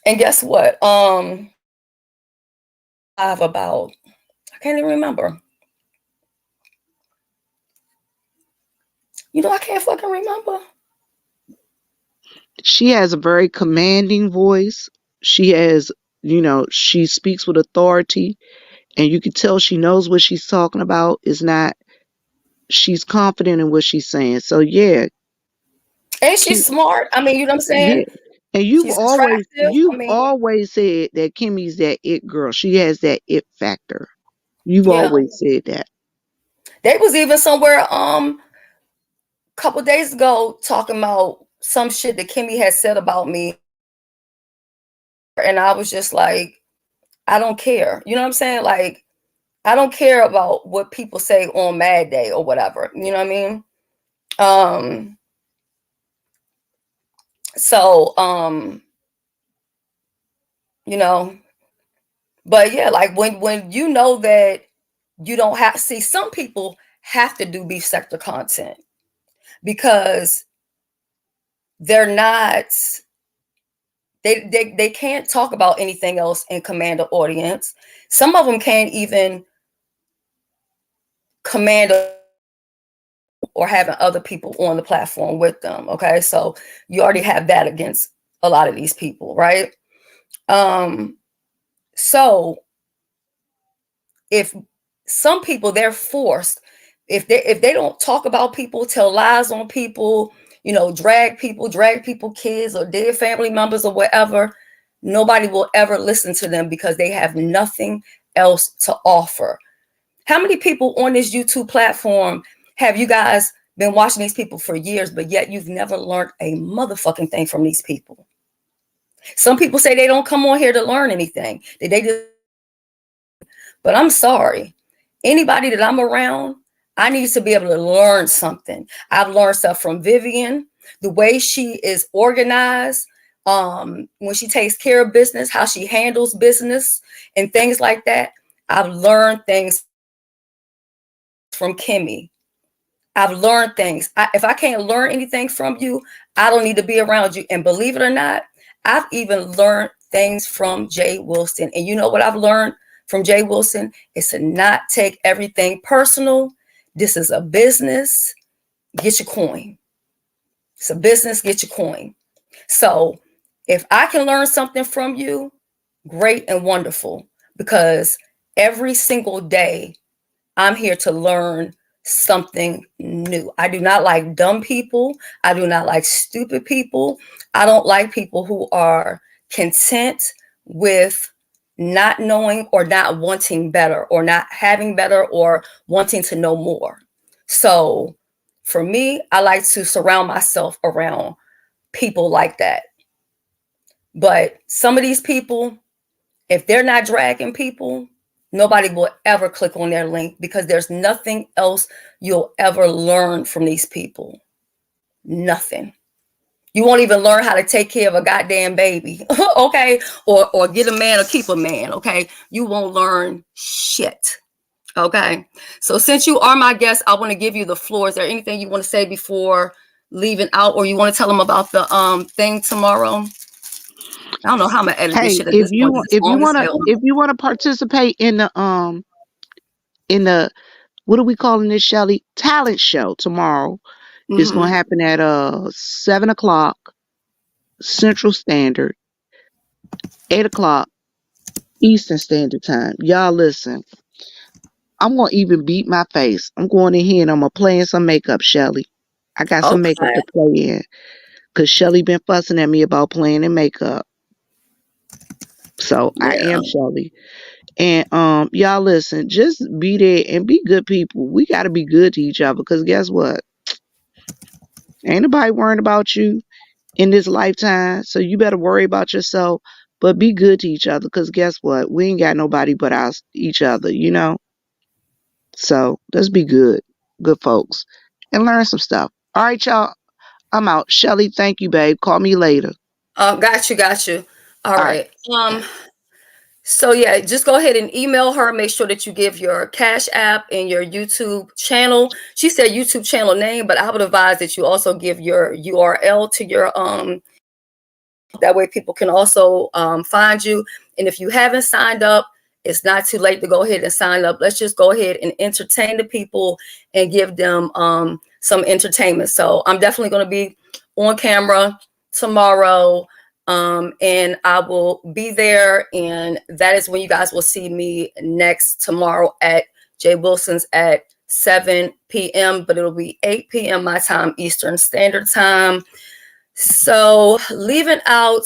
And guess what? I have about, I can't even remember. You know, I can't fucking remember. She has a very commanding voice. She has, she speaks with authority, and you can tell she knows what she's talking about. She's confident in what she's saying. So yeah. And she's smart. I mean, you know what I'm saying? Yeah. And She's attractive. always said that Kimmy's that it girl. She has that it factor. You've Yeah. always said that. They was even somewhere a couple days ago talking about some shit that Kimmy had said about me. And I was just like, I don't care. You know what I'm saying? Like, I don't care about what people say on Mad Day or whatever. You know what I mean? So, you know, but yeah, like when you know that you don't have, see, some people have to do beef sector content because they're not, they can't talk about anything else and command an audience. Some of them can't even command or having other people on the platform with them. Okay, so you already have that against a lot of these people, right? So if some people, they're forced, if they don't talk about people, tell lies on people, you know, drag people kids or dead family members or whatever, nobody will ever listen to them because they have nothing else to offer. How many people on this YouTube platform have you guys been watching these people for years, but yet you've never learned a motherfucking thing from these people? Some people say they don't come on here to learn anything. They just, but I'm sorry. Anybody that I'm around, I need to be able to learn something. I've learned stuff from Vivian, the way she is organized, when she takes care of business, how she handles business and things like that. I've learned things from Kimmy. I've learned things. If I can't learn anything from you, I don't need to be around you. And believe it or not, I've even learned things from Jay Wilson. And you know what I've learned from Jay Wilson? Is to not take everything personal. This is a business. Get your coin. It's a business. Get your coin. So if I can learn something from you, great and wonderful, because every single day I'm here to learn something new. I do not like dumb people. I do not like stupid people. I don't like people who are content with not knowing or not wanting better or not having better or wanting to know more. So for me, I like to surround myself around people like that. But some of these people, if they're not dragging people, nobody will ever click on their link, because there's nothing else you'll ever learn from these people. Nothing. You won't even learn how to take care of a goddamn baby, okay? Or get a man or keep a man, okay? You won't learn shit, okay? So since you are my guest, I want to give you the floor. Is there anything you want to say before leaving out, or you want to tell them about the thing tomorrow? I don't know how I'm gonna edit this Hey, shit at this point. if you wanna participate in the what are we calling this, Shelly? Talent show tomorrow. It's gonna happen at 7:00 Central Standard, 8:00 Eastern Standard Time. Y'all listen. I'm gonna even beat my face. I'm going in here and I'm gonna play in some makeup, Shelly. I got some makeup to play in. Cause Shelly been fussing at me about playing in makeup. So I am Shelly. And y'all listen, just be there and be good people. We gotta be good to each other, because guess what? Ain't nobody worrying about you in this lifetime. So you better worry about yourself, but be good to each other, because guess what? We ain't got nobody but each other, you know? So let's be good folks, and learn some stuff. All right, y'all. I'm out. Shelly, thank you, babe. Call me later. Got you. All right. So yeah, just go ahead and email her. Make sure that you give your Cash App and your YouTube channel. She said YouTube channel name, but I would advise that you also give your URL to your that way people can also find you. And if you haven't signed up, it's not too late to go ahead and sign up. Let's just go ahead and entertain the people and give them some entertainment. So I'm definitely going to be on camera tomorrow. And I will be there, and that is when you guys will see me next tomorrow at Jay Wilson's at 7 p.m., but it'll be 8 p.m. my time, Eastern Standard Time. So leaving out,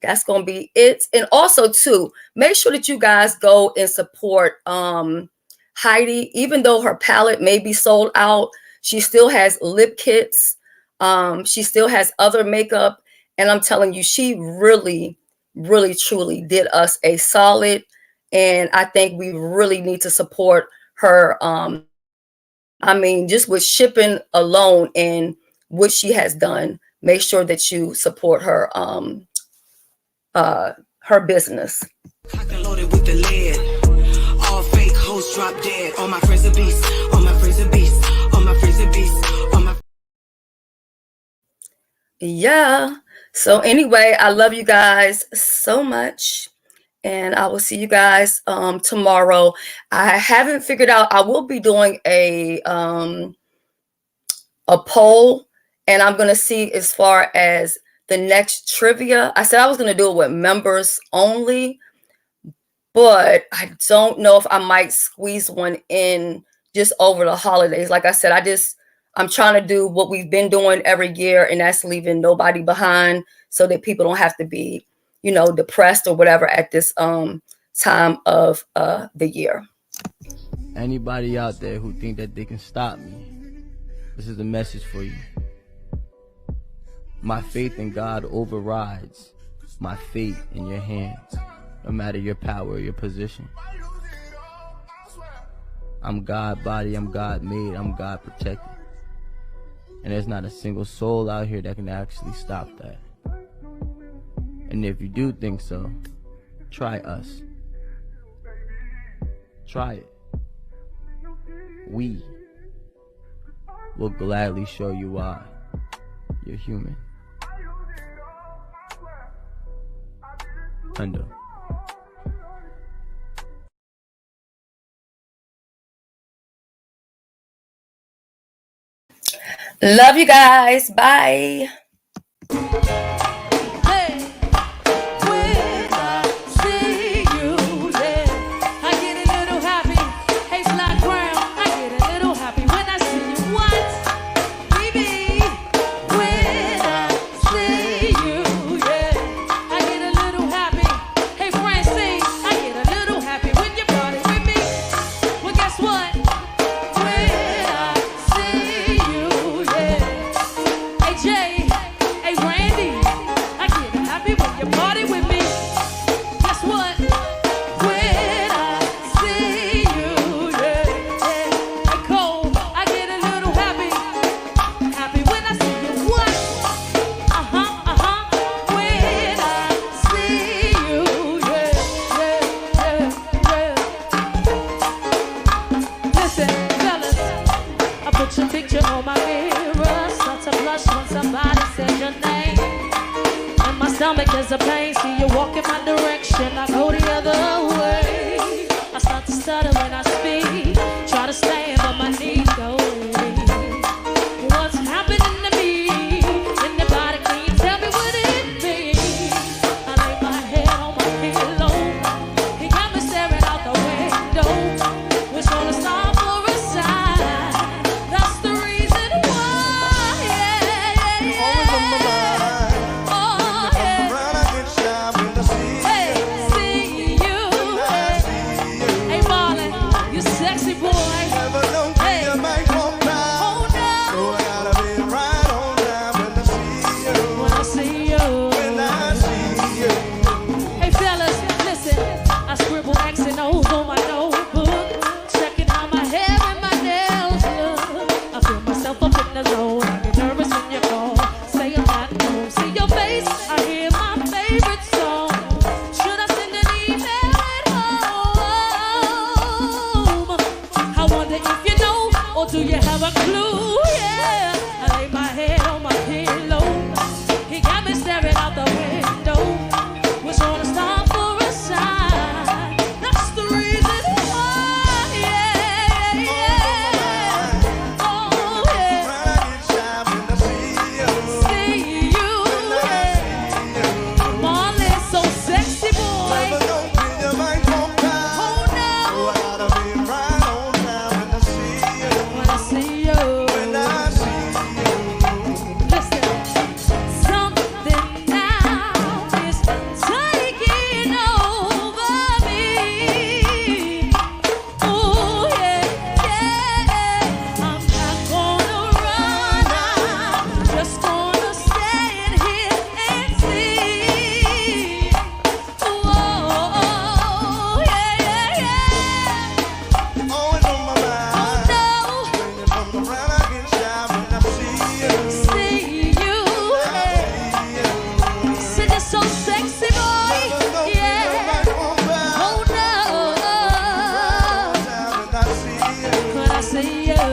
that's going to be it. And also too, make sure that you guys go and support Heidi. Even though her palette may be sold out, she still has lip kits. She still has other makeup. And I'm telling you, she really, really, truly did us a solid. And I think we really need to support her. I mean, just with shipping alone and what she has done, make sure that you support her her business. Loaded with the lead. All fake hoes drop dead. All my friends are beasts. All my friends are beasts. All my friends are beasts. All my Yeah. So anyway, I love you guys so much, and I will see you guys tomorrow. I haven't figured out. I will be doing a poll, and I'm gonna see as far as the next trivia. I said I was gonna do it with members only, but I don't know if I might squeeze one in just over the holidays. Like I said, I'm trying to do what we've been doing every year, and that's leaving nobody behind, so that people don't have to be, depressed or whatever at this time of the year. Anybody out there who think that they can stop me, this is a message for you. My faith in God overrides my fate in your hands, no matter your power or your position. I'm God body, I'm God made, I'm God protected. And there's not a single soul out here that can actually stop that. And if you do think so, try us. Try it. We will gladly show you why you're human. Hundo. Love you guys. Bye. Hey, when I see Listen, fellas, I put your picture on my mirror. Start to blush when somebody says your name. And my stomach is a pain. See you walk in my direction, I go the other way. I start to stutter when I speak. Try to stand, but my knees go weak. What's happening to me? Anybody can you tell me what it means? I lay my head on my pillow. He got me staring out the window. Wish on a star for a sign. That's the reason why. Yeah, yeah, yeah. Oh, yeah. Hey, see you. Hey, Marlon, you sexy boy. Hey. Oh, no. When I see you. Hey, fellas, listen. I scribble X and O's on my notebook. Checking how my hair and my nails look. I feel myself up in the zone. I get nervous when you call. Say I'm not home. See your face. I hear my favorite song. Should I send an email at home? I wonder if you know, or do you have a clue? Yeah. I lay my head on my pillow. He got me staring out the window. Wish on a star for a sign. That's the reason why. Yeah, yeah, yeah. Oh, yeah. See you. Marlon, so sexy boy. Oh, no. When I see you. Listen, something now is taking over me. Oh, yeah, yeah. I'm not gonna run. I'm just gonna stand here and see. Oh, yeah, yeah, yeah. Oh, no. See you. See you so sexy, boy. Yeah. Oh, no. When I see you.